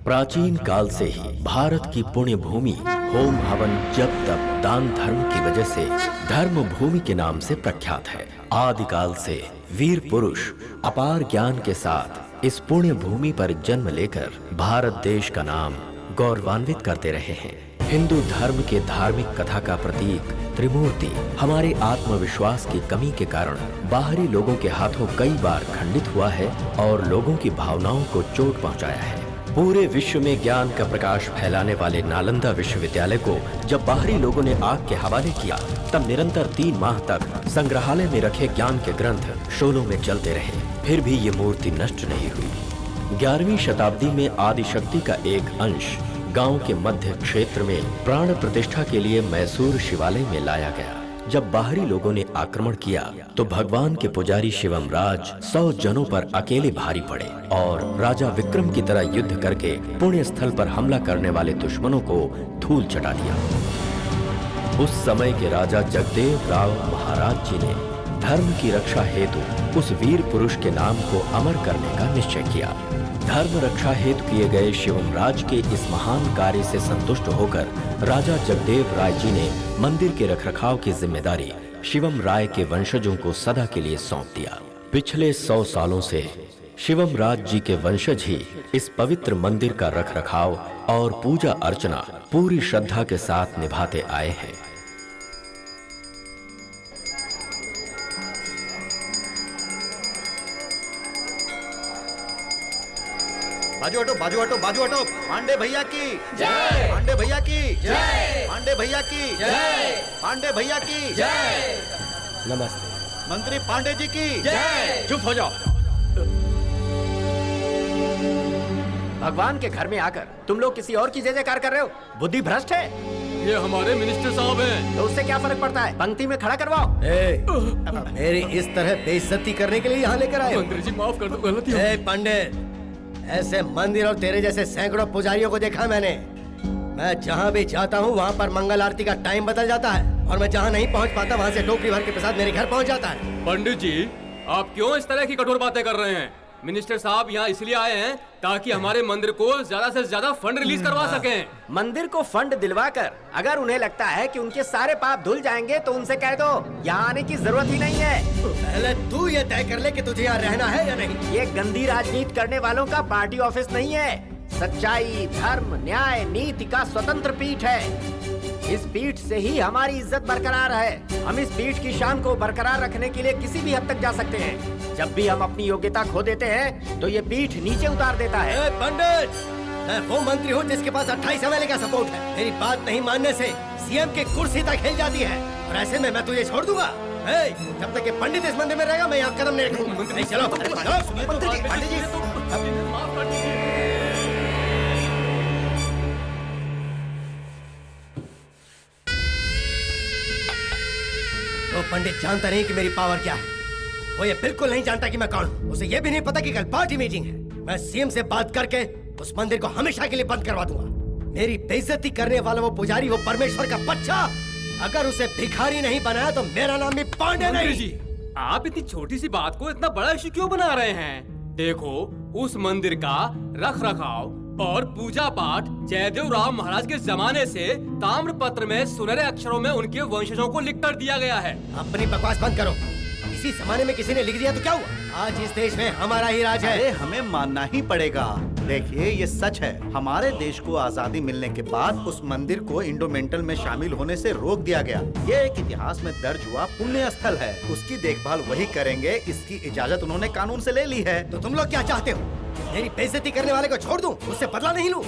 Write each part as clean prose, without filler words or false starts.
प्राचीन काल से ही भारत की पुण्य भूमि होम हवन जप तप दान धर्म की वजह से धर्म भूमि के नाम से प्रख्यात है। आदिकाल से वीर पुरुष अपार ज्ञान के साथ इस पुण्य भूमि पर जन्म लेकर भारत देश का नाम गौरवान्वित करते रहे हैं। हिंदू धर्म के धार्मिक कथा का प्रतीक त्रिमूर्ति हमारे आत्मविश्वास की कमी के कारण बाहरी लोगों के हाथों कई बार खंडित हुआ है और लोगों की भावनाओं को चोट पहुंचाया है। पूरे विश्व में ज्ञान का प्रकाश फैलाने वाले नालंदा विश्वविद्यालय को जब बाहरी लोगों ने आग के हवाले किया, तब निरंतर 3 माह तक संग्रहालय में रखे ज्ञान के ग्रंथ शोलों में चलते रहे, फिर भी ये मूर्ति नष्ट नहीं हुई। 11वीं शताब्दी में आदिशक्ति का एक अंश गांव के मध्य क्षेत्र में प्राण प्रतिष्ठा के लिए मैसूर शिवालय में लाया गया। जब बाहरी लोगों ने आक्रमण किया तो भगवान के पुजारी शिवम राज 100 जनों पर अकेले भारी पड़े और राजा विक्रम की तरह युद्ध करके पुण्य स्थल पर हमला करने वाले दुश्मनों को धूल चटा दिया। उस समय के राजा जगदेव राव महाराज जी ने धर्म की रक्षा हेतु उस वीर पुरुष के नाम को अमर करने का निश्चय किया। धर्म रक्षा हेतु किए गए शिवम राज के इस महान कार्य से संतुष्ट होकर राजा जगदेव राय जी ने मंदिर के रखरखाव की जिम्मेदारी शिवम राय के वंशजों को सदा के लिए सौंप दिया। पिछले 100 सालों से शिवम राज जी के वंशज ही इस पवित्र मंदिर का रखरखाव और पूजा अर्चना पूरी श्रद्धा के साथ निभाते आए हैं। बाजू हटो, बाजू हटो, बाजू हटो। पांडे भैया की जय, पांडे भैया की जय, पांडे भैया की जय, पांडे भैया की जय। नमस्ते। मंत्री पांडे जी की जय। चुप हो जाओ। भगवान के घर में आकर तुम लोग किसी और की जय जयकार कर रहे हो, बुद्धि भ्रष्ट है। ये हमारे मिनिस्टर साहब हैं। तो उससे क्या फर्क पड़ता है, पंक्ति में खड़ा करवाओ। मेरी इस तरह बेइज्जती करने के लिए यहाँ लेकर आए हो? मंत्री जी माफ कर दो, गलती हो गई। पंडित, ऐसे मंदिर और तेरे जैसे सैकड़ों पुजारियों को देखा मैंने। मैं जहाँ भी जाता हूँ वहाँ पर मंगल आरती का टाइम बदल जाता है और मैं जहाँ नहीं पहुँच पाता वहाँ से टोकरी भर के प्रसाद मेरे घर पहुँच जाता है। पंडित जी, आप क्यों इस तरह की कठोर बातें कर रहे हैं? मिनिस्टर साहब यहाँ इसलिए आए हैं ताकि हमारे मंदिर को ज्यादा से ज्यादा फंड रिलीज करवा सकें। मंदिर को फंड दिलवाकर अगर उन्हें लगता है कि उनके सारे पाप धुल जाएंगे तो उनसे कह दो यहाँ आने की जरूरत ही नहीं है। पहले तू ये तय कर ले कि तुझे यहाँ रहना है या नहीं। ये गंदी राजनीति करने वालों का पार्टी ऑफिस नहीं है। सच्चाई, धर्म, न्याय, नीति का स्वतंत्र पीठ है। इस पीठ से ही हमारी इज्जत बरकरार है। हम इस पीठ की शान को बरकरार रखने के लिए किसी भी हद तक जा सकते हैं। जब भी हम अपनी योग्यता खो देते हैं तो ये पीठ नीचे उतार देता है। पंडित, मैं वो मंत्री हूँ जिसके पास 28 MLA का सपोर्ट है। मेरी बात नहीं मानने से सीएम की कुर्सी तक हिल जाती है और ऐसे में मैं तुझे छोड़ दूंगा। जब तक ये पंडित इस मंदिर में रहेगा मैं यहाँ कदम नहीं रखूंगा। चलो पंडित जी। तो पंडित जानता नहीं कि मेरी पावर क्या है। वो ये बिल्कुल नहीं जानता कि मैं कौन हूँ। उसे ये भी नहीं पता कि कल पार्टी मीटिंग है। मैं सीएम से बात करके उस मंदिर को हमेशा के लिए बंद करवा दूंगा। मेरी बेइज्जती करने वाला वो पुजारी, वो परमेश्वर का बच्चा, अगर उसे भिखारी नहीं बनाया तो मेरा नाम भी पांडे नहीं। जी, आप इतनी छोटी सी बात को इतना बड़ा इश्यू क्यों बना रहे हैं? देखो, उस मंदिर का रख रखाव और पूजा पाठ जयदेव राव महाराज के जमाने से ताम्र पत्र में सुनहरे अक्षरों में उनके वंशजों को लिख कर दिया गया है। अपनी बकवास बंद करो। इसी जमाने में किसी ने लिख दिया तो क्या हुआ? आज इस देश में हमारा ही राज है। अरे हमें मानना ही पड़ेगा। देखिए, ये सच है। हमारे देश को आजादी मिलने के बाद उस मंदिर को इंडोमेंटल में शामिल होने से रोक दिया गया। ये एक इतिहास में दर्ज हुआ पुण्य स्थल है। उसकी देखभाल वही करेंगे। इसकी इजाजत उन्होंने कानून से ले ली है। तो तुम लोग क्या चाहते हो? मेरी बेइज्जती करने वाले को छोड़ दूं, उससे बदला नहीं लूं?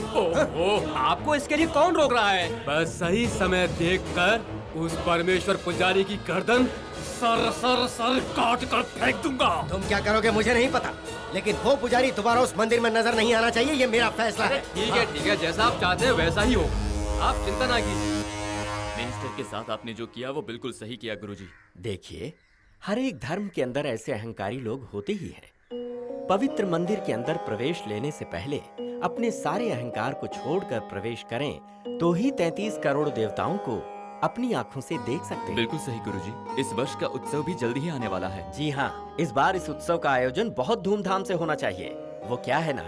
आपको इसके लिए कौन रोक रहा है? बस सही समय देखकर उस परमेश्वर पुजारी की गर्दन सर सर सर काट कर फेंक दूंगा। तुम क्या करोगे मुझे नहीं पता, लेकिन वो पुजारी दोबारा उस मंदिर में नजर नहीं आना चाहिए। ये मेरा फैसला है। ठीक है, जैसा आप चाहते हैं वैसा ही हो। आप चिंता ना कीजिए। मिनिस्टर के साथ आपने जो किया वो बिल्कुल सही किया गुरुजी। देखिए, हर एक धर्म के अंदर ऐसे अहंकारी लोग होते ही हैं। पवित्र मंदिर के अंदर प्रवेश लेने से पहले अपने सारे अहंकार को छोड़कर प्रवेश करें तो ही 33 करोड़ देवताओं को अपनी आंखों से देख सकते हैं। बिल्कुल सही गुरुजी। इस वर्ष का उत्सव भी जल्दी ही आने वाला है। जी हाँ, इस बार इस उत्सव का आयोजन बहुत धूमधाम से होना चाहिए। वो क्या है ना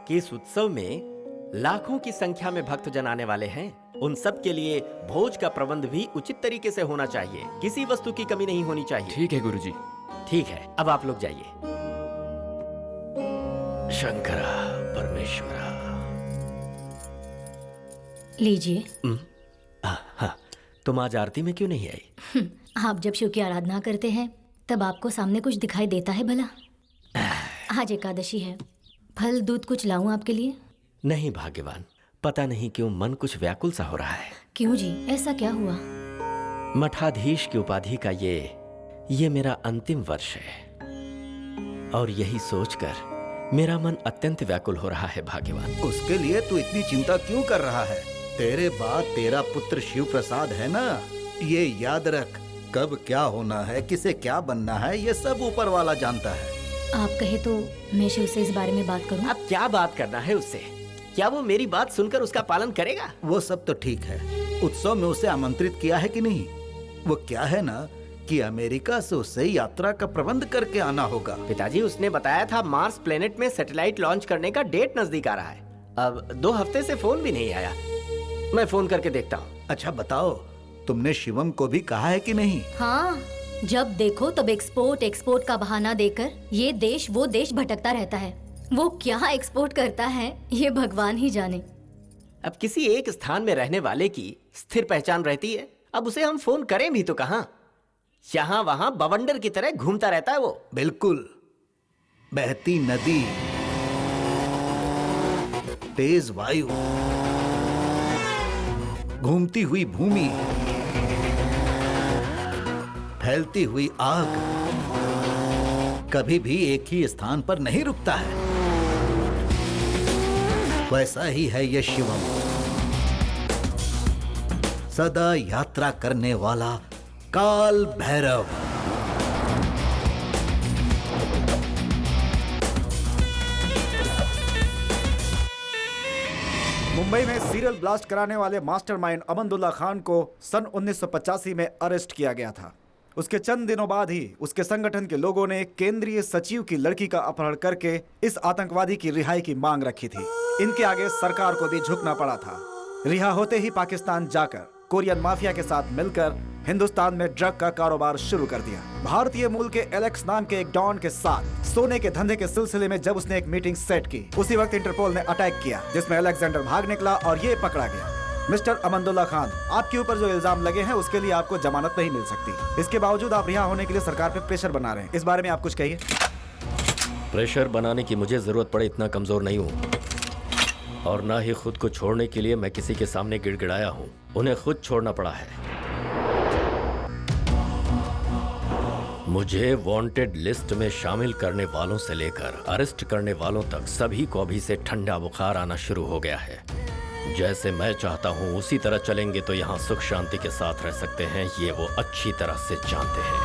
कि इस उत्सव में लाखों की संख्या में भक्त जन आने वाले हैं। उन सब के लिए भोज का प्रबंध भी उचित तरीके से होना चाहिए। किसी वस्तु की कमी नहीं होनी चाहिए। ठीक है गुरुजी। ठीक है, अब आप लोग जाइए। शंकरा परमेश्वरा। लीजिए। हाँ, तुम आज आरती में क्यों नहीं आई? आप जब शिव की आराधना करते हैं तब आपको सामने कुछ दिखाई देता है भला? आज एकादशी है, फल दूध कुछ लाऊं आपके लिए? नहीं भाग्यवान, पता नहीं क्यों मन कुछ व्याकुल सा हो रहा है। क्यों जी, ऐसा क्या हुआ? मठाधीश की उपाधि का ये मेरा अंतिम वर्ष है और यही सोचकर मेरा मन अत्यंत व्याकुल हो रहा है भाग्यवान। उसके लिए तू इतनी चिंता क्यों कर रहा है? तेरे बाद तेरा पुत्र शिव प्रसाद है ना। ये याद रख, कब क्या होना है, किसे क्या बनना है, ये सब ऊपर वाला जानता है। आप कहे तो मैं शिव से इस बारे में बात करूं? अब क्या बात करना है उससे? क्या वो मेरी बात सुनकर उसका पालन करेगा? वो सब तो ठीक है, उत्सव में उसे आमंत्रित किया है कि नहीं? वो क्या है ना कि अमेरिका से उसे यात्रा का प्रबंध करके आना होगा। पिताजी, उसने बताया था मार्स प्लेनेट में सैटेलाइट लॉन्च करने का डेट नजदीक आ रहा है। अब 2 हफ्ते से फोन भी नहीं आया। मैं फोन करके देखता हूँ। अच्छा बताओ, तुमने शिवम को भी कहा है कि नहीं? हाँ, जब देखो तब एक्सपोर्ट का बहाना देकर ये देश वो देश भटकता रहता है। वो क्या एक्सपोर्ट करता है ये भगवान ही जाने। अब किसी एक स्थान में रहने वाले की स्थिर पहचान रहती है। अब उसे हम फोन करें भी तो कहाँ? यहाँ वहाँ बवंडर की तरह घूमता रहता है वो। बिल्कुल, बहती नदी, तेज वायु, घूमती हुई भूमि, फैलती हुई आग, कभी भी एक ही स्थान पर नहीं रुकता है। वैसा ही है ये शिवम, सदा यात्रा करने वाला काल भैरव। मुंबई में सीरियल ब्लास्ट कराने वाले मास्टरमाइंड अमंदुल्ला खान को सन 1985 में अरेस्ट किया गया था। उसके चंद दिनों बाद ही उसके संगठन के लोगों ने केंद्रीय सचिव की लड़की का अपहरण करके इस आतंकवादी की रिहाई की मांग रखी थी। इनके आगे सरकार को भी झुकना पड़ा था। रिहा होते ही पाकिस्तान जाकर कोरियन माफिया के साथ मिलकर हिंदुस्तान में ड्रग का कारोबार शुरू कर दिया। भारतीय मूल के एलेक्स नाम के एक डॉन के साथ सोने के धंधे के सिलसिले में जब उसने एक मीटिंग सेट की, उसी वक्त इंटरपोल ने अटैक किया, जिसमें अलेक्जेंडर भाग निकला और ये पकड़ा गया। मिस्टर अमंदुल्ला खान, आपके ऊपर जो इल्जाम लगे हैं उसके लिए आपको जमानत नहीं मिल सकती। इसके बावजूद आप रिहा होने के लिए सरकार पे प्रेशर बना रहे हैं। इस बारे में आप कुछ कहिए। प्रेशर बनाने की मुझे जरूरत पड़े इतना कमजोर नहीं हूँ, और ना ही खुद को छोड़ने के लिए मैं किसी के सामने गिड़गिड़ाया हूँ। उन्हें खुद छोड़ना पड़ा है। मुझे वांटेड लिस्ट में शामिल करने वालों से लेकर अरेस्ट करने वालों तक सभी को अभी से ठंडा बुखार आना शुरू हो गया है। जैसे मैं चाहता हूँ उसी तरह चलेंगे तो यहाँ सुख शांति के साथ रह सकते हैं, ये वो अच्छी तरह से जानते हैं।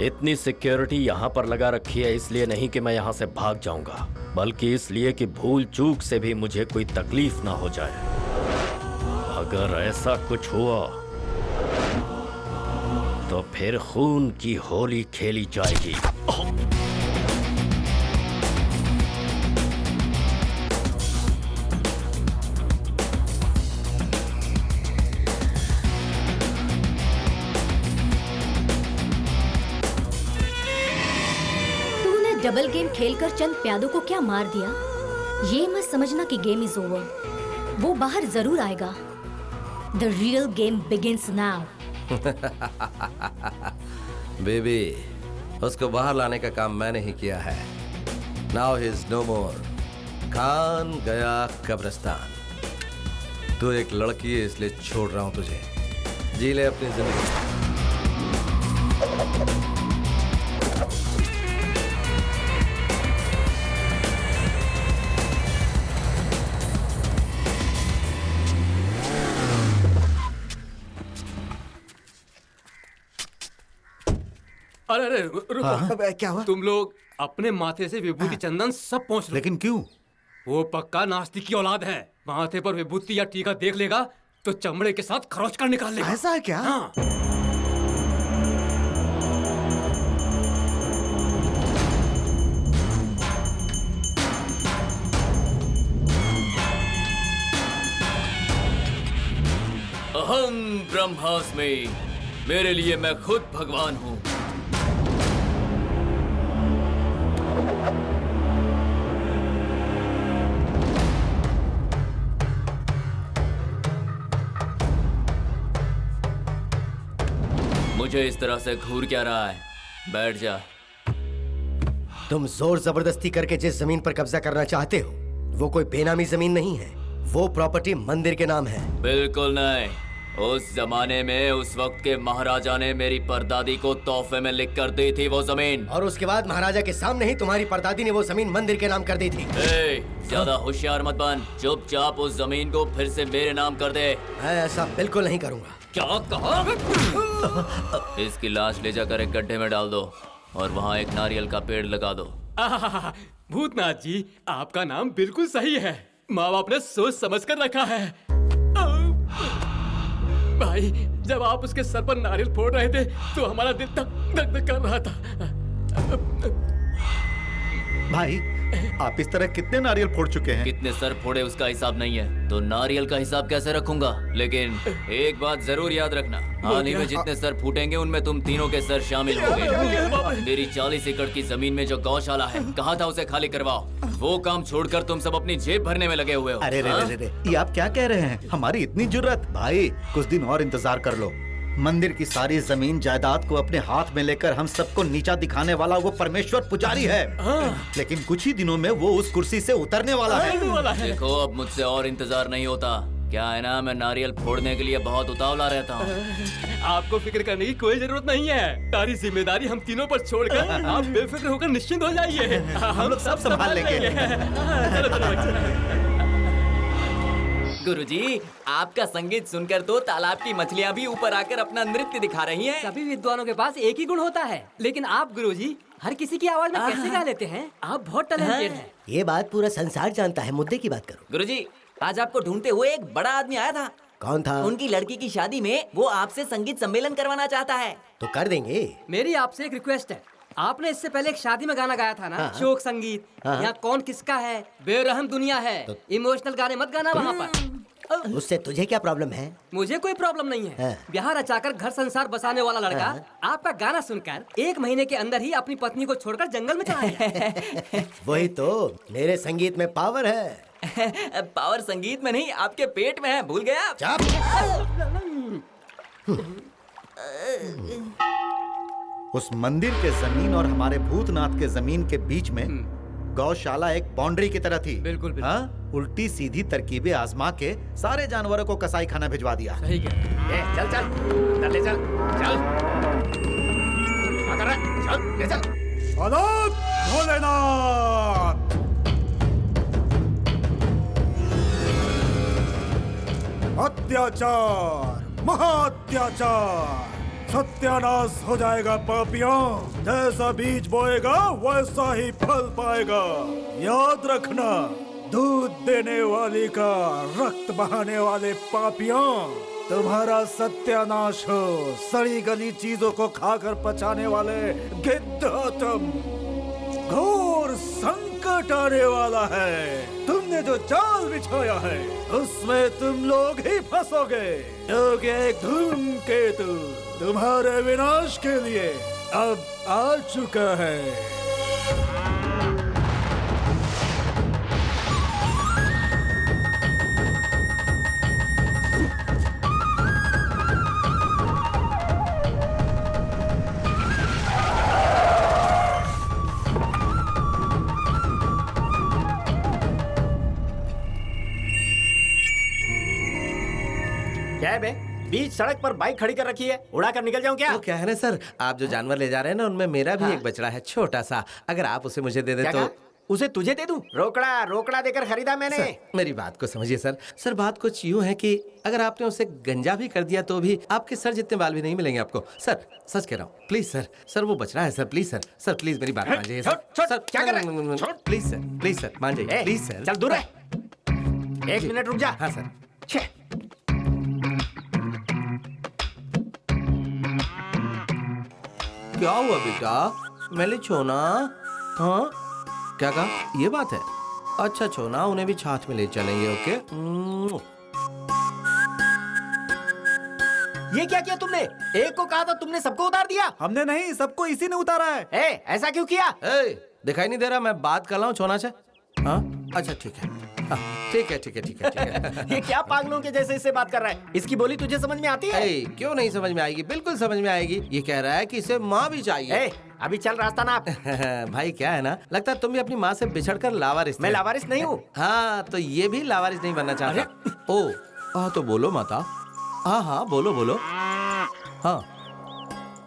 इतनी सिक्योरिटी यहाँ पर लगा रखी है इसलिए नहीं कि मैं यहाँ से भाग जाऊंगा, बल्कि इसलिए कि भूल चूक से भी मुझे कोई तकलीफ ना हो जाए। अगर ऐसा कुछ हुआ तो फिर खून की होली खेली जाएगी। डबल गेम खेलकर चंद प्यादों को क्या मार दिया, ये मत समझना कि गेम इज ओवर। वो बाहर जरूर आएगा। The real game begins now. Baby, उसको बाहर लाने का काम मैंने ही किया है। नाउ ही इज नो मोर। खान गया कब्रिस्तान। तू एक लड़की है इसलिए छोड़ रहा हूं तुझे। जी ले अपनी जिंदगी। अरे अरे रुको। क्या हुआ? तुम लोग अपने माथे से विभूति चंदन सब पहुंच लो। लेकिन क्यों? वो पक्का नास्तिक की औलाद है। माथे पर विभूति या टीका देख लेगा तो चमड़े के साथ खरोच कर निकाल लेगा। ऐसा है क्या? हाँ। ब्रह्मास्मि, मेरे लिए मैं खुद भगवान हूँ। मुझे इस तरह से घूर क्या रहा है? बैठ जा। तुम जोर जबरदस्ती करके जिस जमीन पर कब्जा करना चाहते हो वो कोई बेनामी जमीन नहीं है, वो प्रॉपर्टी मंदिर के नाम है। बिल्कुल नहीं। उस जमाने में उस वक्त के महाराजा ने मेरी परदादी को तोहफे में लिख कर दी थी वो जमीन। और उसके बाद महाराजा के सामने ही तुम्हारी परदादी ने वो जमीन मंदिर के नाम कर दी थी। ज्यादा होशियार मत बन, चुपचाप उस जमीन को फिर से मेरे नाम कर दे। मैं ऐसा बिल्कुल नहीं करूंगा। क्या कहा? इसकी लाश ले जाकर एक गड्ढे में डाल दो और वहाँ एक नारियल का पेड़ लगा दो। भूतनाथ जी, आपका नाम बिल्कुल सही है। माँ बाप ने सोच समझ कर रखा है। भाई, जब आप उसके सर पर नारियल फोड़ रहे थे तो हमारा दिल धक धक कर रहा था। भाई, आप इस तरह कितने नारियल फोड़ चुके हैं? कितने सर फोड़े उसका हिसाब नहीं है तो नारियल का हिसाब कैसे रखूंगा? लेकिन एक बात जरूर याद रखना, हाल ही में जितने सर फूटेंगे उनमें तुम तीनों के सर शामिल होंगे। मेरी 40 एकड़ की जमीन में जो गौशाला है, कहा था उसे खाली करवाओ। वो काम छोड़कर तुम सब अपनी जेब भरने में लगे हुए हो। अरे रे, ये आप क्या कह रहे हैं? हमारी इतनी जुर्रत? भाई, कुछ दिन और इंतजार कर लो। मंदिर की सारी जमीन जायदाद को अपने हाथ में लेकर हम सबको नीचा दिखाने वाला वो परमेश्वर पुजारी है। लेकिन कुछ ही दिनों में वो उस कुर्सी से उतरने वाला है। देखो, अब मुझसे और इंतजार नहीं होता। क्या है ना, मैं नारियल फोड़ने के लिए बहुत उतावला रहता हूँ। आपको फिक्र करने की कोई जरूरत नहीं है। सारी जिम्मेदारी हम तीनों पर छोड़कर आप बेफिक्र होकर निश्चिंत हो जाइए। हम लोग सब संभाल लेंगे। गुरुजी, आपका संगीत सुनकर तो तालाब की मछलियाँ भी ऊपर आकर अपना नृत्य दिखा रही हैं। सभी विद्वानों के पास एक ही गुण होता है, लेकिन आप गुरुजी हर किसी की आवाज में कैसे गा लेते हैं? आप बहुत टैलेंटेड हैं। ये बात पूरा संसार जानता है, मुद्दे की बात करो। गुरुजी, आज आपको ढूंढते हुए एक बड़ा आदमी आया था। कौन था? उनकी लड़की की शादी में वो आपसे संगीत सम्मेलन करवाना चाहता है। तो कर देंगे। मेरी आपसे एक रिक्वेस्ट है। आपने इससे पहले एक शादी में गाना गाया था ना, शोक संगीत। यहाँ कौन किसका है, बेरहम दुनिया है। इमोशनल गाने मत गाना वहाँ पर। उससे तुझे क्या प्रॉब्लम है? मुझे कोई प्रॉब्लम नहीं है। ब्याह रचाकर घर संसार बसाने वाला लड़का आपका गाना सुनकर 1 महीने के अंदर ही अपनी पत्नी को छोड़कर जंगल में चला गया। वही तो, मेरे संगीत में पावर है। पावर संगीत में नहीं, आपके पेट में है। भूल गया? उस मंदिर के जमीन और हमारे भूतनाथ के जमीन के बीच में गौशाला एक बाउंड्री की तरह थी। बिल्कुल। हाँ, उल्टी सीधी तरकीबें आजमा के सारे जानवरों को कसाई खाना भिजवा दिया। सही कह। चल चल, अंदर ले चल, चल। क्या कर रहा है? चल, ले चल। आदाब भोलेनाथ। अत्याचार, महाअत्याचार, सत्यानाश हो जाएगा पापियों। जैसा बीज बोएगा वैसा ही फल पाएगा। याद रखना, दूध देने वाली का रक्त बहाने वाले पापियों, तुम्हारा सत्यानाश हो। सड़ी गली चीजों को खाकर पचाने वाले गिद्ध हो तुम। घोर संकट आने वाला है। तुमने जो जाल बिछाया है उसमें तुम लोग ही फंसोगे। क्योंकि एक धूमकेतु तुम्हारे विनाश के लिए अब आ चुका है। क्या है बे? बीच सड़क पर बाइक खड़ी कर रखी है, उड़ा कर निकल जाऊं क्या? वो क्या है ना सर, आप जो जानवर ले जा रहे हैं ना, उनमें मेरा भी एक बछड़ा है, छोटा सा। अगर आप उसे मुझे दे दे तो। उसे तुझे दे दूं? रोकड़ा देकर खरीदा मैंने। सर, मेरी बात को समझिए सर। सर, बात कुछ यूं है कि अगर आपने उसे गंजा भी कर दिया तो भी आपके सर जितने बाल भी नहीं मिलेंगे आपको। सर, सच कह रहा हूँ, प्लीज सर। सर, वो बच रहा है sir, please sir. Sir, please मेरी बात मान जाइए सर। सर, क्या कर रहा है? प्लीज सर, मान जाइए प्लीज सर। चल दूर है। 1 मिनट रुक जा। हाँ सर। क्या हुआ बेटा? मैंने छोना? हाँ, क्या कहा? ये बात है। अच्छा छोना, उन्हें भी साथ में ले चलेंगे। ओके। ये क्या किया तुमने? एक को कहा था, तुमने सबको उतार दिया। हमने नहीं, सबको इसी ने उतारा है। ऐसा क्यों किया? दिखाई नहीं दे रहा मैं बात कर रहा हूँ छोना से? हाँ अच्छा ठीक है, ठीक है ठीक है ठीक है ठीक है। ये क्या पागलों के जैसे इससे बात कर रहा है? इसकी बोली तुझे समझ में आती है? क्यों नहीं समझ में आएगी, बिल्कुल समझ में आएगी। ये कह रहा है कि इसे माँ भी चाहिए। अभी चल रास्ता ना। भाई क्या है ना, लगता है तुम भी अपनी माँ से बिछड़कर लावारिस। मैं लावारिस नहीं हूँ। हाँ तो ये भी लावारिस नहीं बनना चाहता। ओ हाँ तो बोलो माता। हाँ हाँ बोलो बोलो। हाँ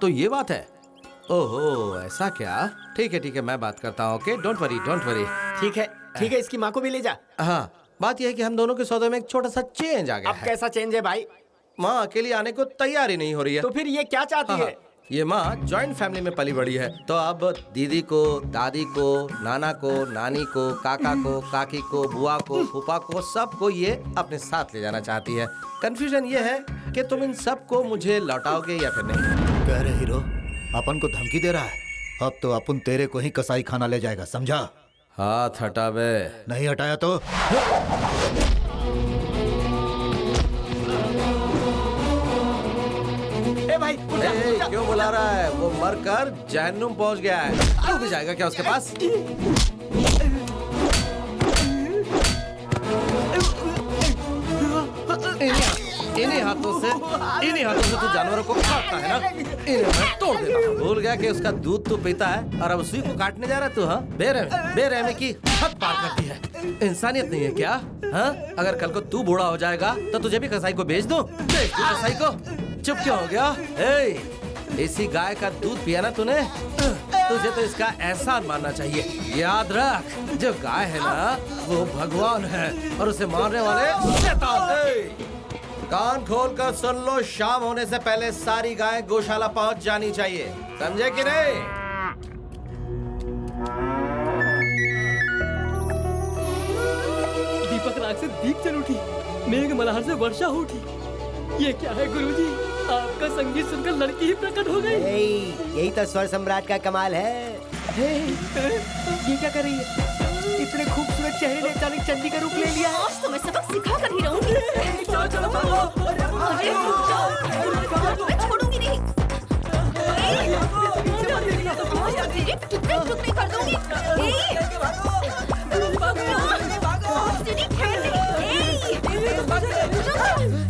तो ये बात है। ओहो ऐसा क्या? ठीक है मैं बात करता हूँ। Okay don't worry don't worry. ठीक है इसकी माँ को भी ले जा। हाँ बात यह है कि हम दोनों के सौदे में एक छोटा सा चेंज आ गया है। अब कैसा चेंज है भाई? माँ अकेली आने को तैयार ही नहीं हो रही है। तो फिर ये क्या चाहती है? ये माँ जॉइंट फैमिली में पली बड़ी है, तो अब दीदी को, दादी को, नाना को, नानी को, काका को, काकी को, बुआ को, फूफा को, सबको ये अपने साथ ले जाना चाहती है। कंफ्यूजन ये है कि तुम इन सबको मुझे लौटाओगे या फिर नहीं। कह रहे हीरो अपन को धमकी दे रहा है। अब तो अपन तेरे को ही कसाई खाना ले जाएगा, समझा? हाथ हटा बे। नहीं हटाया तो भाई क्यों बुला रहा है? वो मरकर जहन्नुम पहुंच गया है। तू भी जाएगा क्या उसके पास? इन्हीं हाथों से तू जानवरों को काटता है ना? इन्हें मैं तोड़ देता हूँ। भूल गया कि उसका दूध तू पीता है और अब उसी को काटने जा रहा है तू? हाँ बेरहमी की हद पार कर दी है। इंसानियत नहीं है क्या? हाँ अगर कल को तू बूढ़ा हो जाएगा तो तुझे भी कसाई को बेच दूं? कसाई को? चुप क्यों हो गया? इसी गाय का दूध पिया ना तूने? तुझे तो इसका एहसान मानना चाहिए। याद रख जो गाय है ना वो भगवान है और उसे मारने वाले शैतान है। कान खोल कर सुन लो, शाम होने से पहले सारी गायें गौशाला पहुंच जानी चाहिए, समझे कि नहीं? दीपक राग से दीप जल उठी, मेघ मल्हार से वर्षा हो उठी। ये क्या है गुरुजी? आपका संगीत सुनकर लड़की ही प्रकट हो गई। यही तो स्वर सम्राट का कमाल है। ये क्या कर रही है? इतने खूबसूरत चेहरे ने अचानक चंडी का रूप ले लिया। आज तो मैं सबक सिखा कर ही रहूंगी। चलो भागो। अरे मैं छोड़ूंगी नहीं। टुकड़े कर दूंगी।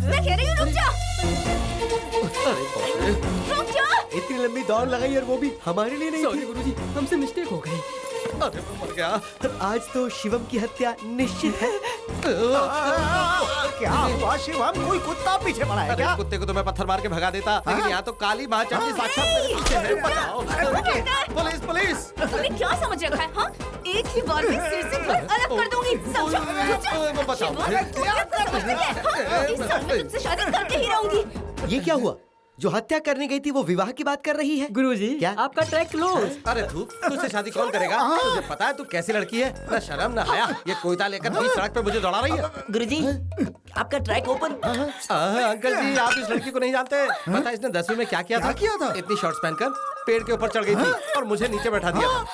मैं कह रही हूँ रुक जा। रुक जा। इतनी लंबी दौड़ लगाई और वो भी हमारे लिए नहीं। सॉरी गुरुजी, हमसे मिस्टेक हो गई। अरे मैं मर गया। आज तो शिवम की हत्या निश्चित है। क्या हुआ शिवम? कोई कुत्ता पीछे पड़ा है क्या? कुत्ते को तो मैं पत्थर मार के भगा देता, लेकिन यहाँ तो काली माँ चंडी साक्षात मेरे पीछे है। बचाओ। Police police. तुमने क्या समझ रखा है? हाँ एक ही बार में सिर से धड़ अलग कर दूंगी, समझो? बचाओ। तुमसे शादी करके ही रहूंगी। ये क्या हुआ? जो हत्या करने गई थी वो विवाह की बात कर रही है। गुरुजी क्या? आपका ट्रैक क्लोज। अरे तू तुझसे शादी कौन करेगा? तुझे पता है तू कैसी लड़की है? ना शर्म ना हया, ये कोयता लेकर पूरी सड़क पे मुझे दौड़ा रही है। गुरुजी आपका ट्रैक ओपन। अंकल जी आप इस लड़की को नहीं जानते। पता इसने 10वीं में क्या किया था? इतनी शॉर्ट्स पहनकर पेड़ के ऊपर चढ़ गई थी और मुझे नीचे बैठा दिया था।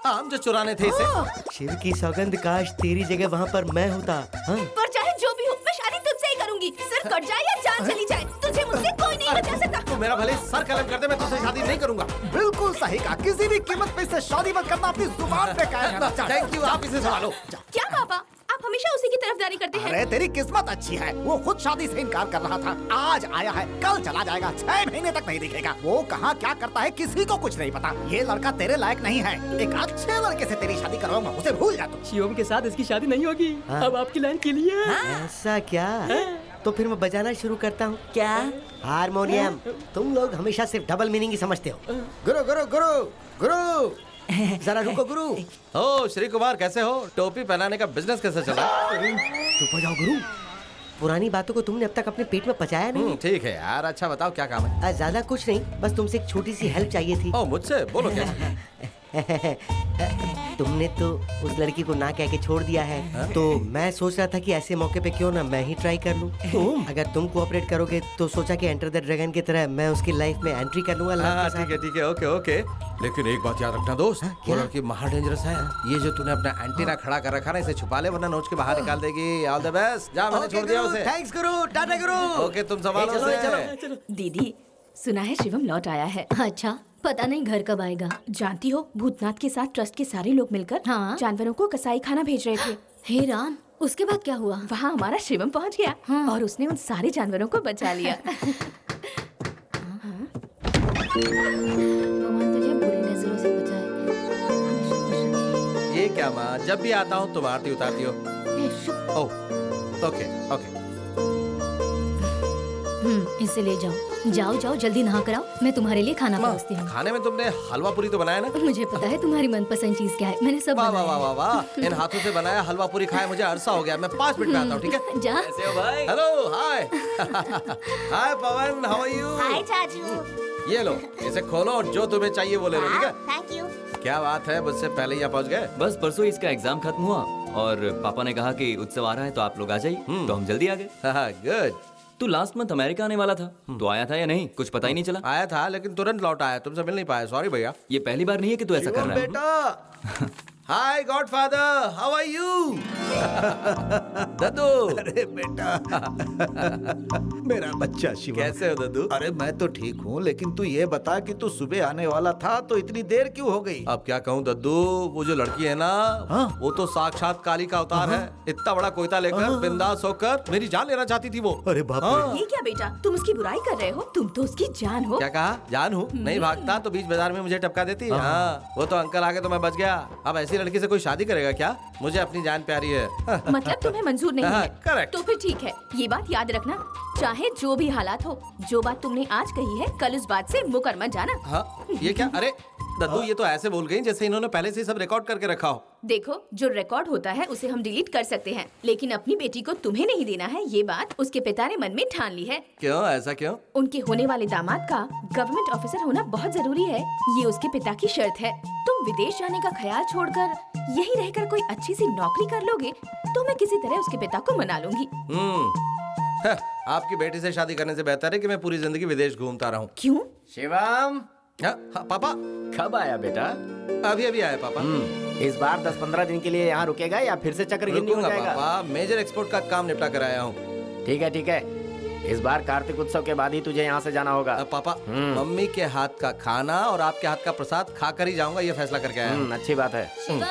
आम जो चुराने थे इसे। शिव की सौगंध, काश तेरी जगह वहाँ पर मैं होता। पर चाहे जो भी हो मैं शादी तुझसे ही करूंगी। सिर कट जाए या जान चली जाए, तुझे मुझसे कोई नहीं बचा सकता। तू मेरा भले सर कलम कर दे, मैं तुझसे शादी नहीं करूंगा। बिल्कुल सही कहा। किसी भी कीमत पे इससे शादी मत करना, अपनी जुबान पे कायम रखना। थैंक यू, आप इसे संभालो। क्या पापा, आप हमेशा उसी की तरफदारी करते हैं। अरे तेरी किस्मत अच्छी है, वो खुद शादी से इनकार कर रहा था, आज आया है, कल चला जाएगा, 6 महीने तक नहीं दिखेगा। वो कहाँ क्या करता है किसी को कुछ नहीं पता। ये लड़का तेरे लायक नहीं है। एक अच्छे लड़के से तेरी शादी करवाऊंगा, उसे भूल जा तू। शिवम के साथ इसकी शादी नहीं होगी। अब आपकी लाइन के लिए। ऐसा क्या? तो फिर मैं बजाना शुरू करता हूँ। क्या? हारमोनियम। तुम लोग हमेशा सिर्फ डबल मीनिंग ही समझते हो। गुरु गुरु गुरु गुरु जरा रुको गुरु। ओ श्री कुमार कैसे हो? टोपी पहनाने का बिजनेस कैसे चला? चुप हो जाओ गुरु। पुरानी बातों को तुमने अब तक अपने पेट में पचाया नहीं। ठीक है यार, अच्छा बताओ क्या काम है? ज्यादा कुछ नहीं, बस तुमसे एक छोटी सी हेल्प चाहिए थी। ओ मुझसे? बोलो क्या? तुमने तो उस लड़की को ना कह के छोड़ दिया है, तो मैं सोच रहा था कि ऐसे मौके पे क्यों ना मैं ही ट्राई कर लूं। तुम अगर तुम कोऑपरेट करोगे तो सोचा कि एंटर द ड्रैगन की तरह मैं उसकी लाइफ में एंट्री कर लूंगा। हाँ ठीक है, ओके ओके। लेकिन एक बात याद रखना दोस्त, वो लड़की महा डेंजरस है। ये जो तूने अपना एंटीना खड़ा कर रखा ना, इसे छुपा ले वरना नोच के बाहर निकाल देगी। All the best. जा, मैंने छोड़ दिया उसे। थैंक्स गुरु, टाटा गुरु। ओके, तुम संभालो उसे। दीदी सुना है शिवम लौट आया है। अच्छा, पता नहीं घर कब आएगा। जानती हो भूतनाथ के साथ ट्रस्ट के सारे लोग मिलकर जानवरों को कसाई खाना भेज रहे थे। हे राम, उसके बाद क्या हुआ? वहाँ हमारा शिवम पहुँच गया और उसने उन सारे जानवरों को बचा लिया। भगवान तुझे बुरी नजरों से बचाए। हमेशा खुश रखे। ये क्या माँ, जब भी आता हूँ तुम आरती उतारती हो। Oh okay okay. इसे ले जाओ। जाओ जाओ, जल्दी नहा कर आओ, मैं तुम्हारे लिए खाना परोसती हूँ। खाने में तुमने हलवा पूरी तो बनाया ना? मुझे पता है तुम्हारी मनपसंद चीज क्या है, मैंने सब वाह बनाया। वाह वाह वाह, इन हाथों से बनाया हलवा पूरी खाए मुझे अरसा हो गया। मैं 5 मिनट में आता हूँ, ठीक है? जा। कैसे हो भाई? Hello, hi. Hi Pawan, how are you? Hi चाचू। ये लो, इसे खोलो और जो तुम्हें चाहिए वो ले लो, ठीक है? Thank you. क्या बात है, मुझसे पहले यहाँ पहुँच गए? बस परसों इसका एग्जाम खत्म हुआ और पापा ने कहा कि उत्सव आ रहा है तो आप लोग आ जाइए, तो हम जल्दी आ गए। गुड। तू लास्ट मंथ अमेरिका आने वाला था, तो आया था या नहीं? कुछ पता ही नहीं चला। आया था लेकिन तुरंत लौट आया, तुमसे मिल नहीं पाया। सॉरी भैया। ये पहली बार नहीं है कि तू ऐसा कर रहा है। बेटा, हाय गॉडफादर, हाउ आर यू? दद्दू। अरे बेटा, मेरा बच्चा शिवम। कैसे हो दद्दू? अरे मैं तो ठीक हूँ, लेकिन तू ये बता कि तू सुबह आने वाला था तो इतनी देर क्यों हो गई? अब क्या कहूँ दद्दू, वो जो लड़की है ना, वो तो साक्षात काली का अवतार है। इतना बड़ा कोयता लेकर बिंदास होकर मेरी जान लेना चाहती थी वो। अरे बाप रे। ये क्या बेटा, तुम उसकी बुराई कर रहे हो? तुम तो उसकी जान हो। क्या कहा? जान हूँ? नहीं भागता तो बीच बाजार में मुझे टपका देती। हाँ, वो तो अंकल आगे तो मैं बच गया। अब ऐसी लड़की से कोई शादी करेगा क्या? मुझे अपनी जान प्यारी है। मतलब तुम्हें मंजूर नहीं है? करेक्ट। तो फिर ठीक है, ये बात याद रखना, चाहे जो भी हालात हो, जो बात तुमने आज कही है कल उस बात से मुकर मत जाना। हाँ, ये क्या? अरे दद्दू, ये तो ऐसे बोल गई जैसे इन्होंने पहले से सब रिकॉर्ड करके रखा हो। देखो, जो रिकॉर्ड होता है उसे हम डिलीट कर सकते हैं, लेकिन अपनी बेटी को तुम्हें नहीं देना है, ये बात उसके पिता ने मन में ठान ली है। क्यों? ऐसा क्यों? उनके होने वाले दामाद का गवर्नमेंट ऑफिसर होना बहुत जरूरी है, ये उसके पिता की शर्त है। तुम विदेश जाने का ख्याल छोड़कर यही रहकर कोई अच्छी सी नौकरी कर लोगे तो मैं किसी तरह उसके पिता को मना लूंगी। आपकी बेटी से शादी करने से बेहतर है कि मैं पूरी जिंदगी विदेश घूमता रहूं। क्यों? शिवम, पापा कब आया बेटा? अभी आया पापा। इस बार 10-15 दिन के लिए यहाँ रुकेगा या फिर से चक्कर गिननी हो जाएगा? पापा, मेजर एक्सपोर्ट का काम निपटा कर आया हूँ। ठीक है, इस बार कार्तिक उत्सव के बाद ही तुझे यहाँ से जाना होगा। पापा, मम्मी के हाथ का खाना और आपके हाथ का प्रसाद खाकर ही जाऊंगा, ये फैसला करके आया हूँ। अच्छी बात है। शिवम,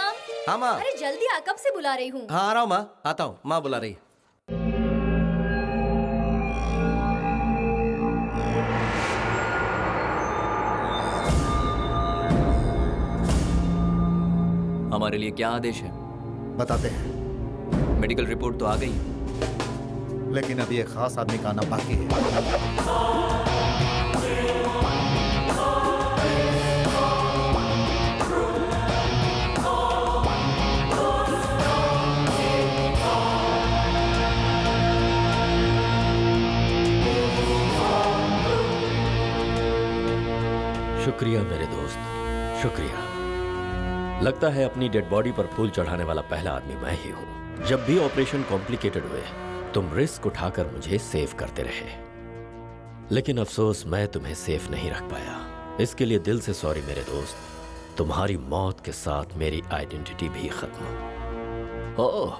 हाँ माँ। अरे जल्दी आ, कब से बुला रही हूँ। हाँ आ रहा हूँ माँ, आता हूँ। माँ बुला रही है। हमारे लिए क्या आदेश है? बताते हैं। मेडिकल रिपोर्ट तो आ गई, लेकिन अभी एक खास आदमी का आना बाकी है। शुक्रिया मेरे दोस्त, शुक्रिया। लगता है अपनी डेड बॉडी पर फूल चढ़ाने वाला पहला आदमी मैं ही हूं। जब भी ऑपरेशन कॉम्प्लिकेटेड हुए तुम रिस्क उठाकर मुझे सेव करते रहे, लेकिन अफसोस मैं तुम्हें सेफ नहीं रख पाया। इसके लिए दिल से सॉरी मेरे दोस्त। तुम्हारी मौत के साथ मेरी आइडेंटिटी भी खत्म। ओह,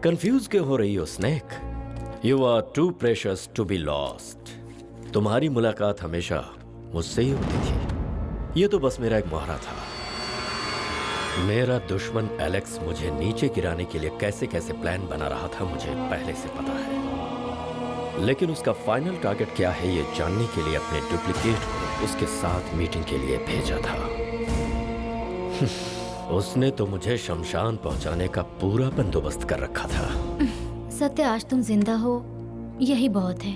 कंफ्यूज क्यों हो रही हो snake? You are too precious to be lost. तुम्हारी मुलाकात हमेशा मुझसे ही होती थी। ये तो बस मेरा एक मुहावरा था। मेरा दुश्मन एलेक्स मुझे नीचे गिराने के लिए कैसे कैसे प्लान बना रहा था मुझे पहले से पता है, लेकिन उसका फाइनल टारगेट क्या है ये जानने के लिए अपने डुप्लीकेट को उसके साथ मीटिंग के लिए भेजा था। उसने तो मुझे शमशान पहुंचाने का पूरा बंदोबस्त कर रखा था। सत्य, आज तुम जिंदा हो यही बहुत है।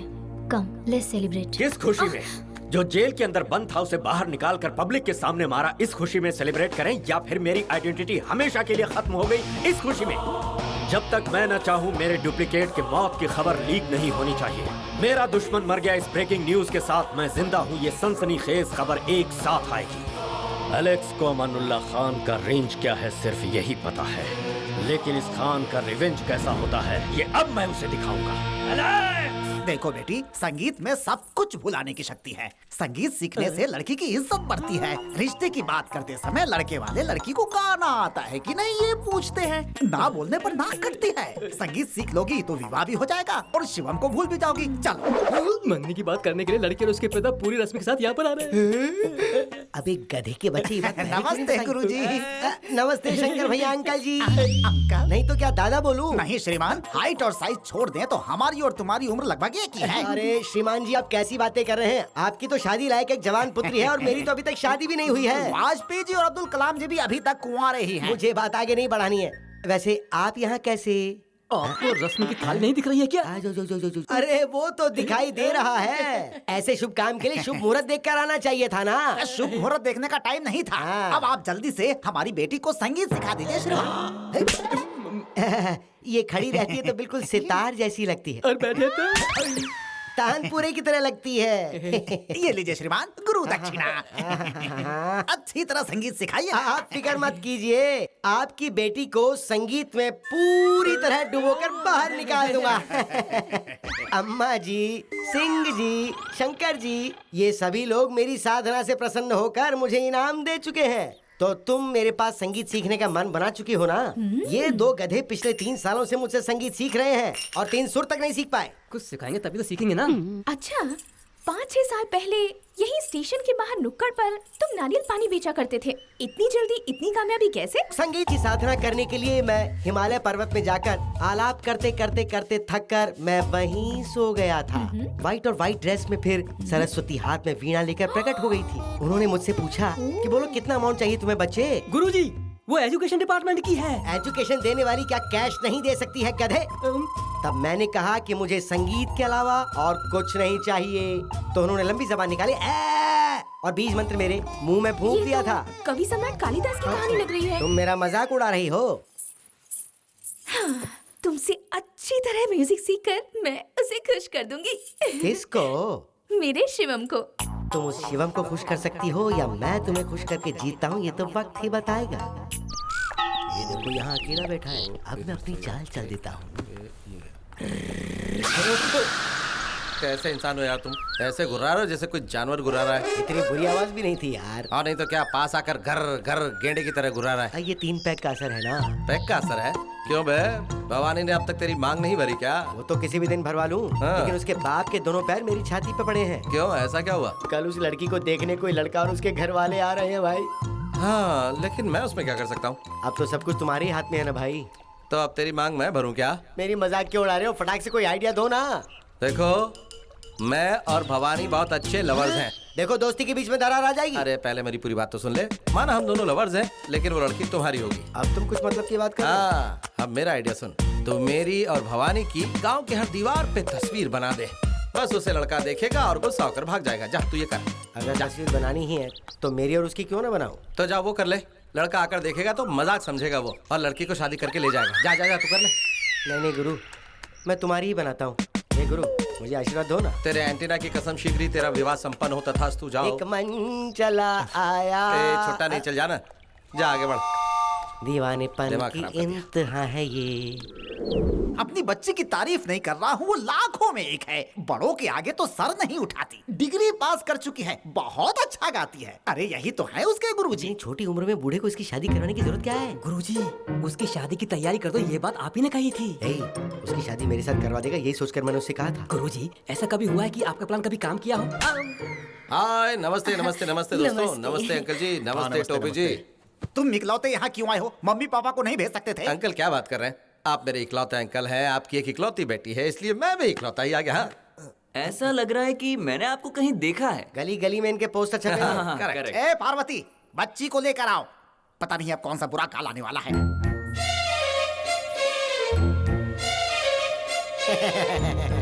कम, लेट्स सेलिब्रेट। किस खुशी में? जो जेल के अंदर बंद था उसे बाहर निकाल कर पब्लिक के सामने मारा, इस खुशी में सेलिब्रेट करें या फिर मेरी आइडेंटिटी हमेशा के लिए खत्म हो गई इस खुशी में? जब तक मैं न चाहूं मेरे डुप्लीकेट के मौत की खबर लीक नहीं होनी चाहिए। मेरा दुश्मन मर गया इस ब्रेकिंग न्यूज के साथ मैं जिंदा हूं ये सनसनीखेज खबर एक साथ आएगी। एलेक्स को अमानुल्लाह खान का रेंज क्या है सिर्फ यही पता है, लेकिन इस खान का रिवेंज कैसा होता है ये अब मैं उसे दिखाऊंगा। एलेक्स! देखो बेटी, संगीत में सब कुछ भुलाने की शक्ति है। संगीत सीखने से लड़की की इज्जत बढ़ती है। रिश्ते की बात करते समय लड़के वाले लड़की को गाना आता है कि नहीं ये पूछते हैं, ना बोलने पर नाक कटती है। संगीत सीख लोगी तो विवाह भी हो जाएगा और शिवम को भूल भी जाओगी। चल। मंगनी की बात करने के लिए लड़के और उसके पिता पूरी रस्म के साथ यहाँ पर आ रहे हैं। अबे गधे के बच्चे। नमस्ते गुरुजी। नमस्ते शंकर भैया। अंकल जी। अंकल नहीं तो क्या दादा बोलूं? नहीं श्रीमान, हाइट और साइज छोड़ दें तो हमारी और तुम्हारी उम्र लगभग एक ही है। अरे श्रीमान जी आप कैसी बातें कर रहे हैं? आपकी तो शादी लायक एक जवान पुत्री है और मेरी तो अभी तक शादी भी नहीं हुई है। वाजपेयी जी और अब्दुल कलाम जी भी अभी तक कुंवारे ही हैं। मुझे बात आगे नहीं बढ़ानी है। वैसे आप यहाँ कैसे? आपको रस्म की थाली नहीं दिख रही है क्या? जो। अरे वो तो दिखाई दे रहा है। ऐसे शुभ काम के लिए शुभ मुहूर्त देखकर आना चाहिए था ना। शुभ मुहूर्त देखने का टाइम नहीं था। अब आप जल्दी से हमारी बेटी को संगीत सिखा दीजिए श्रीमान। ये खड़ी रहती है तो बिल्कुल सितार जैसी लगती है और बैठे तो तानपुरे की तरह लगती है। ये लीजिए श्रीमान गुरु दक्षिणा। अच्छी तरह संगीत सिखाइए। आप फिक्र मत कीजिए, आपकी बेटी को संगीत में पूरी तरह डुबोकर बाहर निकाल दूंगा। अम्मा जी, सिंह जी, शंकर जी, ये सभी लोग मेरी साधना से प्रसन्न होकर मुझे इनाम दे चुके हैं। तो तुम मेरे पास संगीत सीखने का मन बना चुकी हो ना? ये दो गधे पिछले 3 सालों से मुझसे संगीत सीख रहे हैं और 3 सुर तक नहीं सीख पाए। कुछ सिखाएंगे तभी तो सीखेंगे ना। अच्छा, 5-6 साल पहले यही स्टेशन के बाहर नुक्कड़ पर तुम नारियल पानी बेचा करते थे। इतनी जल्दी इतनी कामयाबी कैसे? संगीत की साधना करने के लिए मैं हिमालय पर्वत में जाकर आलाप करते करते करते थक कर मैं वहीं सो गया था। व्हाइट और व्हाइट ड्रेस में फिर सरस्वती हाथ में वीणा लेकर प्रकट हो गई थी। उन्होंने मुझसे पूछा कि बोलो कितना अमाउंट चाहिए तुम्हें बच्चे? गुरुजी, वो एजुकेशन डिपार्टमेंट की है। एजुकेशन देने वाली क्या कैश नहीं दे सकती है गधे? तब मैंने कहा कि मुझे संगीत के अलावा और कुछ नहीं चाहिए। तो उन्होंने लंबी जबान निकाली और बीज मंत्र मेरे मुंह में फूंक दिया था। कवि सम्राट कालिदास की कहानी लग रही है। तुम मेरा मजाक उड़ा रही हो। तुमसे अच्छी तरह म्यूजिक सीखकर मैं उसे खुश कर दूंगी। किसको? मेरे शिवम को। तुम उस शिवम को खुश कर सकती हो या मैं तुम्हें खुश करके जीतता हूँ ये तो वक्त ही बताएगा। ये देखो यहाँ अकेला बैठा है, अब मैं अपनी चाल चल देता हूँ। कैसे इंसान हो यार तुम? ऐसे घुरा रहे हो जैसे कोई जानवर घुरा रहा है। इतनी बुरी आवाज भी नहीं थी यार। और नहीं तो क्या, पास आकर घर घर गेंडे की तरह घुरा रहा है। ये 3 पैक का असर है ना। पैक का असर है? क्यों बे, भवानी ने अब तक तेरी मांग नहीं भरी क्या? वो तो किसी भी दिन भरवा लूं, लेकिन उसके बाप के दोनों पैर मेरी छाती पे पड़े हैं। क्यों, ऐसा क्या हुआ? कल उस लड़की को देखने कोई लड़का और उसके घर वाले आ रहे हैं भाई। हाँ, लेकिन मैं उसमें क्या कर सकता हूँ? अब तो सब कुछ तुम्हारे हाथ में है ना भाई। तो अब तेरी मांग मैं भरूं क्या? मेरी मजाक क्यों उड़ा रहे हो? फटाक से कोई आइडिया दो ना। देखो, मैं और भवानी बहुत अच्छे लवर्स हैं। देखो दोस्ती के बीच में दरार आ जाएगी। अरे पहले मेरी पूरी बात तो सुन ले। माना हम दोनों लवर्स हैं, लेकिन वो लड़की तुम्हारी होगी। अब तुम कुछ मतलब की बात कर रहे हो? हाँ, अब मेरा आइडिया सुन। तो मेरी और भवानी की गांव के हर दीवार पे तस्वीर बना दे। बस उसे लड़का देखेगा और गुस्सा होकर भाग जाएगा। जा तू ये कर। अगर तस्वीर बनानी ही है तो मेरी और उसकी क्यों ना बनाऊं? तो जा वो कर ले। लड़का आकर देखेगा तो मजाक समझेगा वो और लड़की को शादी करके ले जाएगा। जा जा जा तू कर ले। नहीं गुरु, मैं तुम्हारी ही बनाता हूँ। हे गुरु, मुझे आशीर्वाद दो ना। तेरे एंटीना की कसम, शीघ्र ही तेरा विवाह संपन्न हो तथास्तु। जाओ। एक मन चला आया। छोटा नहीं, चल जाना। जा आगे बढ़। दीवानेपन की इंतहा है ये। अपनी बच्ची की तारीफ नहीं कर रहा हूँ, वो लाखों में एक है। बड़ों के आगे तो सर नहीं उठाती। डिग्री पास कर चुकी है, बहुत अच्छा गाती है। अरे यही तो है उसके गुरुजी। छोटी उम्र में बूढ़े को इसकी शादी करवाने की जरूरत क्या है? गुरुजी, उसकी शादी की तैयारी कर दो, ये बात आप ही ने कही थी। उसकी शादी मेरे साथ करवा देगा, यही सोचकर मैंने उससे कहा था। गुरुजी, ऐसा कभी हुआ है कि आपका प्लान कभी काम किया हो? हाय, नमस्ते नमस्ते नमस्ते दोस्तों। नमस्ते अंकल जी, नमस्ते टोपी जी। तुम इकलौते यहाँ क्यों आए हो? मम्मी पापा को नहीं भेज सकते थे? अंकल क्या बात कर रहे हैं? आप मेरे इकलौते अंकल हैं, आपकी एक इकलौती बेटी है, इसलिए मैं भी इकलौता ही आ गया। हाँ, ऐसा लग रहा है कि मैंने आपको कहीं देखा है। गली गली में इनके पोस्टर छपे हैं। करेक्ट। ए पार्वती, बच्ची को लेकर आओ। पता नहीं अब कौन सा बुरा काल आने वाला है।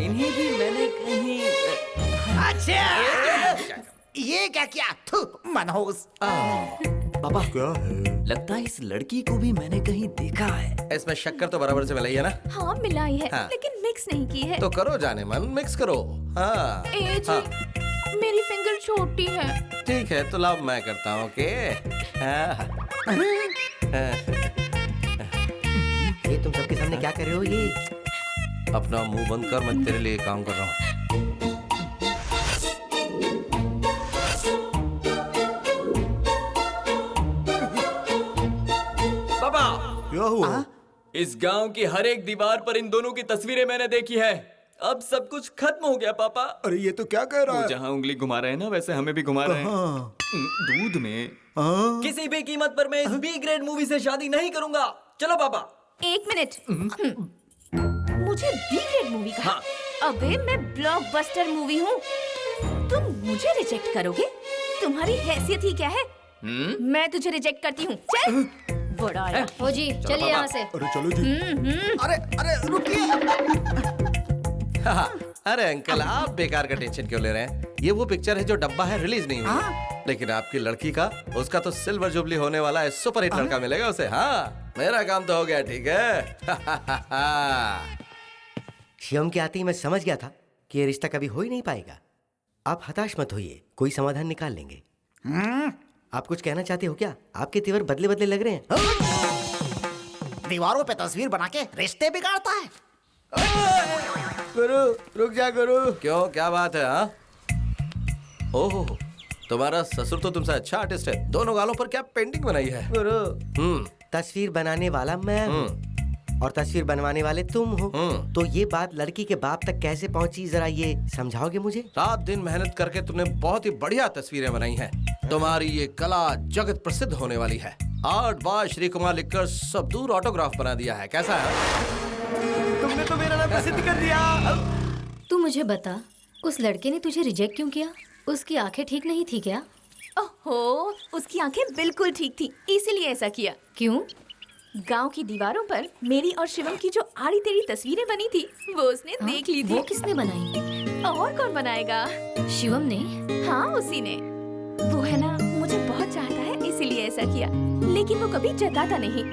इन्हें भी मैंने कहीं। अच्छा, ये क्या किया? थू, मनहूस। पापा क्या है? लगता है इस लड़की को भी मैंने कहीं देखा है। इसमें शक्कर तो बराबर से मिलाई है ना? हाँ मिलाई है, हाँ। लेकिन मिक्स नहीं की है। तो करो जाने मन, मिक्स करो। हाँ ए जी, हाँ। मेरी फिंगर छोटी है। ठीक है तो लाओ मैं करता हूँ। ओके ये तुम सबके सामने क्या कर रहे हो? ये अपना मुंह बंद कर, मैं तेरे लिए काम कर रहा हूँ। पापा क्या हुआ? इस गांव की हर एक दीवार पर इन दोनों की तस्वीरें मैंने देखी है। अब सब कुछ खत्म हो गया पापा। अरे ये तो क्या कह रहा वो है? जहाँ उंगली घुमा रहे हैं ना, वैसे हमें भी घुमा रहे हैं। हाँ। दूध में हाँ? किसी भी कीमत पर मैं इस बी ग्रेड मूवी से शादी नहीं करूंगा। चलो पापा। एक मिनट, मुझे बी ग्रेड मूवी कहा? हाँ। अबे मैं ब्लॉकबस्टर मूवी हूँ। तुम मुझे रिजेक्ट करोगे? तुम्हारी हैसियत ही क्या है? मैं तुझे रिजेक्ट करती हूँ। चल बड़ा आया। ओ जी चलिए यहाँ से। अरे चलो जी। अरे रुकिए। अरे अंकल, आप बेकार का टेंशन क्यों ले रहे हैं? ये वो पिक्चर है जो डब्बा है, रिलीज नहीं हुई। लेकिन आपकी लड़की का, उसका तो सिल्वर जुबली होने वाला है, सुपर हिट लड़का मिलेगा उसे। हाँ मेरा काम तो हो गया। ठीक है। शिवम के आते ही मैं समझ गया था कि ये रिश्ता कभी हो ही नहीं पाएगा। आप हताश मत होइए, कोई समाधान निकाल लेंगे। आप कुछ कहना चाहते हो क्या? आपके तेवर बदले बदले लग रहे हैं। दीवारों पे तस्वीर बना के रिश्ते बिगाड़ता है। गुरु रुक जा गुरु। क्यों, क्या बात है? हाँ ओहो, तुम्हारा ससुर तो तुमसे अच्छा आर्टिस्ट है। दोनों गालों पर क्या पेंटिंग बनाई है? गुरु तस्वीर बनाने वाला मैं हूँ और तस्वीर बनवाने वाले तुम हो। तो ये बात लड़की के बाप तक कैसे पहुँची, जरा ये समझाओगे मुझे? रात दिन मेहनत करके तुमने बहुत ही बढ़िया तस्वीरें बनाई हैं। तुम्हारी ये कला जगत प्रसिद्ध होने वाली है। आर्ट बाय श्री कुमार लिखकर सब दूर ऑटोग्राफ बना दिया है। कैसा है? तुमने तो मेरा नाम प्रसिद्ध कर दिया। तू मुझे बता, उस लड़के ने तुझे रिजेक्ट क्यों किया? उसकी आंखें ठीक नहीं थी क्या? ओहो, उसकी आंखें बिल्कुल ठीक थी, इसीलिए ऐसा किया। क्यों? गांव की दीवारों पर मेरी और शिवम की जो आड़ी तेरी तस्वीरें बनी थी, वो उसने देख ली थी। वो किसने बनाई? और कौन बनाएगा? शिवम ने? हाँ उसी ने। वो है ना, मुझे बहुत चाहता है, इसीलिए ऐसा किया। लेकिन वो कभी जताता नहीं।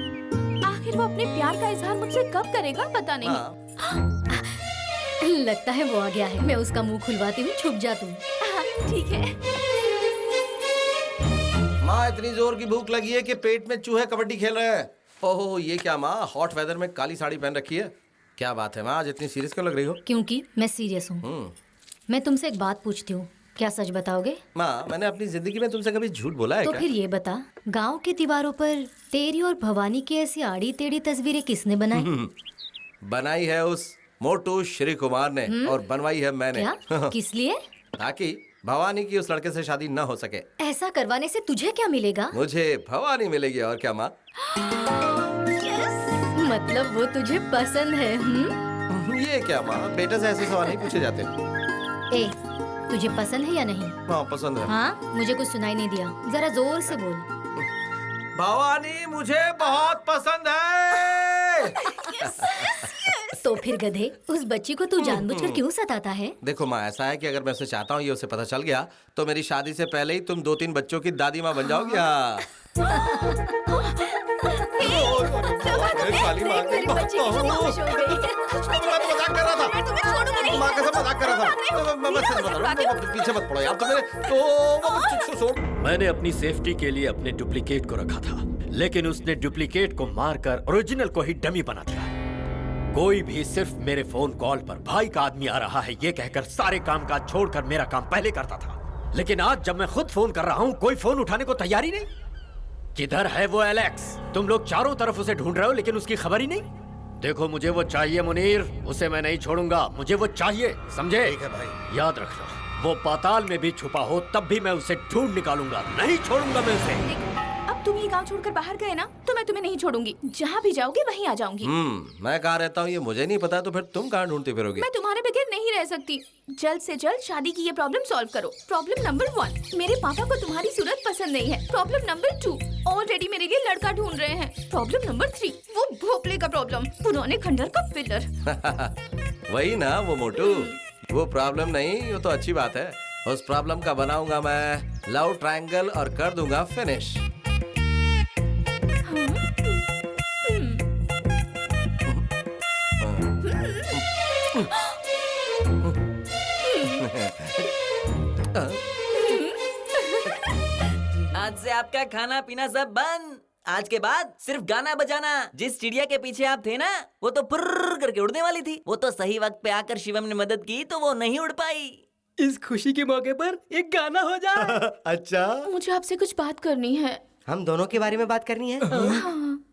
आखिर वो अपने प्यार का इजहार मुझसे कब करेगा पता नहीं। लगता है वो आ गया है। मैं उसका मुंह खुलवाती हूँ, छुप जा तू। ठीक है। माँ इतनी जोर की भूख लगी है कि पेट में चूहे कबड्डी खेल रहे हैं। ओहो, ये क्या माँ, हॉट वेदर में काली साड़ी पहन रखी है? क्या बात है माँ, आज इतनी सीरियस क्यों लग रही हो? क्योंकि मैं सीरियस हूँ। मैं तुमसे एक बात पूछती हूँ, क्या सच बताओगे? माँ मैंने अपनी जिंदगी में तुमसे कभी झूठ बोला है तो क्या? फिर ये बता, गांव की दीवारों पर तेरी और भवानी की ऐसी आड़ी टेढ़ी तस्वीरें किसने बनाई? बनाई है उस मोटू श्री कुमार ने और बनवाई है मैंने। क्या? किस लिए? ताकि भवानी की उस लड़के से शादी न हो सके। ऐसा करवाने से तुझे क्या मिलेगा? मुझे भवानी मिलेगी और क्या माँ। मतलब वो तुझे पसंद है? ये क्या माँ, बेटे से ऐसे सवाल नहीं पूछे जाते। ए, तुझे पसंद है या नहीं? हाँ पसंद है। हाँ, मुझे कुछ सुनाई नहीं दिया, जरा जोर से बोल। भवानी मुझे बहुत पसंद है। तो फिर गधे, उस बच्ची को तू जानबूझकर क्यों सताता है? देखो माँ, ऐसा है कि अगर मैं उसे चाहता हूँ, ये उसे पता चल गया तो मेरी शादी से पहले ही तुम 2-3 बच्चों की दादी माँ बन जाओगी। हाँ। मेरी बच्ची की खामोश हो गई। मजाक कर रहा था। माँ कसम मजाक कर रहा था। मैं सच बता रहा हूँ, पीछे मत पड़ो यार। तो मेरे मैंने अपनी सेफ्टी के लिए अपने डुप्लीकेट को रखा था, लेकिन उसने डुप्लीकेट को मारकर ओरिजिनल को ही डमी बना दिया। कोई भी सिर्फ मेरे फोन कॉल पर भाई का आदमी आ रहा है ये कहकर सारे काम काज छोड़कर मेरा काम पहले करता था। लेकिन आज जब मैं खुद फोन कर रहा हूँ, कोई फोन उठाने को तैयार ही नहीं। किधर है वो एलेक्स? तुम लोग चारों तरफ उसे ढूंढ रहे हो, लेकिन उसकी खबर ही नहीं। देखो मुझे वो चाहिए मुनीर, उसे मैं नहीं छोड़ूंगा। मुझे वो चाहिए, समझे? ठीक है भाई। याद रखना, वो पाताल में भी छुपा हो तब भी मैं उसे ढूंढ निकालूंगा, नहीं छोड़ूंगा मैं उसे। अब तुम ये गांव छोड़कर बाहर गए ना, तो मैं तुम्हें नहीं छोड़ूंगी। जहाँ भी जाओगे वहीं आ जाऊंगी। मैं कहाँ रहता हूँ ये मुझे नहीं पता, तो फिर तुम कहाँ ढूंढती फिरोगी? मैं तुम्हारे बगैर नहीं रह सकती। जल्द से जल्द शादी की ये प्रॉब्लम सॉल्व करो। प्रॉब्लम नंबर 1, मेरे पापा को तुम्हारी सूरत पसंद नहीं है। प्रॉब्लम नंबर 2, ऑलरेडी मेरे लिए लड़का ढूंढ रहे हैं। प्रॉब्लम नंबर 3, वो भोपले का प्रॉब्लम, पुराने खंडर का पिलर। वही ना वो मोटू, वो प्रॉब्लम नहीं, वो तो अच्छी बात है। उस प्रॉब्लम का बनाऊंगा मैं लव ट्रायंगल और कर दूंगा फिनिश। का खाना पीना सब बंद। आज के बाद सिर्फ गाना बजाना। जिस चिड़िया के पीछे आप थे ना, वो तो पुर्र करके उड़ने वाली थी। वो तो सही वक्त पे आकर शिवम ने मदद की तो वो नहीं उड़ पाई। इस खुशी के मौके पर एक गाना हो जाए। अच्छा, मुझे आपसे कुछ बात करनी है। हम दोनों के बारे में बात करनी है? हाँ,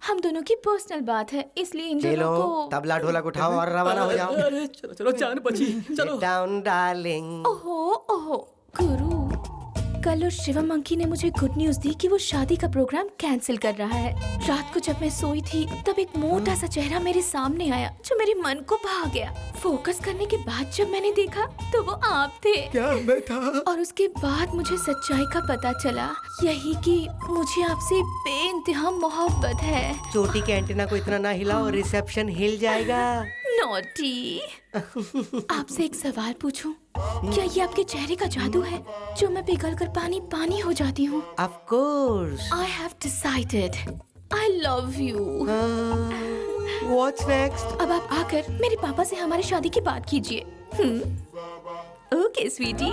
हम दोनों की पर्सनल बात है, इसलिए इन चलो दोनों को। तबला ढोलक उठाओ और रवाना हो जाओ। अरे चलो चलो, जान बची। चलो डाउन डार्लिंग। ओहो ओहो गुरु, कल उस शिवम अंकी ने मुझे गुड न्यूज दी कि वो शादी का प्रोग्राम कैंसिल कर रहा है। रात को जब मैं सोई थी तब एक मोटा सा चेहरा मेरे सामने आया जो मेरे मन को भा गया। फोकस करने के बाद जब मैंने देखा तो वो आप थे। क्या मैं था? और उसके बाद मुझे सच्चाई का पता चला, यही कि मुझे आपसे बेइंतहा मोहब्बत है। चोटी के एंटीना को इतना ना हिलाओ, रिसेप्शन हिल जाएगा। नॉटी। आपसे एक सवाल पूछूं? क्या ये आपके चेहरे का जादू है जो मैं पिघल कर पानी पानी हो जाती हूँ? Of course. I have decided. I love you. What's next? अब आप आकर मेरे पापा से हमारी शादी की बात कीजिए। ओके स्वीटी।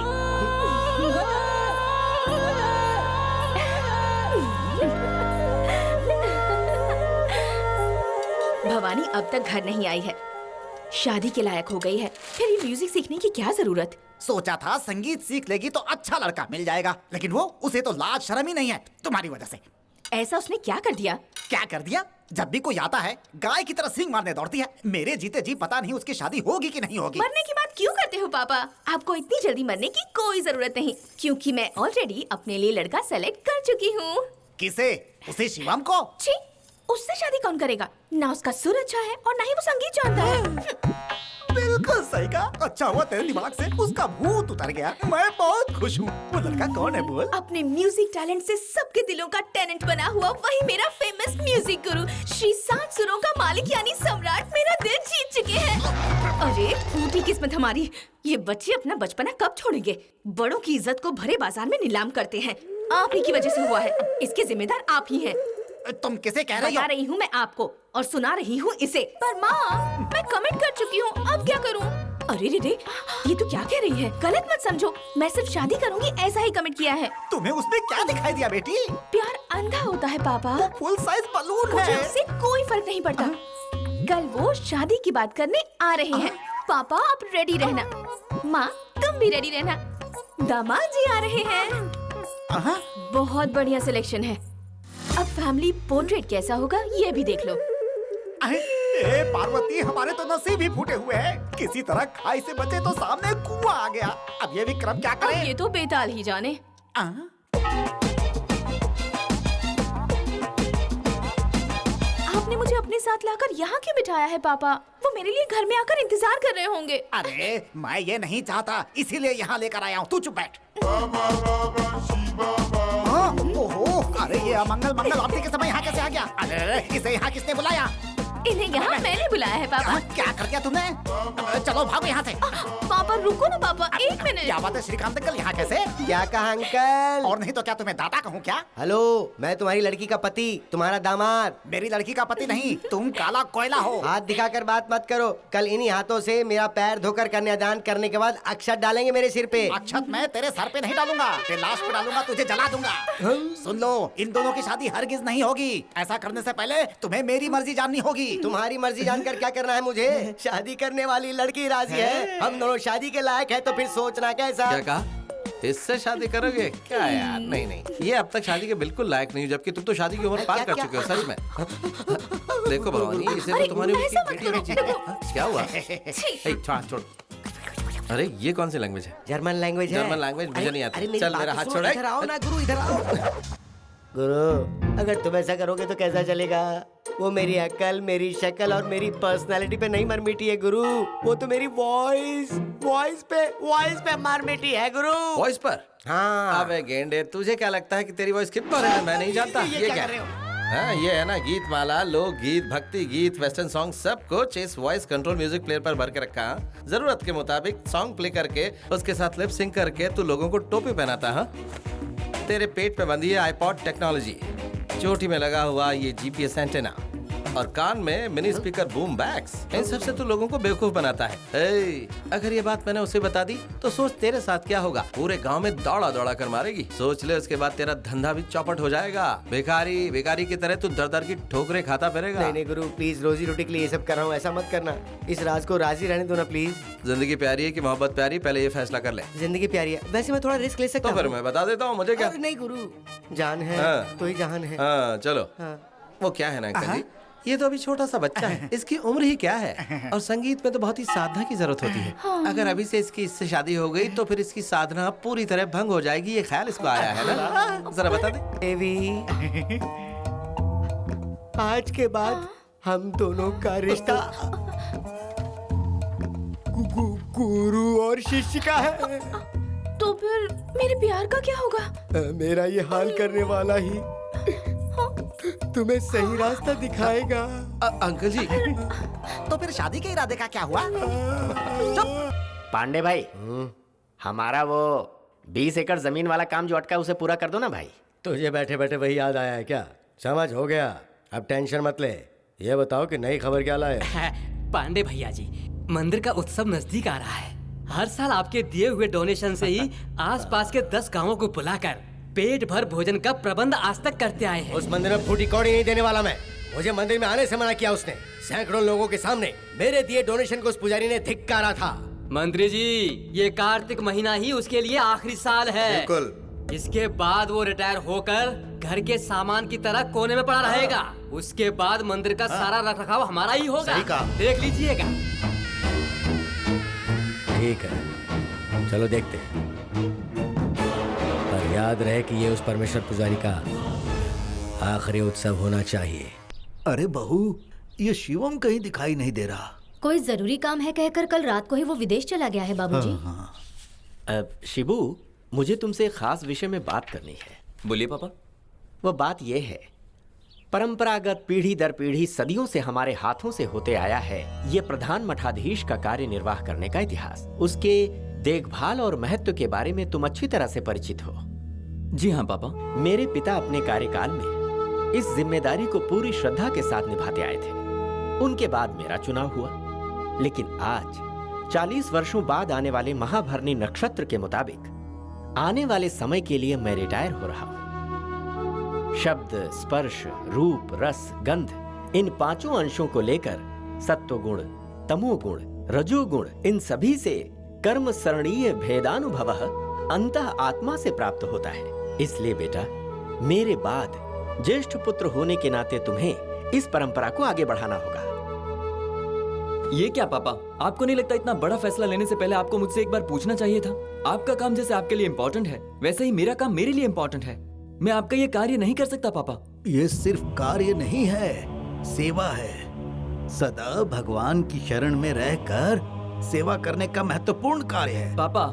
भवानी अब तक घर नहीं आई है, शादी के लायक हो गई है, फिर ये म्यूजिक सीखने की क्या जरूरत? सोचा था संगीत सीख लेगी तो अच्छा लड़का मिल जाएगा, लेकिन वो उसे तो लाज शर्म ही नहीं है तुम्हारी वजह से। ऐसा उसने क्या कर दिया? क्या कर दिया? जब भी कोई आता है गाय की तरह सींग मारने दौड़ती है। मेरे जीते जी पता नहीं उसकी शादी होगी कि नहीं होगी। मरने की बात क्यों करते हो पापा? आपको इतनी जल्दी मरने की कोई जरूरत नहीं, क्योंकि मैं ऑलरेडी अपने लिए लड़का सेलेक्ट कर चुकी हूँ। किसे? उसे शिवम को? छी, उससे शादी कौन करेगा? ना उसका सुर अच्छा है और ना ही वो संगीत जानता है। बिल्कुल सही कहा। अच्छा हुआ तेरे दिमाग से उसका भूत उतर गया। मैं बहुत खुश हूँ। वो लड़का कौन है बोल? अपने म्यूजिक टैलेंट से सबके दिलों का टेनेंट बना हुआ वही मेरा फेमस म्यूजिक गुरु श्री 7 सुरों का मालिक यानी सम्राट मेरा दिल जीत चुके हैं। अरे फूटी किस्मत हमारी। ये बच्चे अपना बचपना कब छोड़ेंगे? बड़ों की इज्जत को भरे बाजार में नीलाम करते हैं। आप ही की वजह से हुआ है, इसके जिम्मेदार आप ही हैं। तुम किसे कह रही हो? बता रही हूँ मैं आपको और सुना रही हूँ इसे। पर माँ, मैं कमिट कर चुकी हूँ, अब क्या करूँ? अरे रे रे, ये तो क्या कह रही है? गलत मत समझो, मैं सिर्फ शादी करूँगी ऐसा ही कमिट किया है। तुम्हें उसने क्या दिखाई दिया बेटी? प्यार अंधा होता है पापा। वो फुल साइज बलून है। मुझे उससे कोई फर्क नहीं पड़ता। कल वो शादी की बात करने आ रहे हैं। पापा आप रेडी रहना, माँ तुम भी रेडी रहना, दामाद जी आ रहे हैं। बहुत बढ़िया सिलेक्शन है। अब फैमिली पोर्ट्रेट कैसा होगा ये भी देख लो। ए पार्वती, हमारे तो नसीब ही फूटे हुए हैं। किसी तरह खाई से बचे तो सामने कुआं आ गया। अब ये विक्रम क्या करे? ये तो बेताल ही जाने। आपने मुझे अपने साथ लाकर यहाँ क्यों बिठाया है पापा? वो मेरे लिए घर में आकर इंतजार कर रहे होंगे। अरे मैं ये नहीं चाहता, इसीलिए यहाँ लेकर आया हूँ। तू चुप बैठ। ओहो, अरे ये अमंगल मंगल आरती के समय यहाँ कैसे आ गया? अरे इसे यहाँ किसने बुलाया? इन्हें यहाँ मैंने बुलाया है पापा। क्या कर दिया तुमने? चलो भागो यहाँ से। पापा रुको ना पापा, एक मिनट। क्या बात है श्रीकांत अंकल, यहाँ कैसे? क्या कहा अंकल? और नहीं तो क्या तुम्हें दादा कहूँ क्या? हेलो, मैं तुम्हारी लड़की का पति, तुम्हारा दामाद। मेरी लड़की का पति नहीं, तुम काला कोयला हो। हाथ दिखाकर बात मत करो। कल इन्हीं हाथों से मेरा पैर धोकर कन्यादान करने के बाद अक्षत डालेंगे मेरे सिर पे। अक्षत मैं तेरे सर पे नहीं डालूंगा, तेरे लाश पे डालूंगा, तुझे जला दूंगा। सुन लो, इन दोनों की शादी हरगिज नहीं होगी। ऐसा करने से पहले तुम्हें मेरी मर्जी जाननी होगी। तुम्हारी मर्जी जानकर क्या करना है मुझे? शादी करने वाली लड़की राजी है, हम दोनों शादी के लायक है, तो फिर सोचना कैसा? क्या कहा? इससे शादी करोगे क्या यार? नहीं नहीं, ये अब तक शादी के बिल्कुल लायक नहीं हो, जबकि तुम तो शादी की उम्र पार कर चुके हो। सच में देखो भवानी, इसे तो तुम्हारी क्या हुआ? छोड़। अरे ये कौन सी लैंग्वेज है? जर्मन लैंग्वेज है। जर्मन लैंग्वेज मुझे नहीं आती। चल मेरा हाथ छोड़। इधर आओ ना गुरु, इधर आओ। गुरु, अगर तुम ऐसा करोगे तो कैसा चलेगा? वो मेरी अकल, मेरी शक्ल और मेरी पर्सनालिटी पे नहीं मर मिटी है गुरु, वो तो मेरी वॉइस पे मर मिटी है गुरु। वॉइस पर? हाँ। अबे गेंडे, तुझे क्या लगता है कि तेरी वॉइस किस पर है? मैं नहीं जानता। ये क्या है? हाँ, ये है ना गीत माला, लोक गीत, भक्ति गीत, वेस्टर्न सॉन्ग, सब कुछ इस वॉइस कंट्रोल म्यूजिक प्लेयर पर भर के रखा। जरूरत के मुताबिक सॉन्ग प्ले करके उसके साथ लिप सिंक करके तू लोगों को टोपी पहनाता। हाँ, तेरे पेट पे बंधी है आईपॉड टेक्नोलॉजी, चोटी में लगा हुआ ये जीपीएस एंटेना, और कान में मिनी स्पीकर बूम बैग्स। इन सबसे तो लोगों को बेवकूफ बनाता है। अगर ये बात मैंने उसे बता दी तो सोच तेरे साथ क्या होगा। पूरे गांव में दौड़ा दौड़ा कर मारेगी। सोच ले, उसके बाद तेरा धंधा भी चौपट हो जाएगा। भिखारी की तरह तू दर दर की ठोकरें खाता फिरेगा। नहीं नहीं गुरु, प्लीज, रोजी रोटी के लिए ये सब कर रहा हूँ, ऐसा मत करना। इस राज को राजी रहने दो ना प्लीज। जिंदगी प्यारी है कि मोहब्बत प्यारी, पहले ये फैसला कर ले। जिंदगी प्यारी है, वैसे मैं थोड़ा रिस्क ले सकता तो हूँ। फिर मैं बता देता हूँ, मुझे क्या। नहीं गुरु, जान है तो ही जहान है। हाँ चलो। वो क्या है ना अंकल जी, ये तो अभी छोटा सा बच्चा है, इसकी उम्र ही क्या है। और संगीत में तो बहुत ही साधना की जरूरत होती है। अगर अभी से इससे शादी हो गई तो फिर इसकी साधना पूरी तरह भंग हो जाएगी। ये ख्याल इसको आया है ना? जरा बता दे। देवी, आज के बाद हम दोनों का रिश्ता गुरु और शिष्य का है। तो फिर मेरे प्यार का क्या होगा? मेरा ये हाल करने वाला ही तुम्हें सही रास्ता दिखाएगा। अंकल जी, तो फिर शादी के इरादे का क्या हुआ? पांडे भाई, हमारा वो 20 एकड़ जमीन वाला काम जो अटका उसे पूरा कर दो ना भाई। तुझे बैठे बैठे वही याद आया है क्या? समझ हो गया, अब टेंशन मत ले। ये बताओ कि नई खबर क्या लाए? पांडे भैया जी, मंदिर का उत्सव नजदीक आ रहा है। हर साल आपके दिए हुए डोनेशन से ही आसपास के 10 गांवों को बुलाकर पेट भर भोजन का प्रबंध आज तक करते आए हैं। उस मंदिर में फूटी कौड़ी नहीं देने वाला मैं। मुझे मंदिर में आने से मना किया उसने। सैकड़ों लोगों के सामने मेरे दिए डोनेशन को उस पुजारी ने धिक्कारा था। मंत्री जी, ये कार्तिक महीना ही उसके लिए आखिरी साल है। बिल्कुल। इसके बाद वो रिटायर होकर घर के सामान की तरह कोने में पड़ा रहेगा। उसके बाद मंदिर का सारा रखरखाव हमारा ही होगा। सही कहा। देख लीजिएगा। ठीक है, चलो देखते हैं। पर याद रहे कि ये उस परमेश्वर पुजारी का आखिरी उत्सव होना चाहिए। अरे बहू, ये शिवम कहीं दिखाई नहीं दे रहा। कोई जरूरी काम है कहकर कल रात को ही वो विदेश चला गया है बाबूजी। शिबू, मुझे तुमसे एक खास विषय में बात करनी है। बोलिए पापा। वो बात ये है, परंपरागत पीढ़ी दर पीढ़ी सदियों से हमारे हाथों से होते आया है ये प्रधान मठाधीश का कार्य निर्वाह करने का इतिहास। उसके देखभाल और महत्व के बारे में तुम अच्छी तरह से परिचित हो। जी हाँ पापा। मेरे पिता अपने कार्यकाल में इस जिम्मेदारी को पूरी श्रद्धा के साथ निभाते आए थे। उनके बाद मेरा चुनाव हुआ, लेकिन आज 40 वर्षों बाद आने वाले महाभरणी नक्षत्र के मुताबिक आने वाले समय के लिए मैं रिटायर हो रहा हूं। शब्द, स्पर्श, रूप, रस, गंध, इन 5 अंशों को लेकर सत्वगुण, तमोगुण, रजोगुण, इन सभी से कर्म सरणीय भेदानुभवः अंतः आत्मा से प्राप्त होता है। इसलिए बेटा, मेरे बाद ज्येष्ठ पुत्र होने के नाते तुम्हें इस परंपरा को आगे बढ़ाना होगा। ये क्या पापा, आपको नहीं लगता इतना बड़ा फैसला लेने से पहले आपको मुझसे एक बार पूछना चाहिए था? आपका काम जैसे आपके लिए इम्पोर्टेंट है, वैसे ही मेरा काम मेरे लिए इम्पोर्टेंट है। मैं आपका ये कार्य नहीं कर सकता पापा। ये सिर्फ कार्य नहीं है, सेवा है। सदा भगवान की शरण में रहकर सेवा करने का महत्वपूर्ण कार्य है। पापा,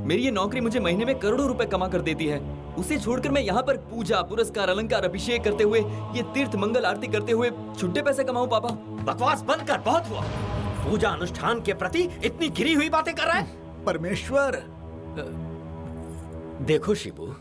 मेरी ये नौकरी मुझे महीने में करोड़ों रुपए कमा कर देती है। उसे छोड़कर मैं यहाँ पर पूजा, पुरस्कार, अलंकार, अभिषेक करते हुए, ये तीर्थ मंगल आरती करते हुए छुट्टे पैसे कमाऊं पापा? बकवास बंद कर, बहुत हुआ। पूजा अनुष्ठान के प्रति इतनी गिरी हुई बातें कर रहा है। परमेश्वर, देखो शिबू,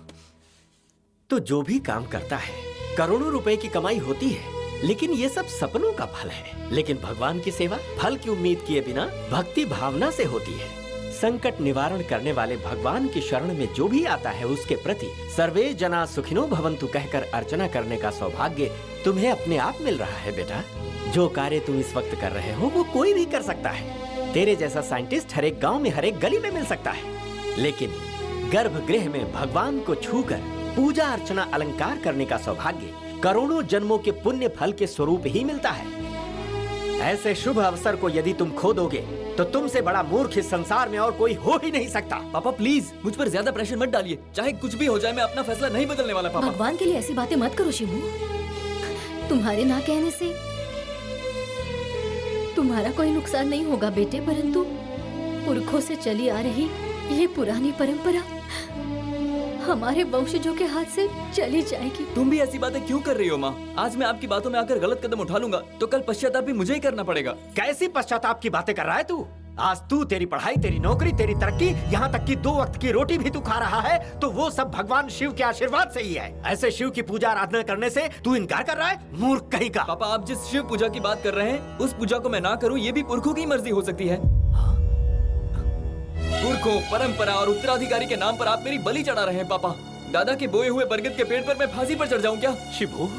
तो जो भी काम करता है करोड़ों रुपए की कमाई होती है, लेकिन ये सब सपनों का फल है। लेकिन भगवान की सेवा फल की उम्मीद किए बिना भक्ति भावना से होती है। संकट निवारण करने वाले भगवान की शरण में जो भी आता है उसके प्रति सर्वे जना सुखिनो भवन्तु कहकर अर्चना करने का सौभाग्य तुम्हें अपने आप मिल रहा है बेटा। जो कार्य तुम इस वक्त कर रहे हो वो कोई भी कर सकता है। तेरे जैसा साइंटिस्ट हर एक गांव में, हर एक गली में मिल सकता है, लेकिन गर्भगृह में भगवान को छूकर पूजा अर्चना अलंकार करने का सौभाग्य करोड़ों जन्मों के पुण्य फल के स्वरूप ही मिलता है। ऐसे शुभ अवसर को यदि तुम खो दोगे तो तुमसे बड़ा मूर्ख इस संसार में और कोई हो ही नहीं सकता। पापा प्लीज मुझ पर ज्यादा प्रेशर मत डालिए। चाहे कुछ भी हो जाए, मैं अपना फैसला नहीं बदलने वाला पापा। भगवान के लिए ऐसी बातें मत करो शिबू। तुम्हारे ना कहने से तुम्हारा कोई नुकसान नहीं होगा बेटे, परंतु पुरखों से चली आ रही ये पुरानी परंपरा हमारे वंशजों के हाथ से चली जाएगी। तुम भी ऐसी बातें क्यों कर रही हो माँ? आज मैं आपकी बातों में आकर गलत कदम उठा लूंगा तो कल पश्चाताप भी मुझे ही करना पड़ेगा। कैसी पश्चाताप की बातें कर रहा है तू? आज तू, तेरी पढ़ाई, तेरी नौकरी, तेरी तरक्की, यहाँ तक कि 2 वक्त की रोटी भी तू खा रहा है, तो वो सब भगवान शिव के आशीर्वाद से ही है। ऐसे शिव की पूजा आराधना करने से तू इनकार कर रहा है? मूर्ख कहीं का। पापा, आप जिस शिव पूजा की बात कर रहे हैं, उस पूजा को मैं ना करूं, ये भी पुरखों की मर्जी हो सकती है। पुरखों, परंपरा और उत्तराधिकारी के नाम पर आप मेरी बलि चढ़ा रहे हैं पापा। दादा के बोए हुए बरगद के पेड़ पर मैं फांसी पर चढ़ जाऊं क्या? शिबू,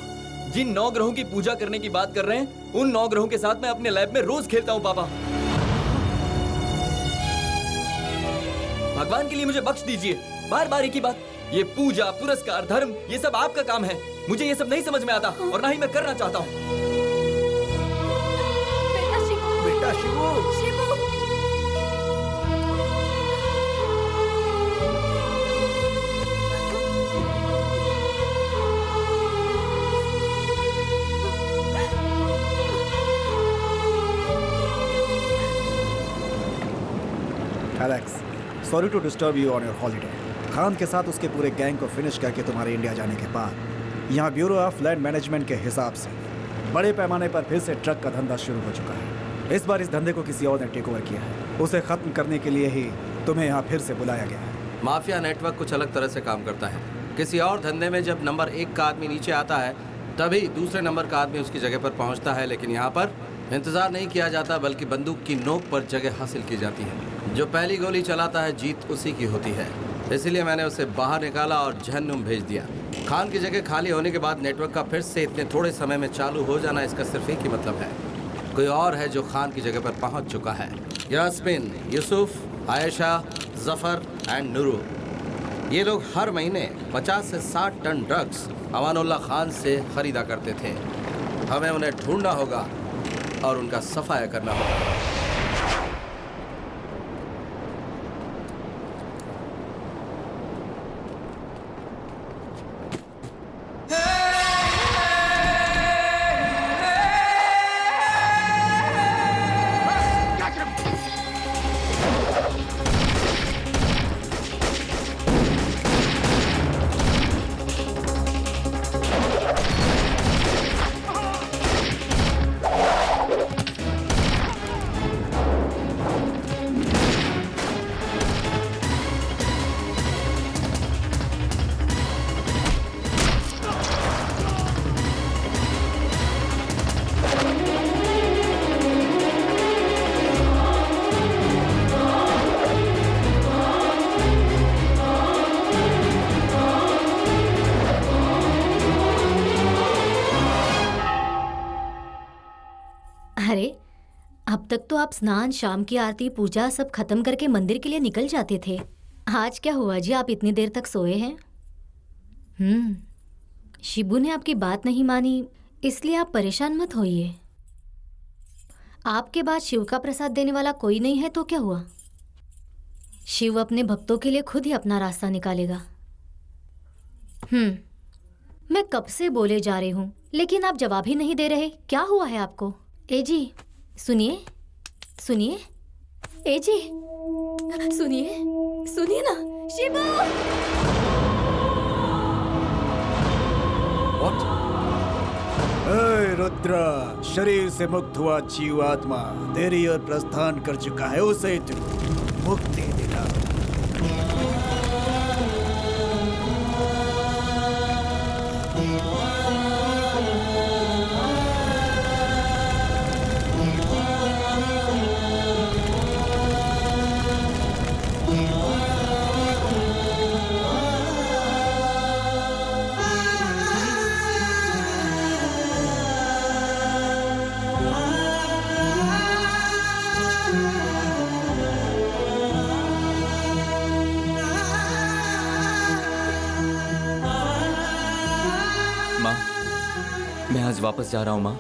जिन 9 ग्रहों की पूजा करने की बात कर रहे हैं, उन 9 ग्रहों के साथ मैं अपने लैब में रोज खेलता हूं पापा। भगवान के लिए मुझे बख्श दीजिए। बार बार एक ही बात, ये पूजा, पुरस्कार, धर्म, ये सब आपका काम है। मुझे ये सब नहीं समझ में आता और ना ही मैं करना चाहता हूँ। बेटा Shibu, Alex, sorry to disturb you on your holiday. Khan के साथ उसके पूरे गैंग को फिनिश करके तुम्हारे इंडिया जाने के बाद यहाँ ब्यूरो ऑफ लैंड मैनेजमेंट के हिसाब से बड़े पैमाने पर फिर से ट्रक का धंधा शुरू हो चुका है। इस बार इस धंधे को किसी और ने टेक ओवर किया है। उसे खत्म करने के लिए ही तुम्हें यहाँ फिर से बुलाया गया है। माफिया नेटवर्क कुछ अलग तरह से काम करता है। किसी और धंधे में जब नंबर 1 का आदमी नीचे आता है, तभी दूसरे नंबर का आदमी उसकी जगह पर पहुंचता है। लेकिन यहाँ पर इंतजार नहीं किया जाता, बल्कि बंदूक की नोक पर जगह हासिल की जाती है। जो पहली गोली चलाता है, जीत उसी की होती है। इसलिए मैंने उसे बाहर निकाला और जहन्नुम भेज दिया। खान की जगह खाली होने के बाद नेटवर्क का फिर से इतने थोड़े समय में चालू हो जाना, इसका सिर्फ एक ही मतलब है, कोई और है जो खान की जगह पर पहुंच चुका है। यास्मीन, यूसुफ, आयशा, जफर एंड नूरू, ये लोग हर महीने 50 से 60 टन ड्रग्स अमानुल्लाह खान से खरीदा करते थे। हमें उन्हें ढूंढना होगा और उनका सफाया करना होगा। अरे, अब तक तो आप स्नान, शाम की आरती, पूजा सब खत्म करके मंदिर के लिए निकल जाते थे। आज क्या हुआ जी, आप इतनी देर तक सोए हैं? शिबू ने आपकी बात नहीं मानी, इसलिए आप परेशान मत होइए। आपके बाद शिव का प्रसाद देने वाला कोई नहीं है तो क्या हुआ? शिव अपने भक्तों के लिए खुद ही अपना रास्ता निकालेगा। मैं कब से बोले जा रही हूँ, लेकिन आप जवाब ही नहीं दे रहे। क्या हुआ है आपको? ए जी, सुनिए सुनिए, ए जी सुनिए, सुनिए ना। शिबू! रुद्रा, शरीर से मुक्त हुआ जीवात्मा तेरी ओर प्रस्थान कर चुका है, उसे तू मुक्ति दिला। मैं आज वापस जा रहा हूँ माँ।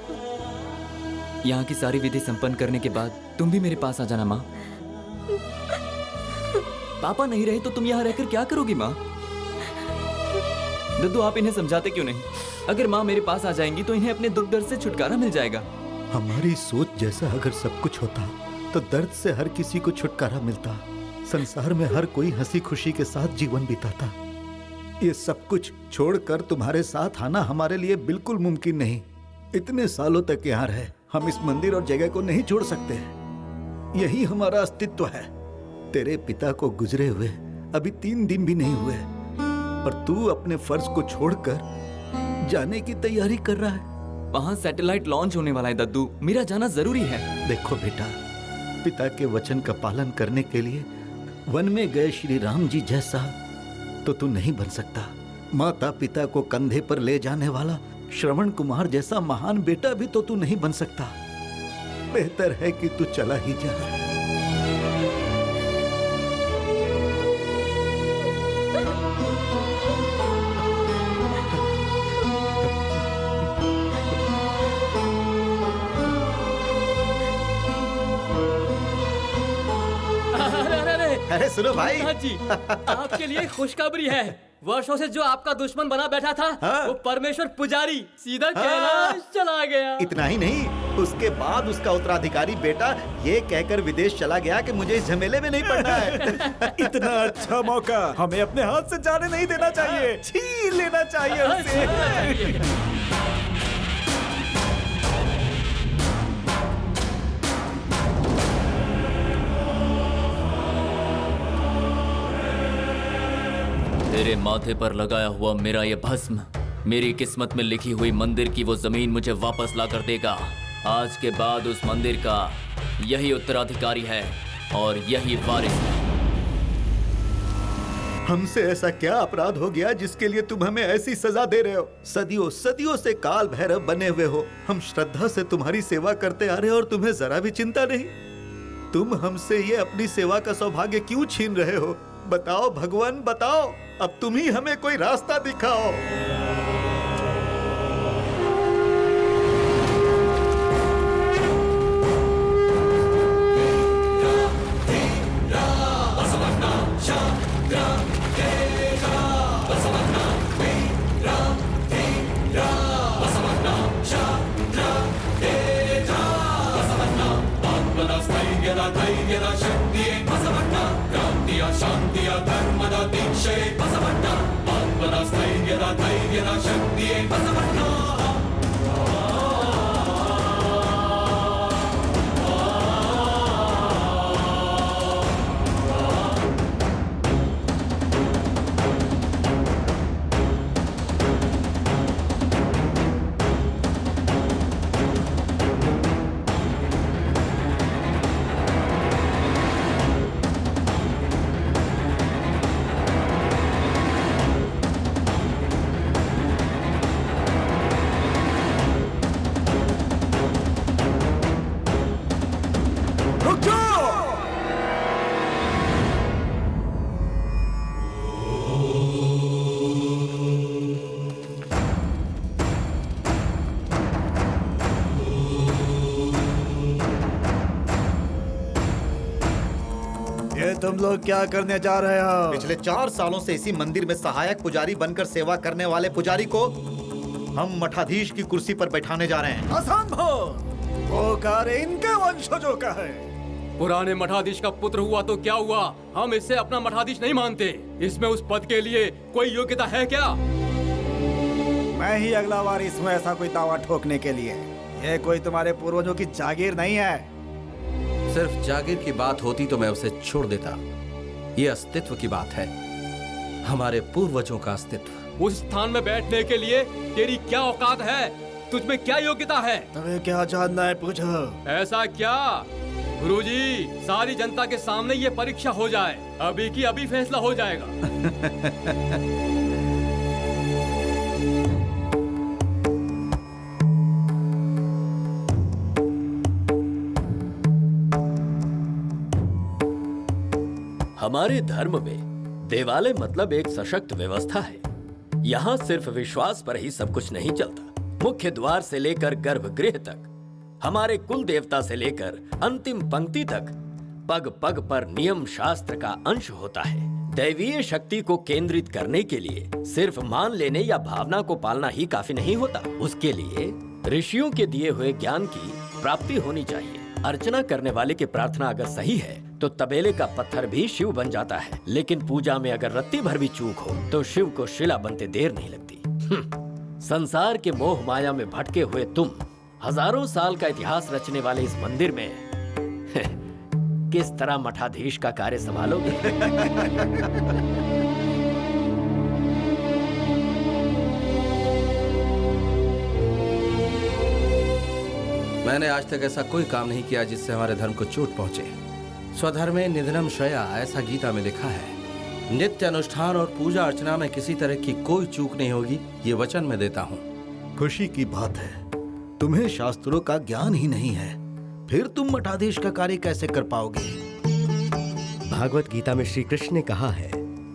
यहाँ की सारी विधि संपन्न करने के बाद तुम भी मेरे पास आ जाना माँ। पापा नहीं रहे तो तुम यहाँ रहकर क्या करोगी माँ? दद्दू, आप इन्हें समझाते क्यों नहीं? अगर माँ मेरे पास आ जाएंगी तो इन्हें अपने दुख दर्द से छुटकारा मिल जाएगा। हमारी सोच जैसा अगर सब कुछ होता तो दर्द से हर किसी को छुटकारा मिलता, संसार में हर कोई हंसी खुशी के साथ जीवन बिताता। ये सब कुछ छोड़कर तुम्हारे साथ आना हमारे लिए बिल्कुल मुमकिन नहीं। इतने सालों तक यहाँ रहे, हम इस मंदिर और जगह को नहीं छोड़ सकते। यही हमारा अस्तित्व है। तेरे पिता को गुजरे हुए अभी 3 दिन भी नहीं हुए और तू अपने फर्ज को छोड़कर जाने की तैयारी कर रहा है। वहाँ सैटेलाइट लॉन्च होने वाला है दद्दू, मेरा जाना जरूरी है। देखो बेटा, पिता के वचन का पालन करने के लिए वन में गए श्री राम जी जैसा तो तू नहीं बन सकता। माता पिता को कंधे पर ले जाने वाला श्रवण कुमार जैसा महान बेटा भी तो तू नहीं बन सकता। बेहतर है कि तू चला ही जा। अरे सुनो भाई। हाँ जी, आपके लिए खुशखबरी है। वर्षों से जो आपका दुश्मन बना बैठा था, वो परमेश्वर पुजारी सीधा कैलाश चला गया। इतना ही नहीं, उसके बाद उसका उत्तराधिकारी बेटा ये कहकर विदेश चला गया कि मुझे इस झमेले में नहीं पड़ना है। इतना अच्छा मौका हमें अपने हाथ से जाने नहीं देना चाहिए, छीन लेना चाहिए उसे। तेरे माथे पर लगाया हुआ मेरा ये भस्म मेरी किस्मत में लिखी हुई मंदिर की वो जमीन मुझे वापस ला कर देगा। आज के बाद उस मंदिर का यही उत्तराधिकारी है और यही वारिस है। हमसे ऐसा क्या अपराध हो गया जिसके लिए तुम हमें ऐसी सजा दे रहे हो? सदियों सदियों से काल भैरव बने हुए हो। हम श्रद्धा से तुम्हारी सेवा करते आ रहे और तुम्हें जरा भी चिंता नहीं। तुम हमसे ये अपनी सेवा का सौभाग्य क्यों छीन रहे हो? बताओ भगवान, बताओ। अब तुम ही हमें कोई रास्ता दिखाओ। तुम लोग क्या करने जा रहे हो? पिछले 4 सालों से इसी मंदिर में सहायक पुजारी बनकर सेवा करने वाले पुजारी को हम मठाधीश की कुर्सी पर बैठाने जा रहे हैं। असंभव! वो कार्य इनके वंशजों का है। पुराने मठाधीश का पुत्र हुआ तो क्या हुआ? हम इससे अपना मठाधीश नहीं मानते। इसमें उस पद के लिए कोई योग्यता है क्या? मैं ही अगला वारिस हूँ ऐसा कोई दावा ठोकने के लिए। ये कोई तुम्हारे पूर्वजों की जागीर नहीं है। सिर्फ जागीर की बात होती तो मैं उसे छोड़ देता। ये अस्तित्व की बात है, हमारे पूर्वजों का अस्तित्व। उस स्थान में बैठने के लिए तेरी क्या औकात है? तुझ में क्या योग्यता है? तुम्हें क्या जानना है पूछो। ऐसा क्या गुरुजी, सारी जनता के सामने ये परीक्षा हो जाए, अभी की अभी फैसला हो जाएगा। हमारे धर्म में देवालय मतलब एक सशक्त व्यवस्था है। यहाँ सिर्फ विश्वास पर ही सब कुछ नहीं चलता। मुख्य द्वार से लेकर गर्भगृह तक, हमारे कुल देवता से लेकर अंतिम पंक्ति तक, पग पग पर नियम शास्त्र का अंश होता है। दैवीय शक्ति को केंद्रित करने के लिए सिर्फ मान लेने या भावना को पालना ही काफी नहीं होता। उसके लिए ऋषियों के दिए हुए ज्ञान की प्राप्ति होनी चाहिए। अर्चना करने वाले की प्रार्थना अगर सही है तो तबेले का पत्थर भी शिव बन जाता है, लेकिन पूजा में अगर रत्ती भर भी चूक हो तो शिव को शिला बनते देर नहीं लगती। संसार के मोह माया में भटके हुए तुम हजारों साल का इतिहास रचने वाले इस मंदिर में किस तरह मठाधीश का कार्य संभालोगे? मैंने आज तक ऐसा कोई काम नहीं किया जिससे हमारे धर्म को चोट पहुंचे। स्वधर्मे निधनम श्रेया, ऐसा गीता में लिखा है। नित्य अनुष्ठान और पूजा अर्चना में किसी तरह की कोई चूक नहीं होगी, ये वचन मैं देता हूँ। खुशी की बात है, तुम्हें शास्त्रों का ज्ञान ही नहीं है, फिर तुम मठाधीश का कार्य कैसे कर पाओगे? भागवत गीता में श्री कृष्ण ने कहा है,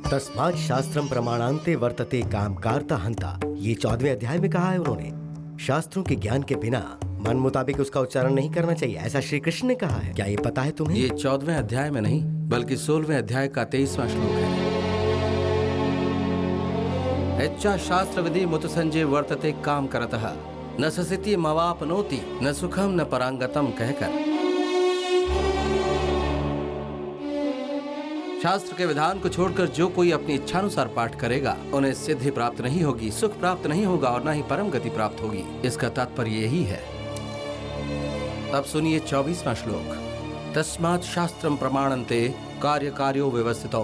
तस्मात् शास्त्रम प्रमाणान्ते वर्तते काम कार्ता हंता। ये 14वें अध्याय में कहा है उन्होंने। शास्त्रों के ज्ञान के बिना मन मुताबिक उसका उच्चारण नहीं करना चाहिए, ऐसा श्री कृष्ण ने कहा है। क्या ये पता है तुम्हें? ये 14वें अध्याय में नहीं बल्कि 16वें अध्याय का 23वां श्लोक है। इच्छा शास्त्र विधि मुत संजय वर्तते काम करतः न ससिति मवापनोति न सुखम न परांगतम कहकर शास्त्र के विधान को छोड़कर जो कोई अपनी इच्छानुसार पाठ करेगा उन्हें सिद्धि प्राप्त नहीं होगी, सुख प्राप्त नहीं होगा और न ही परम गति प्राप्त होगी। इसका तात्पर्य यही है। अब सुनिए 24वां श्लोक। तस्मात् शास्त्रम प्रमाणन्ते कार्य कार्यो व्यवस्थितो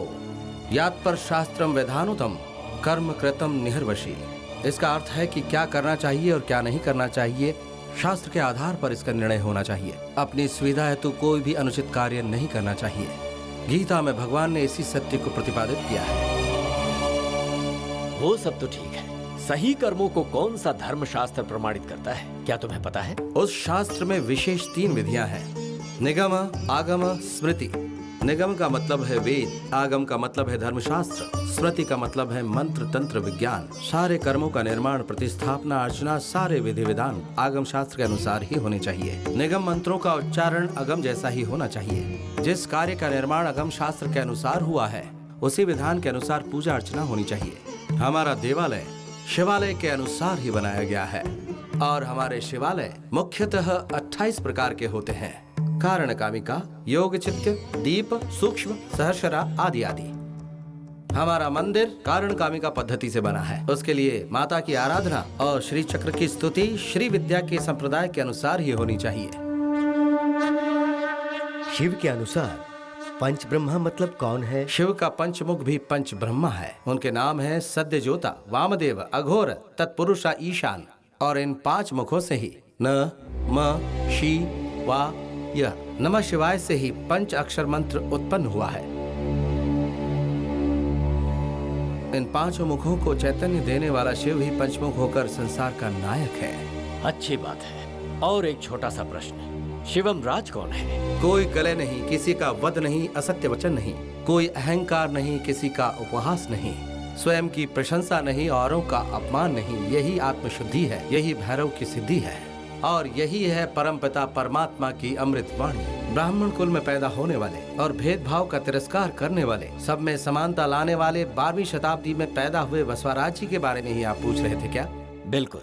यात् पर शास्त्रम वेदानुतम कर्म कृतम निहर्वशी। इसका अर्थ है कि क्या करना चाहिए और क्या नहीं करना चाहिए, शास्त्र के आधार पर इसका निर्णय होना चाहिए। अपनी सुविधा हेतु कोई भी अनुचित कार्य नहीं करना चाहिए। गीता में भगवान ने इसी सत्य को प्रतिपादित किया है। वो सब तो ठीक है, सही कर्मों को कौन सा धर्म शास्त्र प्रमाणित करता है, क्या तुम्हें पता है? उस शास्त्र में विशेष 3 विधियां हैं, निगम, आगम, स्मृति। निगम का मतलब है वेद, आगम का मतलब है धर्मशास्त्र, स्मृति का मतलब है मंत्र तंत्र विज्ञान। सारे कर्मों का निर्माण, प्रतिस्थापना, अर्चना, सारे विधि विधान आगम शास्त्र के अनुसार ही होने चाहिए। निगम मंत्रों का उच्चारण अगम जैसा ही होना चाहिए। जिस कार्य का निर्माण अगम शास्त्र के अनुसार हुआ है उसी विधान के अनुसार पूजा अर्चना होनी चाहिए। हमारा देवालय शिवालय के अनुसार ही बनाया गया है और हमारे शिवालय मुख्यतः 28 प्रकार के होते हैं। कारण कामिका, योग चित्त, दीप, सूक्ष्म, सहस्रा आदि आदि। हमारा मंदिर कारण कामिका पद्धति से बना है। उसके लिए माता की आराधना और श्री चक्र की स्तुति श्री विद्या के संप्रदाय के अनुसार ही होनी चाहिए। शिव के अनुसार पंच ब्रह्मा मतलब कौन है? शिव का पंचमुख भी पंच ब्रह्मा है। उनके नाम है सद्यजोता, वामदेव, अघोर, तत्पुरुषा, ईशान। और इन 5 मुखों से ही न, म, शी, वा, यह नमः शिवाय से ही 5 अक्षर मंत्र उत्पन्न हुआ है। इन 5 मुखों को चैतन्य देने वाला शिव ही पंचमुख होकर संसार का नायक है। अच्छी बात है। और एक छोटा सा प्रश्न, शिवम राज कौन है? कोई कलह नहीं, किसी का वध नहीं, असत्य वचन नहीं, कोई अहंकार नहीं, किसी का उपहास नहीं, स्वयं की प्रशंसा नहीं, औरों का अपमान नहीं। यही आत्मशुद्धि है, यही भैरव की सिद्धि है और यही है परमपिता परमात्मा की अमृत वाणी। ब्राह्मण कुल में पैदा होने वाले और भेदभाव का तिरस्कार करने वाले, सब में समानता लाने वाले 12वीं शताब्दी में पैदा हुए बसवराज जी के बारे में ही आप पूछ रहे थे क्या? बिल्कुल।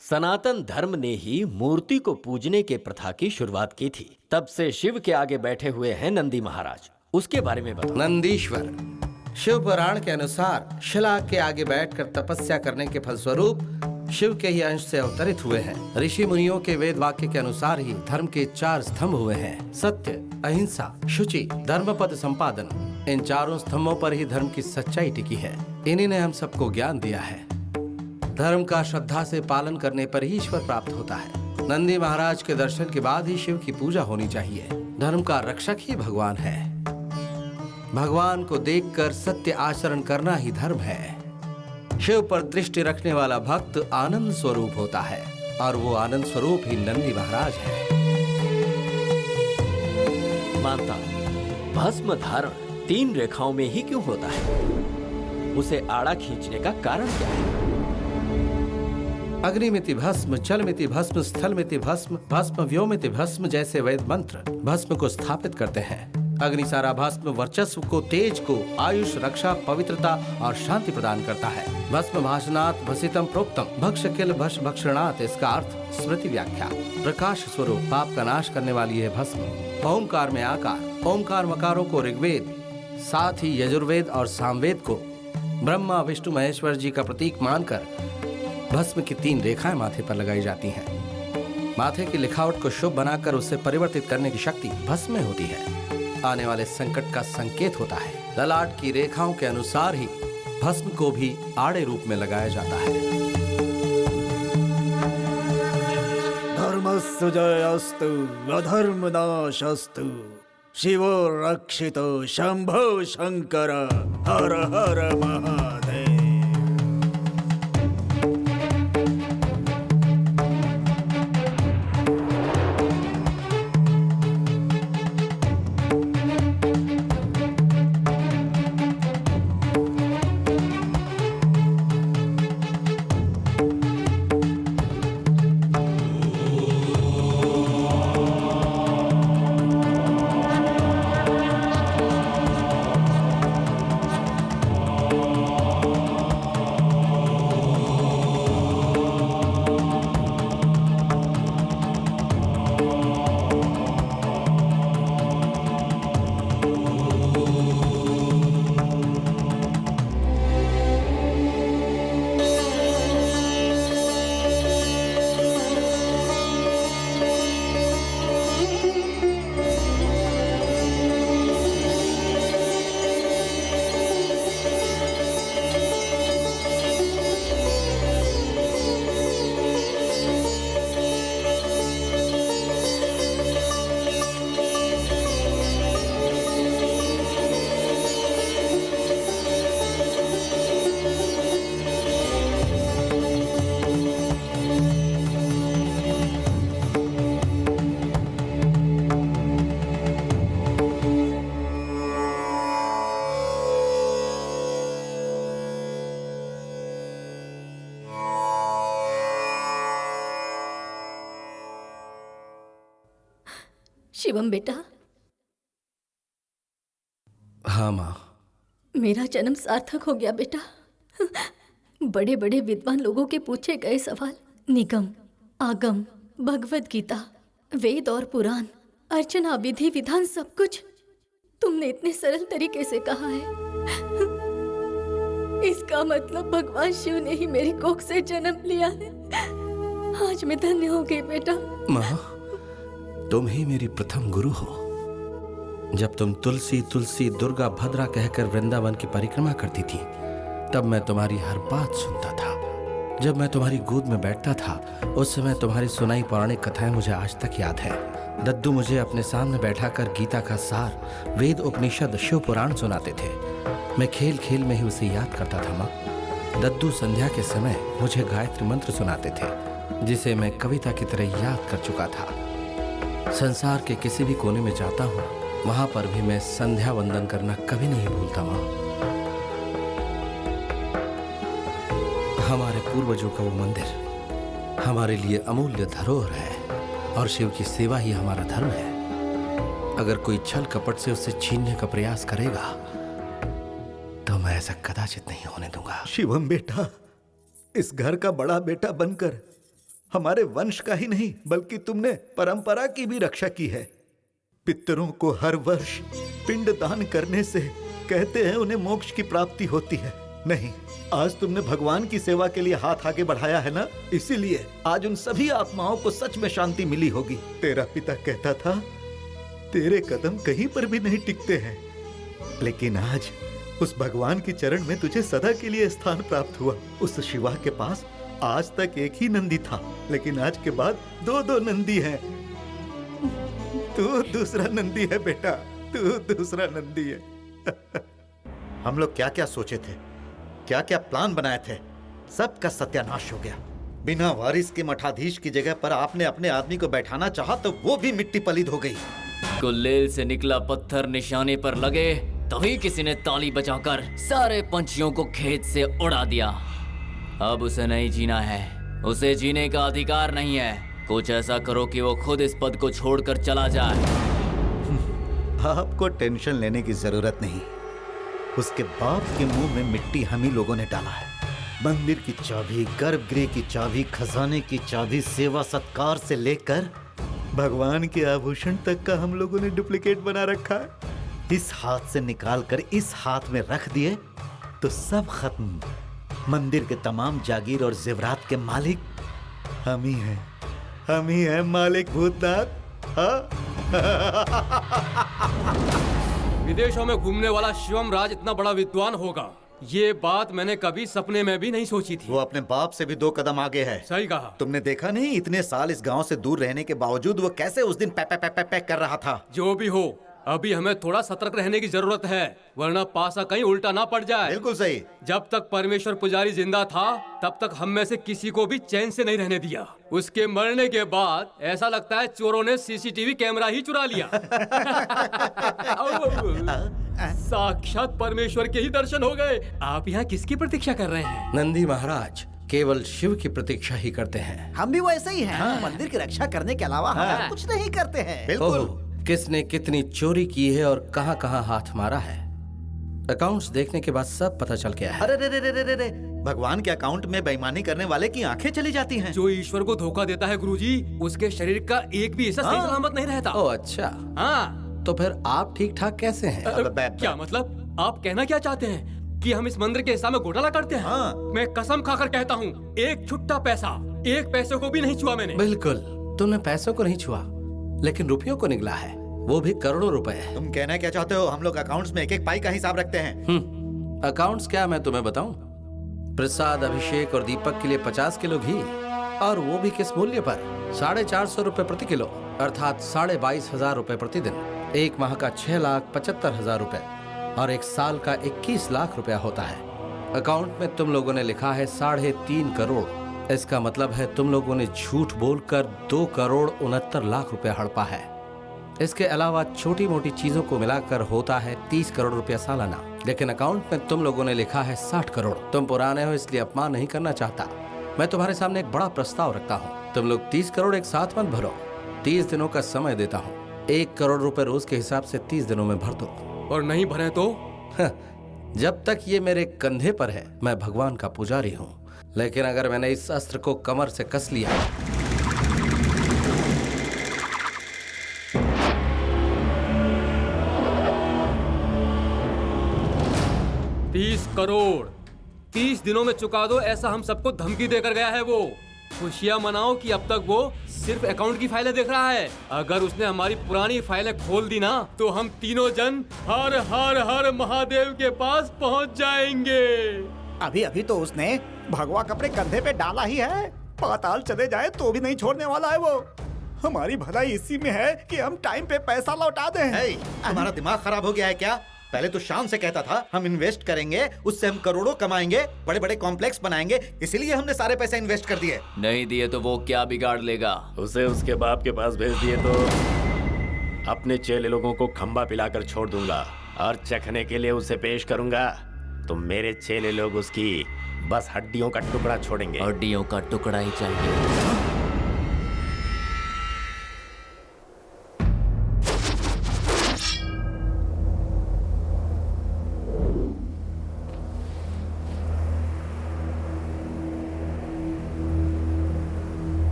सनातन धर्म ने ही मूर्ति को पूजने के प्रथा की शुरुआत की थी। तब से शिव के आगे बैठे हुए हैं नंदी महाराज, उसके बारे में बताओ। नंदीश्वर शिव पुराण के अनुसार शिला के आगे बैठकर तपस्या करने के फलस्वरूप शिव के ही अंश से अवतरित हुए हैं। ऋषि मुनियों के वेद वाक्य के अनुसार ही धर्म के 4 स्तंभ हुए हैं, सत्य, अहिंसा, शुचि, धर्मपद संपादन। इन 4 स्तंभों पर ही धर्म की सच्चाई टिकी है। इन्हीं ने हम सबको ज्ञान दिया है। धर्म का श्रद्धा से पालन करने पर ही ईश्वर प्राप्त होता है। नंदी महाराज के दर्शन के बाद ही शिव की पूजा होनी चाहिए। धर्म का रक्षक ही भगवान है। भगवान को देखकर सत्य आचरण करना ही धर्म है। शिव पर दृष्टि रखने वाला भक्त आनंद स्वरूप होता है और वो आनंद स्वरूप ही नंदी महाराज है। मानता, भस्म धारण 3 रेखाओं में ही क्यों होता है? उसे आड़ा खींचने का कारण क्या है? अग्निमिति भस्म, जलमिति भस्म, स्थलमिति भस्म, भस्म व्योमिति भस्म जैसे वेद मंत्र भस्म को स्थापित करते हैं। अग्नि सारा भस्म वर्चस्व को, तेज को, आयुष, रक्षा, पवित्रता और शांति प्रदान करता है। भस्म भाषणात् भसितम प्रोक्तम भक्ष किल भक्ष भक्षणात्। इसका अर्थ स्मृति व्याख्या। प्रकाश स्वरूप पाप का नाश करने वाली है भस्म। ओमकार में आकार, ओमकार मकारों को ऋग्वेद, साथ ही यजुर्वेद और सामवेद को ब्रह्मा विष्णु महेश्वर जी का प्रतीक मानकर भस्म की 3 रेखाएं माथे पर लगाई जाती हैं। माथे की लिखावट को शुभ बनाकर उसे परिवर्तित करने की शक्ति भस्म में होती है। आने वाले संकट का संकेत होता है। ललाट की रेखाओं के अनुसार ही भस्म को भी आड़े रूप में लगाया जाता है। धर्मस्य जयस्तु अधर्मनाशस्तु शिवो रक्षितो शंभो शंकर हर हर महादेव। शिवम बेटा। हाँ माँ। मेरा जन्म सार्थक हो गया बेटा। बड़े बड़े विद्वान लोगों के पूछे गए सवाल, निगम, आगम, भगवत गीता, वेद और पुराण, अर्चना, विधि विधान, सब कुछ तुमने इतने सरल तरीके से कहा है। इसका मतलब भगवान शिव ने ही मेरी कोख से जन्म लिया है। आज मैं धन्य हो गई बेटा। माँ, तुम ही मेरी प्रथम गुरु हो। जब तुम तुलसी तुलसी दुर्गा भद्रा कहकर वृंदावन की परिक्रमा करती थी, तब मैं तुम्हारी हर बात सुनता था। जब मैं तुम्हारी गोद में बैठता था, उस समय तुम्हारी सुनाई पौराणिक कथाएं मुझे आज तक याद है। दद्दू मुझे अपने सामने बैठाकर गीता का सार, वेद, उपनिषद, शिव पुराण सुनाते थे। मैं खेल खेल में ही उसे याद करता था माँ। दद्दू संध्या के समय मुझे गायत्री मंत्र सुनाते थे, जिसे मैं कविता की तरह याद कर चुका था। संसार के किसी भी कोने में जाता हूँ, वहां पर भी मैं संध्या वंदन करना कभी नहीं भूलता माँ। हमारे पूर्वजों का वो मंदिर हमारे लिए अमूल्य धरोहर है और शिव की सेवा ही हमारा धर्म है। अगर कोई छल कपट से उसे छीनने का प्रयास करेगा तो मैं ऐसा कदाचित नहीं होने दूंगा। शिवम बेटा, इस घर का बड़ा बेटा बनकर हमारे वंश का ही नहीं बल्कि तुमने परंपरा की भी रक्षा की है। पितरों को हर वर्ष पिंड दान करने से कहते हैं उन्हें मोक्ष की प्राप्ति होती है। नहीं, आज तुमने भगवान की सेवा के लिए हाथ आगे बढ़ाया है ना, इसीलिए आज उन सभी आत्माओं को सच में शांति मिली होगी। तेरा पिता कहता था तेरे कदम कहीं पर भी नहीं टिकते हैं, लेकिन आज उस भगवान के चरण में तुझे सदा के लिए स्थान प्राप्त हुआ। उस शिवा के पास आज तक एक ही नंदी था, लेकिन आज के बाद दो दो नंदी हैं। तू दूसरा नंदी है बेटा, तू दूसरा नंदी है। हम लोग क्या क्या सोचे थे, क्या क्या प्लान बनाए थे, सबका सत्यानाश हो गया। बिना वारिस के मठाधीश की जगह पर आपने अपने आदमी को बैठाना चाहा तो वो भी मिट्टी पलीद हो गई। गुल्लेल से निकला पत्थर निशाने पर लगे, तभी किसी ने ताली बजाकर सारे पंछियों को खेत से उड़ा दिया। अब उसे नहीं जीना है, उसे जीने का अधिकार नहीं है। कुछ ऐसा करो कि वो खुद इस पद को छोड़कर चला जाए। आपको टेंशन लेने की जरूरत नहीं। उसके बाप के मुंह में मिट्टी हम ही लोगों ने डाला है। मंदिर की चाबी, गर्भगृह की चाबी, खजाने की चाबी, सेवा सत्कार से लेकर भगवान के आभूषण तक का हम लोगों ने डुप्लीकेट बना रखा है। इस हाथ से निकाल कर इस हाथ में रख दिए तो सब खत्म। मंदिर के तमाम जागीर और जेवरात के मालिक हम ही हैं। हम ही हैं मालिक भूतनाथ। हाँ? विदेशों में घूमने वाला शिवम राज इतना बड़ा विद्वान होगा, ये बात मैंने कभी सपने में भी नहीं सोची थी। वो अपने बाप से भी 2 कदम आगे है। सही कहा। तुमने देखा नहीं इतने साल इस गांव से दूर रहने के बावजूद वो कैसे उस दिन पैक पैक पैक पैक कर रहा था। जो भी हो, अभी हमें थोड़ा सतर्क रहने की जरूरत है, वरना पासा कहीं उल्टा ना पड़ जाए। बिल्कुल सही। जब तक परमेश्वर पुजारी जिंदा था तब तक हम में से किसी को भी चैन से नहीं रहने दिया। उसके मरने के बाद ऐसा लगता है चोरों ने सीसीटीवी कैमरा ही चुरा लिया। साक्षात परमेश्वर के ही दर्शन हो गए। आप यहाँ किसकी प्रतीक्षा कर रहे हैं? नंदी महाराज केवल शिव की प्रतीक्षा ही करते हैं। हम भी वैसे ही हैं। मंदिर की रक्षा करने के अलावा हम कुछ नहीं करते हैं। बिल्कुल। किसने कितनी चोरी की है और कहां कहां हाथ मारा है, अकाउंट्स देखने के बाद सब पता चल गया है। अरे रे रे रे रे रे, भगवान के अकाउंट में बेईमानी करने वाले की आंखें चली जाती हैं। जो ईश्वर को धोखा देता है गुरुजी, उसके शरीर का एक भी हिस्सा सही सलामत नहीं रहता। ओह अच्छा। हाँ। तो फिर आप ठीक ठाक कैसे हैं? क्या मतलब? आप कहना क्या चाहते हैं कि हम इस मंदिर के हिस्सा में घोटाला करते हैं? हाँ। मैं कसम खाकर कहता हूँ, एक छुट्टा पैसा, एक पैसे को भी नहीं छुआ मैंने। बिल्कुल, तुमने पैसों को नहीं छुआ, लेकिन रुपयों को निगला है, वो भी करोड़ों रुपए। तुम कहना क्या चाहते हो? हम लोग अकाउंट्स में एक एक पाई का हिसाब रखते हैं। अकाउंट्स क्या मैं तुम्हें बताऊं? प्रसाद, अभिषेक और दीपक के लिए 50 किलो घी, और वो भी किस मूल्य पर? 450 रुपए प्रति किलो, अर्थात 22,500 रुपए प्रतिदिन। एक माह का 6,75,000 रुपए और एक साल का 21 लाख रुपया होता है। अकाउंट में तुम लोगों ने लिखा है 3.5 करोड़। इसका मतलब है तुम लोगों ने झूठ बोलकर 2,69,00,000 रुपया हड़पा है। इसके अलावा छोटी मोटी चीजों को मिलाकर होता है 30 करोड़ रुपया सालाना, लेकिन अकाउंट में तुम लोगों ने लिखा है 60 करोड़। तुम पुराने हो इसलिए अपमान नहीं करना चाहता। मैं तुम्हारे सामने एक बड़ा प्रस्ताव रखता हूँ। तुम लोग 30 करोड़ एक साथ मत भरो, 30 दिनों का समय देता हूँ। 1 करोड़ रुपए रोज के हिसाब से 30 दिनों में भर दो। और नहीं भरे तो? जब तक ये मेरे कंधे पर है मैं भगवान का पुजारी हूँ, लेकिन अगर मैंने इस अस्त्र को कमर से कस लिया 30 करोड़ 30 दिनों में चुका दो, ऐसा हम सबको धमकी देकर गया है वो। खुशियां मनाओ कि अब तक वो सिर्फ अकाउंट की फाइलें देख रहा है। अगर उसने हमारी पुरानी फाइलें खोल दी ना तो हम तीनों जन हर हर हर महादेव के पास पहुंच जाएंगे। अभी अभी तो उसने भगवा कपड़े कंधे पे डाला ही है। पाताल चले जाए तो भी नहीं छोड़ने वाला है वो। हमारी भलाई इसी में है कि हम टाइम पे पैसा लौटा दें। तुम्हारा दिमाग खराब हो गया है क्या? पहले तो शान से कहता था हम इन्वेस्ट करेंगे, उससे हम करोड़ों कमाएंगे, बड़े बड़े कॉम्प्लेक्स बनाएंगे, इसीलिए हमने सारे पैसे इन्वेस्ट कर दिए। नहीं दिए तो वो क्या बिगाड़ लेगा? उसे उसके बाप के पास भेज दिए तो अपने चेले लोगों को खंबा पिलाकर छोड़ दूंगा और चखने के लिए उसे पेश करूंगा। तो मेरे चेले लोग उसकी बस हड्डियों का टुकड़ा छोड़ेंगे। हड्डियों का टुकड़ा ही चाहिए।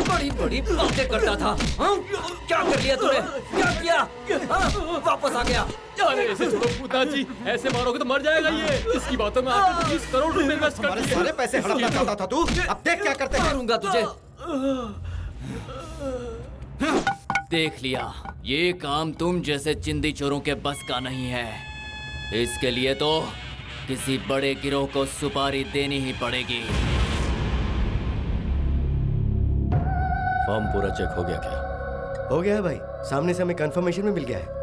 बड़ी बड़ी बातें करता था। हाँ? क्या कर लिया तूने? क्या किया? हाँ? वापस आ गया। अरे ऐसे छोड़ो पूतना जी, ऐसे मारोगे तो मर जाएगा ये। इसकी बातों में आकर 20 करोड़ रुपए इन्वेस्ट कर दिए। सारे पैसे हड़पना चाहता था तू। अब देख क्या करते हैं। मारूंगा तुझे। देख लिया, ये काम तुम जैसे चिंदी चोरों के बस का नहीं है। इसके लिए तो किसी बड़े गिरोह को सुपारी देनी ही पड़ेगी। फॉर्म पूरा चेक हो गया क्या? हो गया है भाई, सामने से हमें कंफर्मेशन में मिल गया है।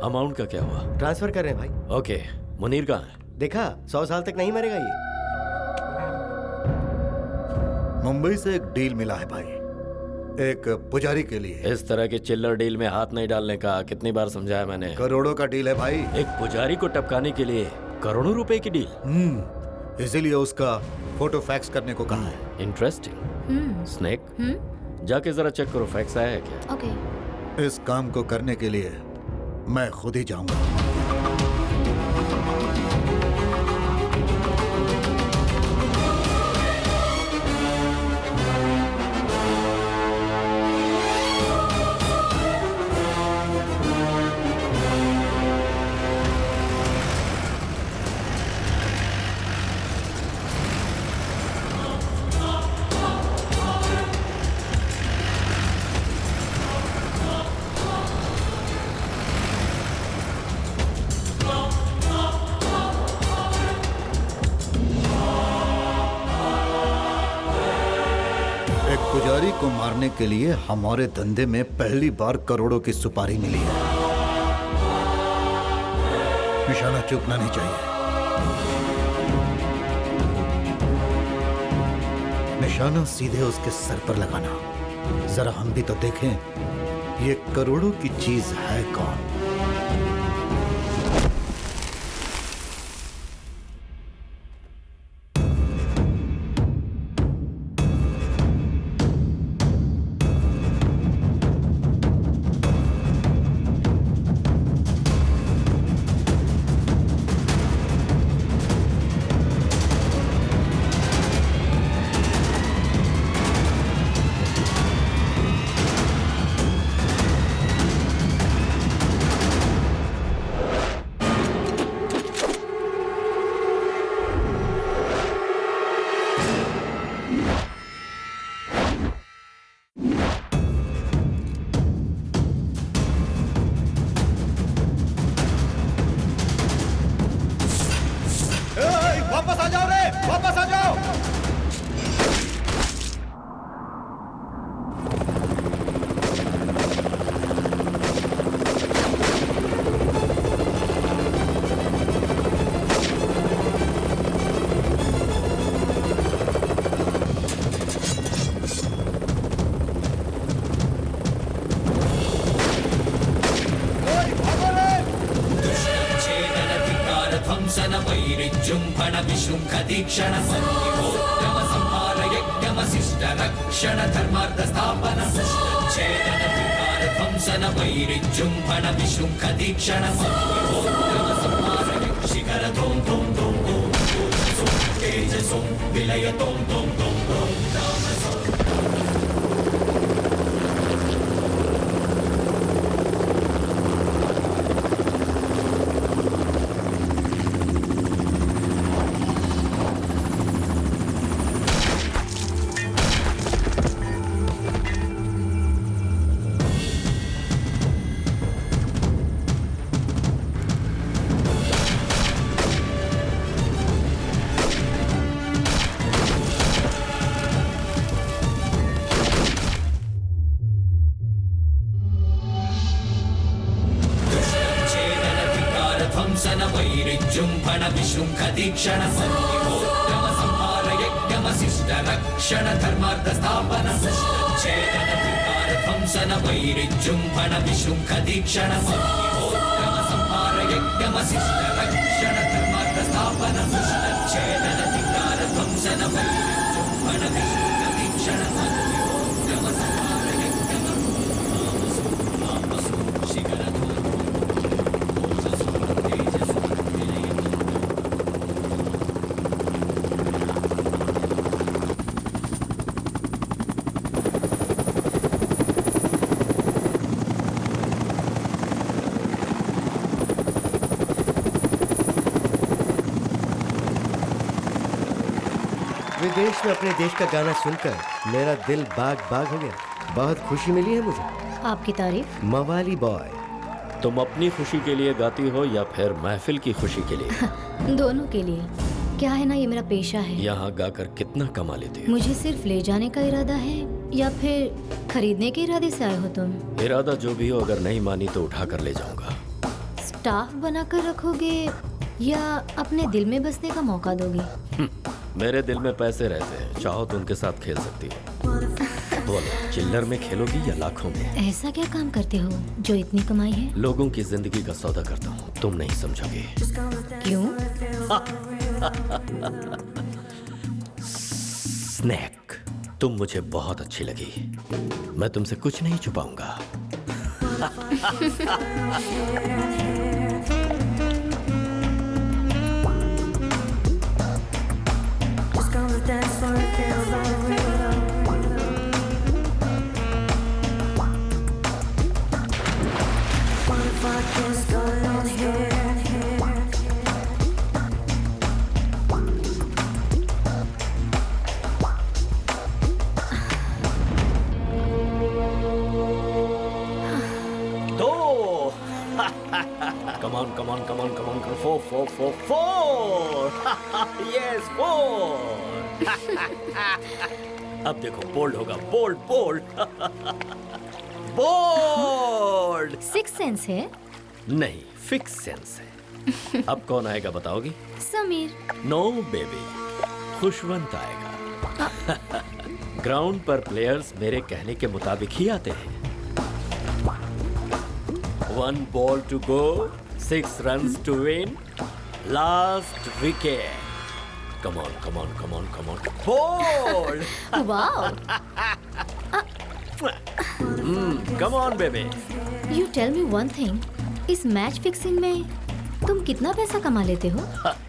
अमाउंट का क्या हुआ? ट्रांसफर कर रहे हैं भाई। ओके, मुनीर कहाँ है? देखा, 100 साल तक नहीं मरेगा ये। मुंबई से एक डील मिला है भाई, एक पुजारी के लिए। इस तरह के चिल्लर डील में हाथ नहीं डालने का कितनी बार समझाया मैंने। करोड़ों का डील है भाई। एक पुजारी को टपकाने के लिए करोड़ों रुपए की डील। इसीलिए उसका फोटो फैक्स करने को कहा है। इंटरेस्टिंग। स्नेक, जाके जरा चेक करो फैक्स आया है क्या? ओके। इस काम को करने के लिए मैं खुद ही जाऊंगा। पुजारी को मारने के लिए हमारे धंधे में पहली बार करोड़ों की सुपारी मिली है। निशाना चूकना नहीं चाहिए। निशाना सीधे उसके सर पर लगाना। जरा हम भी तो देखें ये करोड़ों की चीज है कौन। वापस आ जाओ रे, वापस आ जाओ। ध्वंसन विशृंख दीक्षण संयोगम संहार यज्ञमशिष्ट रक्षण धर्मार्थ स्थापन छेदन विकार ध्वंसन वैरिजुंभण विशृंख दीक्षण संयोगम संहार शिखर धूम धूम धूम धूम तेजसों विलय धूम धूम धूम धूम वैरिजुंभण विशृंख दीक्षण संयोगम संहार यज्ञमशिष्ट रक्षण धर्मार्थ स्थापन छेदन विकार ध्वंसन वैरिजुंभण विशृंख दीक्षण संयोगम संहार यज्ञमशिष्ट रक्षण धर्मार्थ स्थापन छेदन विकार ध्वंसन वैरिजुंभण विशृंख दीक्षण संयोगम संहार यज्ञमशिष्ट शिखर विदेश में अपने देश का गाना सुनकर मेरा दिल बाग बाग हो गया। बहुत खुशी मिली है मुझे। आपकी तारीफ? मवाली बॉय। तुम अपनी खुशी के लिए गाती हो या फिर महफिल की खुशी के लिए? दोनों के लिए। क्या है ना, ये मेरा पेशा है। यहाँ गाकर कितना कमा लेती हो? मुझे सिर्फ ले जाने का इरादा है या फिर खरीदने के इरादे से आए हो तुम? इरादा जो भी हो, अगर नहीं मानी तो उठा कर ले जाऊंगा। स्टाफ बनाकर रखोगे या अपने दिल में बसने का मौका दोगे? मेरे दिल में पैसे रहते हैं, चाहो तो उनके साथ खेल सकती हो। बोलो, चिल्लर में खेलोगी या लाखों में? ऐसा क्या काम करते हो जो इतनी कमाई है? लोगों की जिंदगी का सौदा करता हूँ, तुम नहीं समझोगे। क्यों? स्नैक, तुम मुझे बहुत अच्छी लगी। मैं तुमसे कुछ नहीं छुपाऊंगा। Yes, 4. अब देखो, बोल्ड होगा, bold bold bold. Six sense है? नहीं, फिक्स सेंस है। अब कौन आएगा बताओगी? समीर। नो बेबी, खुशवंत आएगा। ग्राउंड पर प्लेयर्स मेरे कहने के मुताबिक ही आते हैं। 1 ball to go, 6 runs to win, last wicket. Come on, come on, come on, come on. Bold! Wow! Come on, baby. You tell me one thing. इस मैच फिक्सिंग में तुम कितना पैसा कमा लेते हो?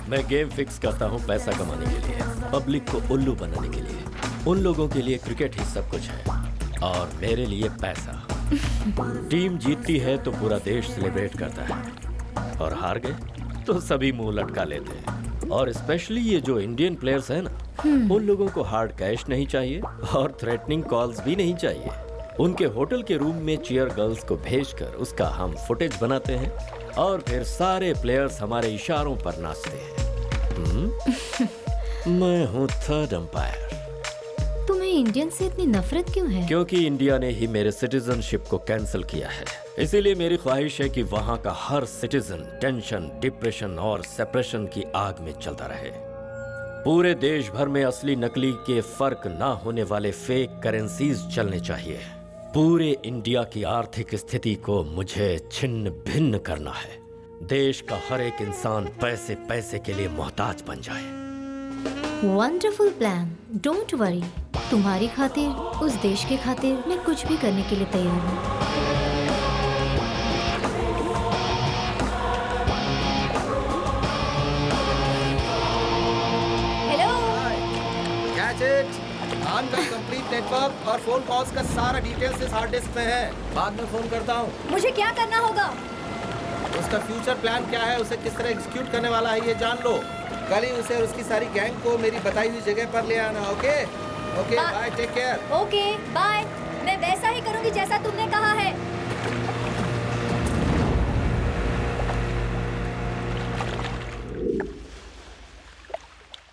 मैं गेम फिक्स करता हूँ पैसा कमाने के लिए, पब्लिक को उल्लू बनाने के लिए। उन लोगों के लिए क्रिकेट ही सब कुछ है और मेरे लिए पैसा। टीम जीतती है तो पूरा देश सेलिब्रेट करता है और हार गए तो सभी मुंह लटका लेते हैं। और स्पेशली ये जो इंडियन प्लेयर्स हैं ना, उन लोगों को हार्ड कैश नहीं चाहिए और थ्रेटनिंग कॉल्स भी नहीं चाहिए। उनके होटल के रूम में चीयर गर्ल्स को भेजकर उसका हम फुटेज बनाते हैं और फिर सारे प्लेयर्स हमारे इशारों पर नाचते हैं। मैं हूँ थर्ड अंपायर। तुम्हें इंडियन से इतनी नफरत क्यों है? क्योंकि इंडिया ने ही मेरे सिटीजनशिप को कैंसिल किया है। इसीलिए मेरी ख्वाहिश है कि वहाँ का हर सिटीजन टेंशन, डिप्रेशन और सेपरेशन की आग में चलता रहे। पूरे देश भर में असली नकली के फर्क ना होने वाले फेक करेंसीज चलने चाहिए। पूरे इंडिया की आर्थिक स्थिति को मुझे छिन्न भिन्न करना है। देश का हर एक इंसान पैसे पैसे के लिए मोहताज बन जाए। Wonderful plan, don't worry. तुम्हारी खातिर, उस देश के खातिर मैं कुछ भी करने के लिए तैयार हूँ। हेलो। Catch it. खान का कंप्लीट नेटवर्क और फोन कॉल्स का सारा डिटेल्स इस हार्ड डिस्क में है। बाद में फोन करता हूँ। मुझे क्या करना होगा? उसका फ्यूचर प्लान क्या है, उसे किस तरह एग्जीक्यूट करने वाला है, ये जान लो। कल ही उसे और उसकी सारी गैंग को मेरी बताई हुई जगह पर ले आना। Okay okay, bye, take care. Okay bye. मैं वैसा ही करूंगी जैसा तुमने कहा है।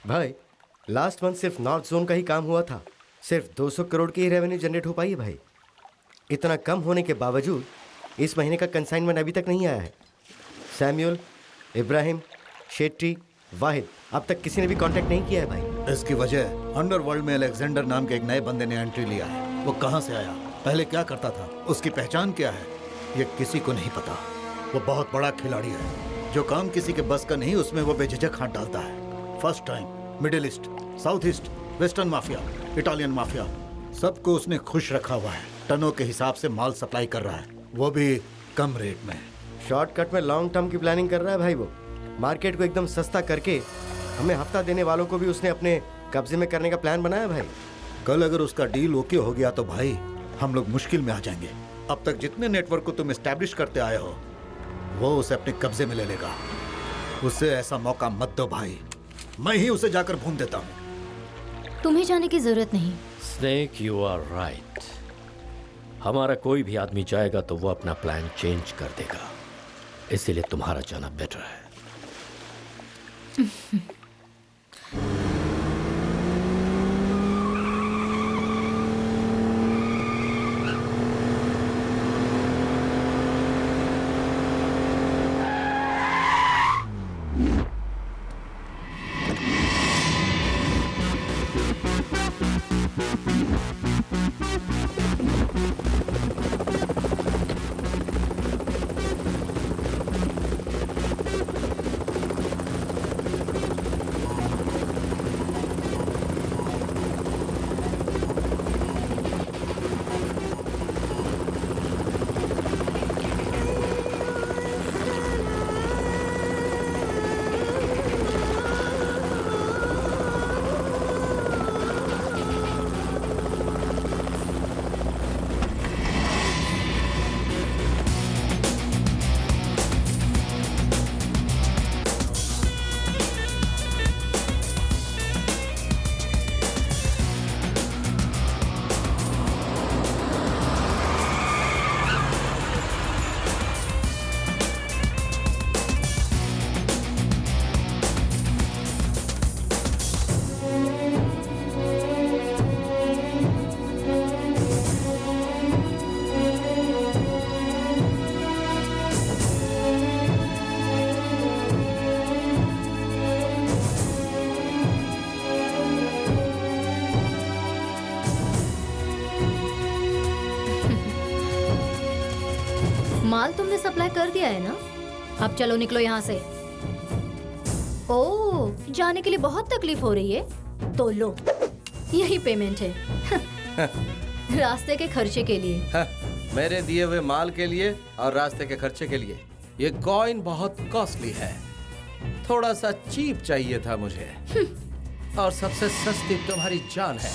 भाई, लास्ट मंथ सिर्फ नॉर्थ जोन का ही काम हुआ था। सिर्फ 200 करोड़ की ही रेवेन्यू जनरेट हो पाई है भाई। इतना कम होने के बावजूद इस महीने का कंसाइनमेंट अभी तक नहीं आया है। सैम्यूल, इब्राहिम, शेट्टी, वाहिद, अब तक किसी ने भी कांटेक्ट नहीं किया है भाई। इसकी वजह अंडरवर्ल्ड में अलेक्जेंडर नाम के एक नए बंदे ने एंट्री लिया है। वो कहाँ से आया, पहले क्या करता था, उसकी पहचान क्या है, ये किसी को नहीं पता। वो बहुत बड़ा खिलाड़ी है। जो काम किसी के बस का नहीं, उसमें वो बेझिझक हाथ डालता है। First time middle east, south east, western mafia, Italian mafia, सबको उसने खुश रखा हुआ है। टनों के हिसाब से माल सप्लाई कर रहा है, वो भी कम रेट में। शॉर्टकट में लॉन्ग टर्म की प्लानिंग कर रहा है भाई वो। मार्केट को एकदम सस्ता करके हमें हफ्ता देने वालों को भी उसने अपने कब्जे में करने का प्लान बनाया भाई। कल अगर उसका डील ओके हो गया तो भाई हम लोग मुश्किल में आ जाएंगे। अब तक जितने नेटवर्क को तुम एस्टैब्लिश करते आए हो, वो उसे अपने कब्जे में ले लेगा। उसे ऐसा मौका मत दो भाई, मैं ही उसे जाकर भून देता हूँ। तुम्हें जाने की जरूरत नहीं। Snake, you are right. हमारा कोई भी आदमी जाएगा तो वो अपना प्लान चेंज कर देगा, इसीलिए तुम्हारा जाना बेटर है। माल तुमने सप्लाई कर दिया है ना? अब चलो निकलो यहाँ से। ओह, जाने के लिए बहुत तकलीफ हो रही है? तो लो, यही पेमेंट है। रास्ते के खर्चे के लिए। हाँ, मेरे दिए हुए माल के लिए और रास्ते के खर्चे के लिए। ये कॉइन बहुत कॉस्टली है, थोड़ा सा चीप चाहिए था मुझे, और सबसे सस्ती तुम्हारी जान है।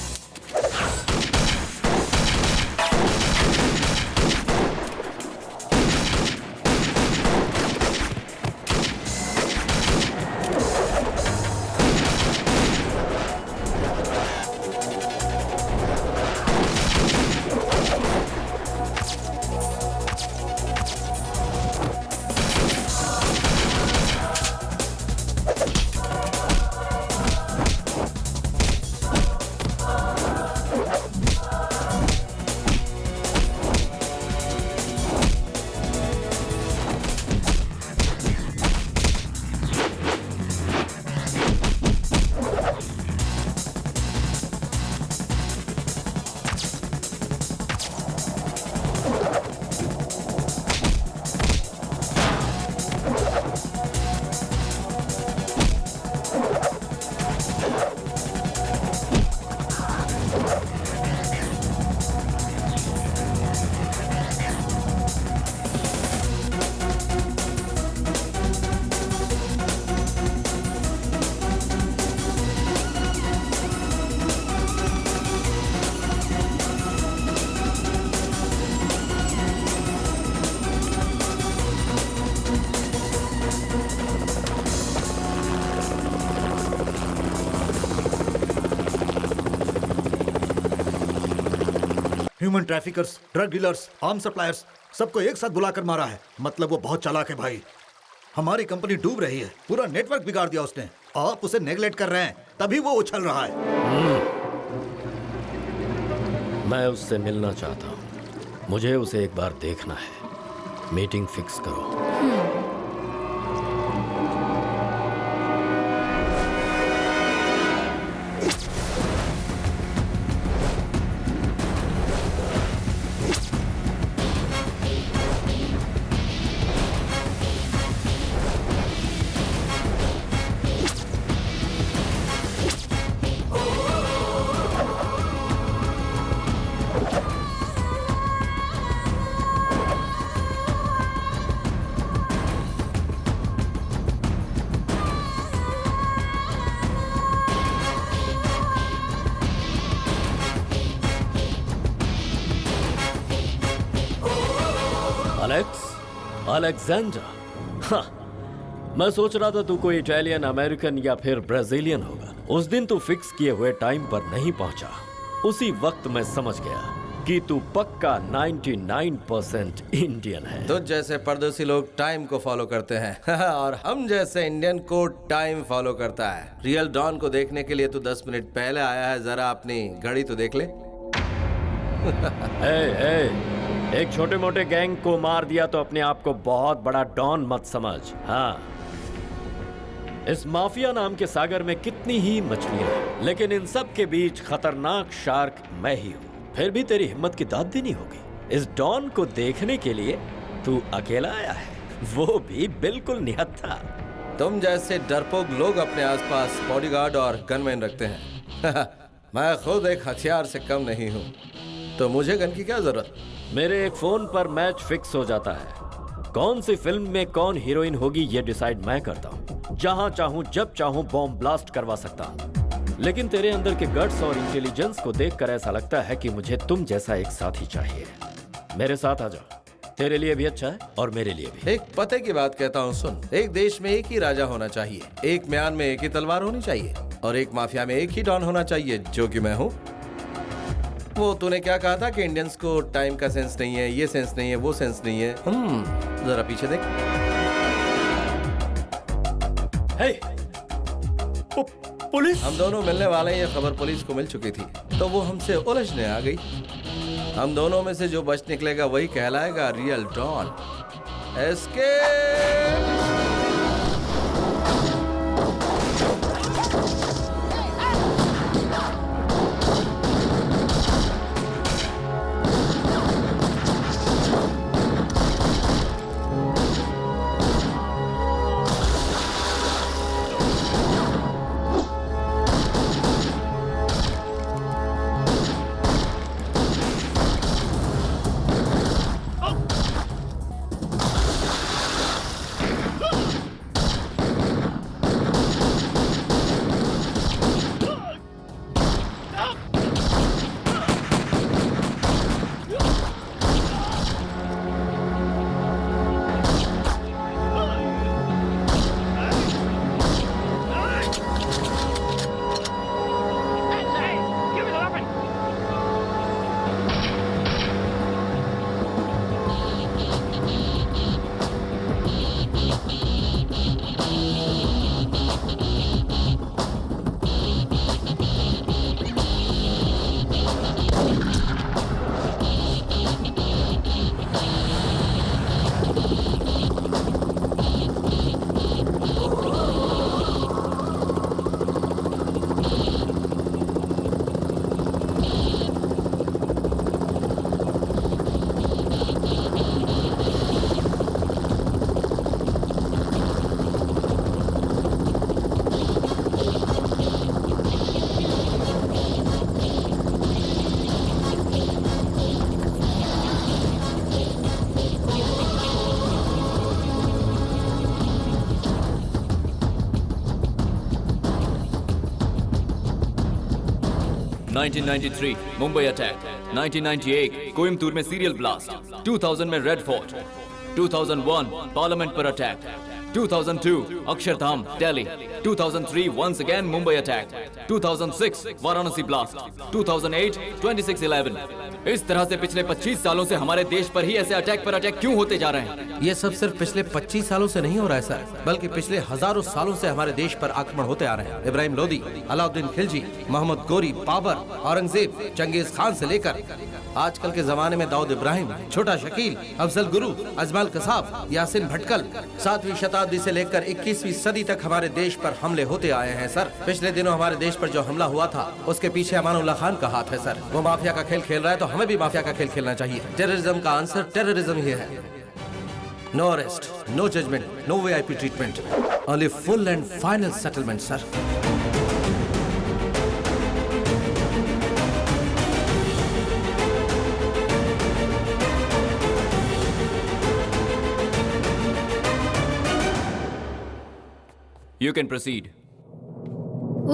Human traffickers, drug dealers, arm suppliers, सबको एक साथ बुलाकर मारा है। मतलब वो बहुत चालाक है भाई। हमारी कंपनी डूब रही है, पूरा नेटवर्क बिगाड़ दिया उसने। आप उसे नेगलेक्ट कर रहे हैं, तभी वो उछल रहा है। मैं उससे मिलना चाहता हूँ, मुझे उसे एक बार देखना है। मीटिंग फिक्स करो। अलेक्जेंडर, मैं सोच रहा था तू कोई इटालियन, अमेरिकन या फिर ब्राजीलियन होगा। उस दिन तू फिक्स किए हुए टाइम पर नहीं पहुंचा। उसी वक्त मैं समझ गया कि तू पक्का 99% इंडियन है। तो जैसे परदेसी लोग टाइम को फॉलो करते हैं और हम जैसे इंडियन को टाइम फॉलो करता है। रियल डॉन को देखने के लिए तू 10 मिनट पहले आया है, जरा अपनी घड़ी तो देख ले। एक छोटे मोटे गैंग को मार दिया तो अपने आप को बहुत बड़ा डॉन मत समझ। हाँ, इस माफिया नाम के सागर में कितनी ही मछलियां हैं, लेकिन इन सब के बीच खतरनाक शार्क मैं ही हूँ। फिर भी तेरी हिम्मत की दाद देनी होगी। इस डॉन को देखने के लिए तू अकेला आया है, वो भी बिल्कुल निहत्था। तुम जैसे डरपोक लोग अपने आसपास बॉडीगार्ड और गनमैन रखते हैं। मैं खुद एक हथियार से कम नहीं हूँ, तो मुझे गन की क्या जरूरत? मेरे एक फोन पर मैच फिक्स हो जाता है। कौन सी फिल्म में कौन हीरोइन होगी ये डिसाइड मैं करता हूँ। जहां चाहूं जब चाहूं बॉम्ब ब्लास्ट करवा सकता हूँ। लेकिन तेरे अंदर के गट्स और इंटेलिजेंस को देखकर ऐसा लगता है कि मुझे तुम जैसा एक साथी चाहिए। मेरे साथ आ जाओ, तेरे लिए भी अच्छा है और मेरे लिए भी। एक पते की बात कहता हूँ, सुन। एक देश में एक ही राजा होना चाहिए, एक म्यान में एक ही तलवार होनी चाहिए और एक माफिया में एक ही डॉन होना चाहिए, जो कि मैं हूँ। वो तूने क्या कहा था कि इंडियंस को टाइम का सेंस नहीं है, ये सेंस नहीं है, वो सेंस नहीं है। जरा पीछे देख। पुलिस! हम दोनों मिलने वाले हैं, ये खबर पुलिस को मिल चुकी थी, तो वो हमसे उलझने आ गई। हम दोनों में से जो बच निकलेगा वही कहलाएगा real don. Escape! ...1993 Mumbai attack, 1998 Coimbatore में सीरियल ब्लास्ट, 2000 में रेड फोर्ट, 2001 पार्लियामेंट पर attack, 2002 Akshardham Delhi, 2003 once again Mumbai attack, 2006 Varanasi blast, 2008 26/11। इस तरह से पिछले 25 सालों से हमारे देश पर ही ऐसे अटैक पर अटैक क्यों होते जा रहे हैं? ये सब सिर्फ पिछले 25 सालों से नहीं हो रहा है सर, बल्कि पिछले हजारों सालों से हमारे देश पर आक्रमण होते आ रहे हैं। इब्राहिम लोदी, अलाउद्दीन खिलजी, मोहम्मद गोरी, बाबर, औरंगजेब, चंगेज खान से लेकर आजकल के जमाने में दाऊद इब्राहिम, छोटा शकील, अफजल गुरु, अजमल कसाब, यासिन भटकल, 7वीं शताब्दी से लेकर 21वीं सदी तक हमारे देश पर हमले होते आए हैं सर। पिछले दिनों हमारे देश पर जो हमला हुआ था उसके पीछे अमानुल्लाह खान का हाथ है सर। वो माफिया का खेल खेल रहा है तो हमें भी माफिया का खेल खेलना चाहिए। टेररिज्म का आंसर टेररिज्म ही है। No arrest, no judgement, no VIP treatment, only full and final settlement sir. You can proceed.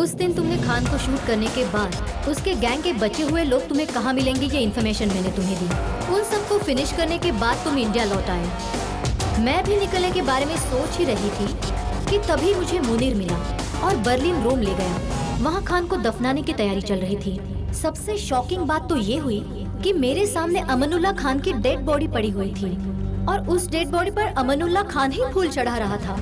उस दिन तुमने खान को शूट करने के बाद उसके गैंग के बचे हुए लोग तुम्हें कहाँ मिलेंगे ये इन्फॉर्मेशन मैंने तुम्हें दी। उन सबको फिनिश करने के बाद तुम इंडिया लौट आए। मैं भी निकलने के बारे में सोच ही रही थी कि तभी मुझे मुनीर मिला और बर्लिन रोम ले गया। वहाँ खान को दफनाने की तैयारी चल रही थी। सबसे शॉकिंग बात तो ये हुई कि मेरे सामने अमनुल्लाह खान की डेड बॉडी पड़ी हुई थी और उस डेड बॉडी पर अमनुल्लाह खान ही फूल चढ़ा रहा था।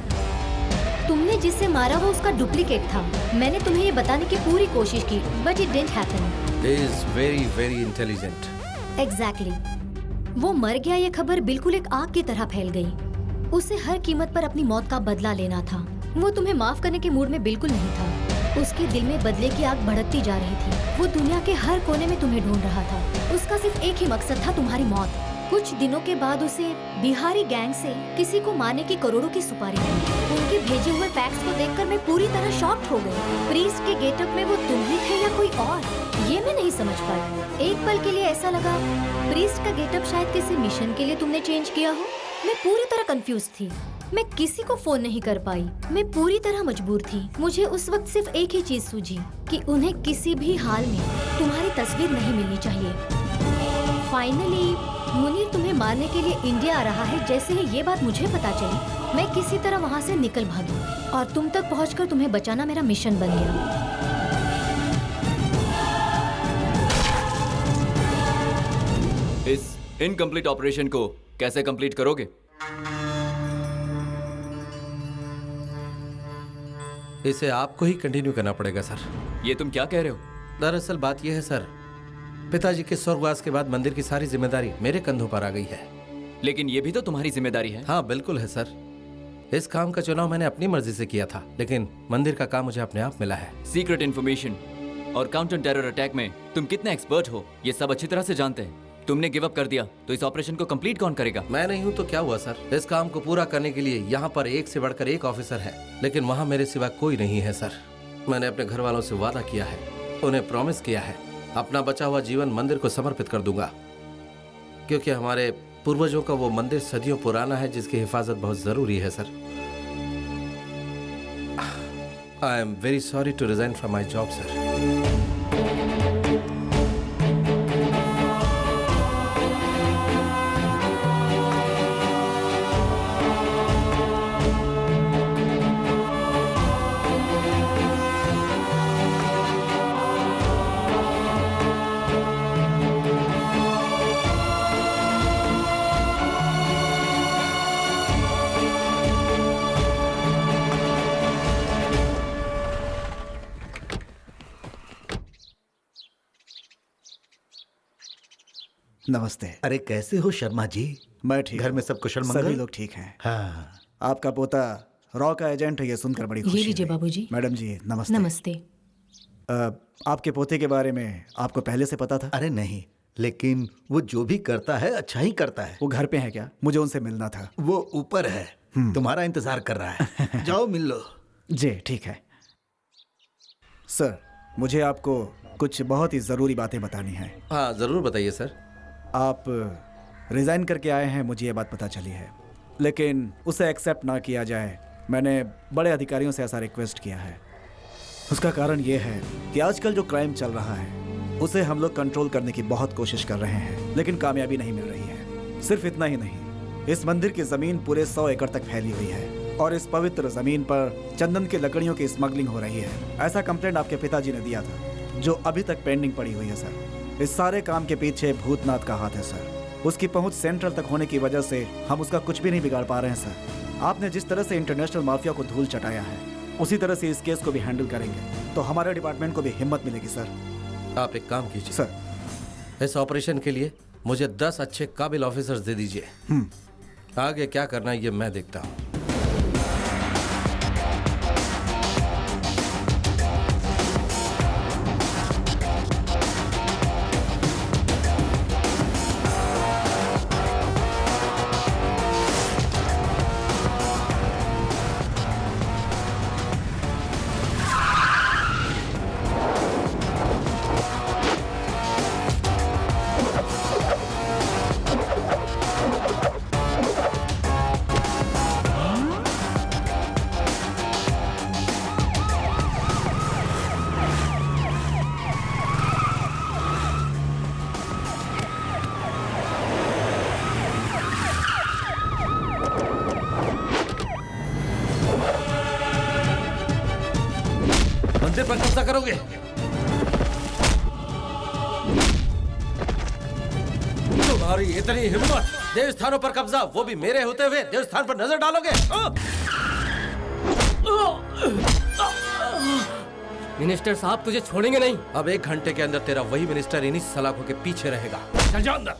तुमने जिसे मारा वो उसका डुप्लीकेट था। मैंने तुम्हें ये बताने की पूरी कोशिश की, but it didn't happen. He is very, very intelligent. Exactly. वो मर गया ये खबर बिल्कुल एक आग की तरह फैल गई। उसे हर कीमत पर अपनी मौत का बदला लेना था। वो तुम्हें माफ करने के मूड में बिल्कुल नहीं था। उसके दिल में बदले की आग भड़कती जा रही थी। वो दुनिया के हर कोने में तुम्हें ढूंढ रहा था। उसका सिर्फ एक ही मकसद था, तुम्हारी मौत। कुछ दिनों के बाद उसे बिहारी गैंग से किसी को मारने की करोड़ों की सुपारी मिली। उनके भेजे हुए फैक्स को देखकर मैं पूरी तरह शॉक्ड हो गई। प्रीस्ट के गेटअप में वो तुम ही थे या कोई और, ये मैं नहीं समझ पाई। एक पल के लिए ऐसा लगा प्रीस्ट का गेटअप शायद किसी मिशन के लिए तुमने चेंज किया हो। मैं पूरी तरह कंफ्यूज थी। मैं किसी को फोन नहीं कर पाई। मैं पूरी तरह मजबूर थी। मुझे उस वक्त सिर्फ एक ही चीज सूझी कि उन्हें किसी भी हाल में तुम्हारी तस्वीर नहीं मिलनी चाहिए। फाइनली मुनीर तुम्हें मारने के लिए इंडिया आ रहा है। जैसे ही ये बात मुझे पता चली, मैं किसी तरह वहाँ से निकल भागी और तुम तक पहुँचकर तुम्हें बचाना मेरा मिशन बन गया। इस इनकम्प्लीट ऑपरेशन को कैसे कंप्लीट करोगे? इसे आपको ही कंटिन्यू करना पड़ेगा सर। ये तुम क्या कह रहे हो? दरअसल बात यह है सर, पिताजी के स्वर्गवास के बाद मंदिर की सारी जिम्मेदारी मेरे कंधों पर आ गई है। लेकिन ये भी तो तुम्हारी जिम्मेदारी है। हाँ बिल्कुल है सर। इस काम का चुनाव मैंने अपनी मर्जी से किया था, लेकिन मंदिर का काम मुझे अपने आप मिला है। सीक्रेट इन्फॉर्मेशन और काउंटर टेरर अटैक में तुम कितने एक्सपर्ट हो ये सब अच्छी तरह से जानते हैं। तुमने गिव अप कर दिया तो इस ऑपरेशन को कंप्लीट कौन करेगा? मैं नहीं हूँ तो क्या हुआ सर। इस काम को पूरा करने के लिए यहाँ पर एक से बढ़कर एक ऑफिसर है, लेकिन वहाँ मेरे सिवा कोई नहीं है सर। मैंने अपने घर वालों से वादा किया है, उन्हें प्रॉमिस किया है, अपना बचा हुआ जीवन मंदिर को समर्पित कर दूंगा, क्योंकि हमारे पूर्वजों का वो मंदिर सदियों पुराना है जिसकी हिफाजत बहुत जरूरी है sir. I am very sorry to resign from my job sir. नमस्ते। अरे कैसे हो शर्मा जी? मैं ठीक। घर में सब कुशल मंगल? सभी लोग ठीक हैं। हाँ। आपका पोता रॉ का एजेंट है, ये सुनकर बड़ी खुशी ये लीजिए हुई। बाबूजी। मैडम जी नमस्ते। नमस्ते। आपके पोते के बारे में आपको पहले से पता था? अरे नहीं, लेकिन वो जो भी करता है अच्छा ही करता है। वो घर पे है क्या? मुझे उनसे मिलना था। वो ऊपर है, तुम्हारा इंतजार कर रहा है। जाओ मिल लो। जी ठीक है। सर मुझे आपको कुछ बहुत ही जरूरी बातें बतानी है। हाँ जरूर बताइए सर। आप रिजाइन करके आए हैं, मुझे ये बात पता चली है, लेकिन उसे एक्सेप्ट ना किया जाए। मैंने बड़े अधिकारियों से ऐसा रिक्वेस्ट किया है। उसका कारण ये है कि आजकल जो क्राइम चल रहा है उसे हम लोग कंट्रोल करने की बहुत कोशिश कर रहे हैं, लेकिन कामयाबी नहीं मिल रही है। सिर्फ इतना ही नहीं, इस मंदिर की जमीन पूरे 100 एकड़ तक फैली हुई है और इस पवित्र जमीन पर चंदन की लकड़ियों की स्मगलिंग हो रही है। ऐसा कंप्लेंट आपके पिताजी ने दिया था, जो अभी तक पेंडिंग पड़ी हुई है सर। इस सारे काम के पीछे भूतनाथ का हाथ है सर। उसकी पहुंच सेंट्रल तक होने की वजह से हम उसका कुछ भी नहीं बिगाड़ पा रहे हैं सर। आपने जिस तरह से इंटरनेशनल माफिया को धूल चटाया है, उसी तरह से इस केस को भी हैंडल करेंगे तो हमारे डिपार्टमेंट को भी हिम्मत मिलेगी सर। आप एक काम कीजिए सर, इस ऑपरेशन के लिए मुझे 10 अच्छे काबिल ऑफिसर्स दे दीजिए। आगे क्या करना है ये मैं देखता हूँ। पर कब्जा करोगे? तुम्हारी इतनी हिम्मत, देवस्थानों पर कब्जा, वो भी मेरे होते हुए देवस्थान पर नजर डालोगे? मिनिस्टर साहब तुझे छोड़ेंगे नहीं। अब 1 घंटे के अंदर तेरा वही मिनिस्टर इन्हीं सलाखों के पीछे रहेगा। चल जाओ अंदर।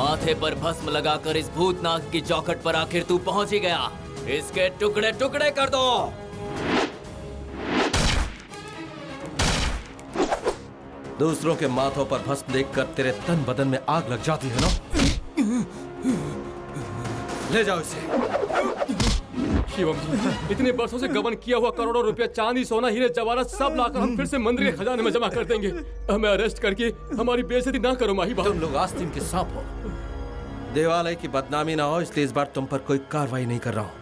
माथे पर भस्म लगाकर इस भूतनाग की चौखट पर आखिर तू पहुंच ही गया। इसके टुकड़े टुकड़े कर दो। दूसरों के माथों पर भस्म देखकर तेरे तन बदन में आग लग जाती है ना? ले जाओ इसे। शिवम जी, इतने वर्षों से गबन किया हुआ करोड़ों रुपया चांदी सोना हीरे जवाहरात सब लाकर हम फिर से मंदिर के खजाने में जमा कर देंगे। हमें अरेस्ट करके हमारी बेइज्जती ना करो माही बाबू। तुम लोग आस्तीन के सांप हो। देवालय की बदनामी ना हो इसलिए इस बार तुम पर कोई कार्रवाई नहीं कर रहा हूं।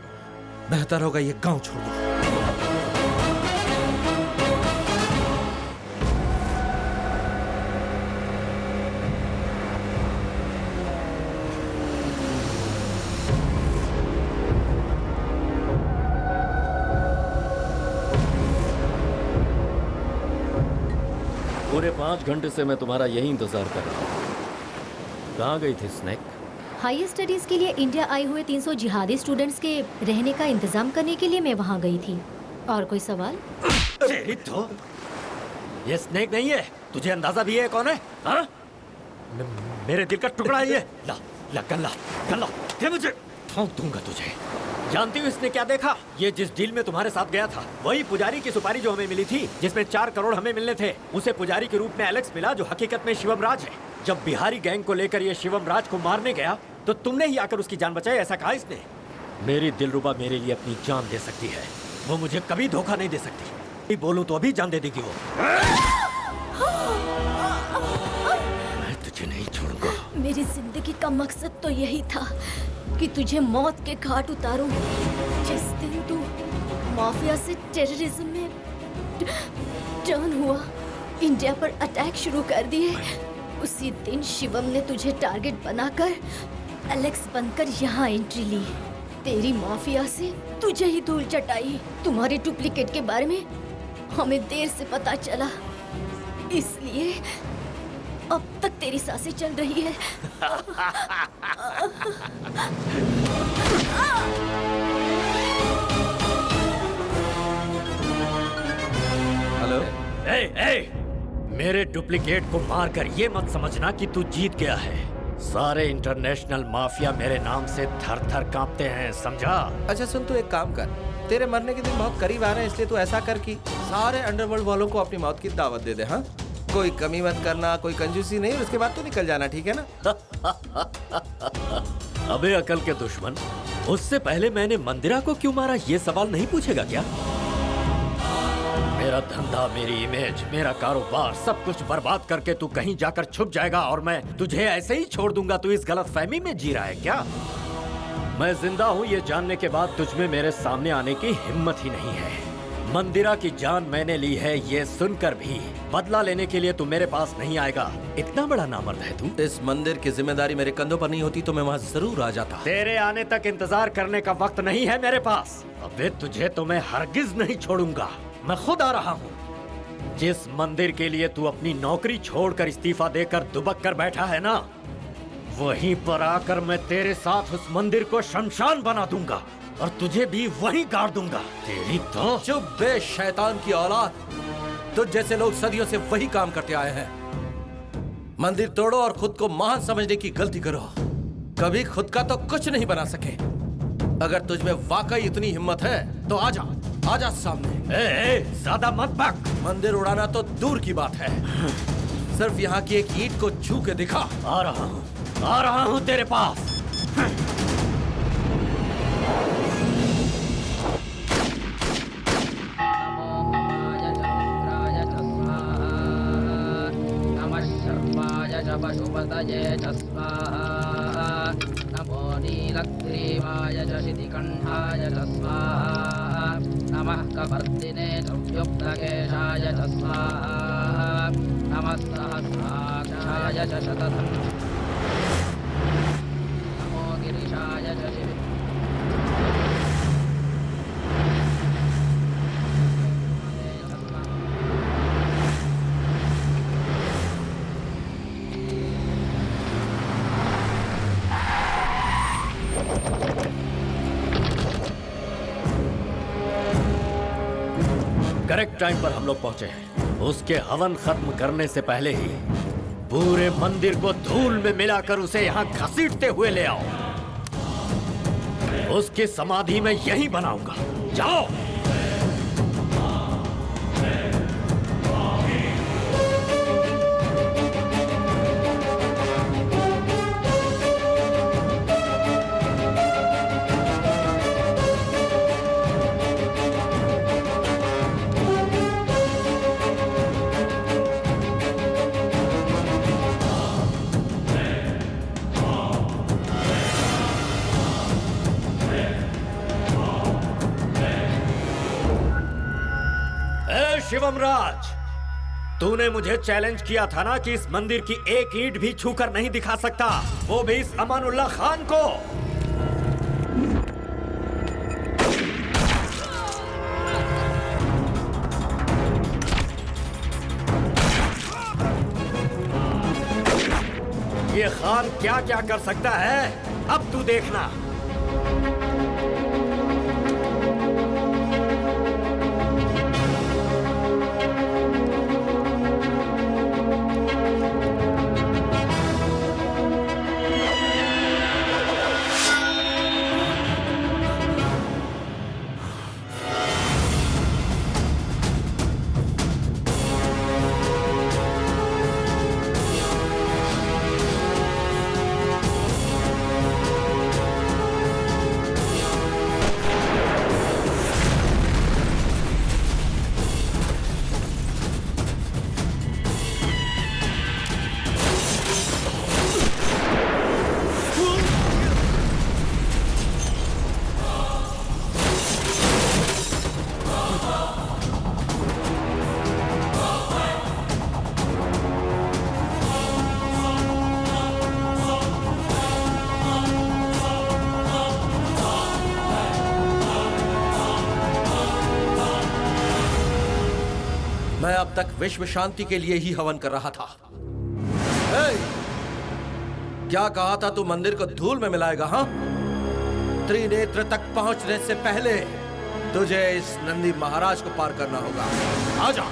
बेहतर होगा ये गांव छोड़ दो। पूरे 5 घंटे से मैं तुम्हारा यही इंतजार कर रहा हूँ। कहाँ गई थी स्नेक? हाई स्टडीज के लिए इंडिया आए हुए 300 जिहादी स्टूडेंट्स के रहने का इंतजाम करने के लिए मैं वहाँ गई थी। और कोई सवाल? तो ये स्नेक नहीं है, तुझे अंदाजा भी है कौन है? हाँ? मेरे दिल का टुकड़ा है ये। ला ला गल्ला गल्ला, ये मुझे ठोक दूंगा तुझे। जानती हो इसने क्या देखा? ये जिस डील में तुम्हारे साथ गया था, वही पुजारी की सुपारी जो हमें मिली थी, जिसमें 4 करोड़ हमें मिलने थे, उसे पुजारी के रूप में एलेक्स मिला, जो हकीकत में शिवम राज है। जब बिहारी गैंग को लेकर ये शिवम राज को मारने गया तो तुमने ही आकर उसकी जान बचाई, ऐसा कहा इसने। मेरी दिलरुबा मेरे लिए अपनी जान दे सकती है, वो मुझे कभी धोखा नहीं दे सकती। बोलूं तो अभी जान दे देगी वो। मैं तुझे नहीं छोड़ूंगा। मेरी जिंदगी का मकसद तो यही था कि तुझे मौत के घाट उतारूं। जिस दिन तू माफिया से टेररिज्म में टर्न हुआ, इंडिया पर अटैक शुरू कर दिए, उसी दिन शिवम ने तुझे टारगेट बनाकर एलेक्स बनकर यहाँ एंट्री ली। तेरी माफिया से तुझे ही धूल चटाई। तुम्हारे डुप्लीकेट के बारे में हमें देर से पता चला, इसलिए अब तक तेरी सांसें चल रही है। हेलो। मेरे डुप्लीकेट को मारकर ये मत समझना कि तू जीत गया है। सारे इंटरनेशनल माफिया मेरे नाम से थर थर कांपते हैं, समझा? अच्छा सुन, तू एक काम कर, तेरे मरने के दिन बहुत करीब आ रहे हैं, इसलिए तू ऐसा कर कि सारे अंडरवर्ल्ड वालों को अपनी मौत की दावत दे दे। हाँ, कोई कमी मत करना, कोई कंजूसी नहीं, उसके बाद तो निकल जाना, ठीक है ना? अबे अकल के दुश्मन, उससे पहले मैंने मंदिरा को क्यों मारा ये सवाल नहीं पूछेगा क्या? मेरा धंधा, मेरी इमेज, मेरा कारोबार सब कुछ बर्बाद करके तू कहीं जाकर छुप जाएगा और मैं तुझे ऐसे ही छोड़ दूंगा। तू इस गलतफहमी में जी रहा है क्या? मैं जिंदा हूँ ये जानने के बाद तुझमें मेरे सामने आने की हिम्मत ही नहीं है। मंदिरा की जान मैंने ली है ये सुनकर भी बदला लेने के लिए तू मेरे पास नहीं आएगा। इतना बड़ा नामर्द है तू। इस मंदिर की जिम्मेदारी मेरे कंधों पर नहीं होती तो मैं वहाँ जरूर आ जाता। तेरे आने तक इंतजार करने का वक्त नहीं है मेरे पास। अबे तुझे तो मैं हरगिज नहीं छोड़ूंगा, मैं खुद आ रहा हूँ। जिस मंदिर के लिए तू अपनी नौकरी छोड़कर इस्तीफा देकर दुबक कर बैठा है ना, वहीं पर आकर मैं तेरे साथ उस मंदिर को शमशान बना दूंगा और तुझे भी वहीं गाड़ दूंगा। तेरी तो चुप बे शैतान की औलाद, तुझ जैसे लोग सदियों से वही काम करते आए हैं। मंदिर तोड़ो और खुद को महान समझने की गलती करो। कभी खुद का तो कुछ नहीं बना सके। अगर तुझ में वाकई इतनी हिम्मत है तो आजा, आजा सामने। ज्यादा मत बक। मंदिर उड़ाना तो दूर की बात है, सिर्फ यहाँ की एक ईंट को छू के दिखा। आ रहा हूँ तेरे पास। पशुपतये च स्वाहा नमो नीलग्रीवाय च शितिकण्ठाय च स्वाहा नमः कपर्दिने च व्युक्तकेशाय च स्वाहा नमः सहस्राक्षाय च शतधम् नमो गिरिशाय च शिवे करेक्ट टाइम पर हम लोग पहुंचे हैं। उसके हवन खत्म करने से पहले ही पूरे मंदिर को धूल में मिलाकर उसे यहाँ घसीटते हुए ले आओ। उसकी समाधि में यहीं बनाऊंगा। जाओ। शिवम राज, तूने मुझे चैलेंज किया था ना कि इस मंदिर की एक ईंट भी छूकर नहीं दिखा सकता, वो भी इस अमानुल्लाह खान को। ये खान क्या क्या कर सकता है, अब तू देखना। मैं अब तक विश्व शांति के लिए ही हवन कर रहा था। क्या कहा था तू मंदिर को धूल में मिलाएगा? हाँ, त्रिनेत्र तक पहुंचने से पहले तुझे इस नंदी महाराज को पार करना होगा। आजा।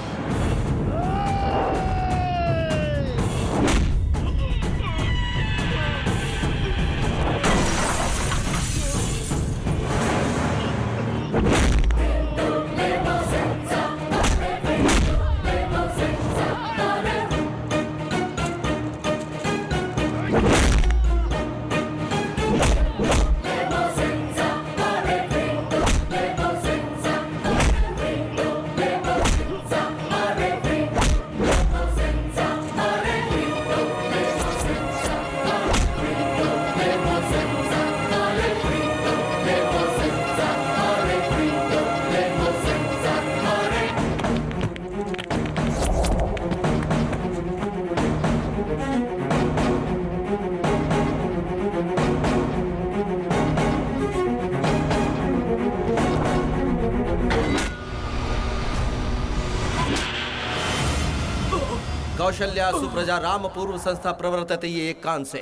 कौशल्या सुप्रजा राम पूर्व संस्था प्रवर्तते, ये एक कान से,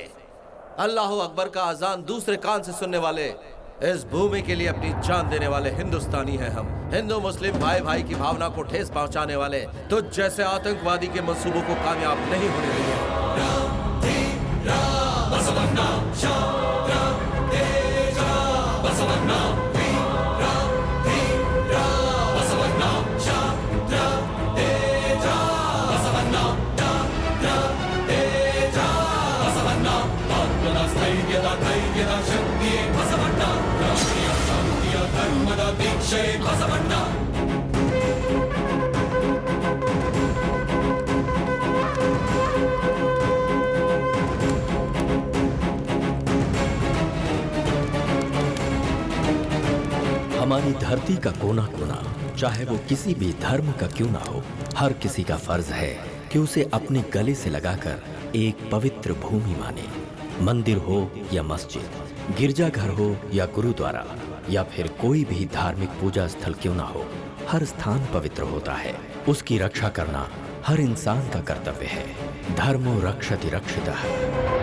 अल्लाह अकबर का अजान दूसरे कान से सुनने वाले इस भूमि के लिए अपनी जान देने वाले हिंदुस्तानी हैं हम। हिंदू मुस्लिम भाई भाई की भावना को ठेस पहुंचाने वाले तुझ जैसे आतंकवादी के मंसूबों को कामयाब नहीं होने देंगे। हमारी धरती का कोना कोना, चाहे वो किसी भी धर्म का क्यों ना हो, हर किसी का फर्ज है कि उसे अपने गले से लगाकर एक पवित्र भूमि माने। मंदिर हो या मस्जिद, गिरजाघर हो या गुरुद्वारा, या फिर कोई भी धार्मिक पूजा स्थल क्यों ना हो, हर स्थान पवित्र होता है। उसकी रक्षा करना हर इंसान का कर्तव्य है। धर्मो रक्षति रक्षितः।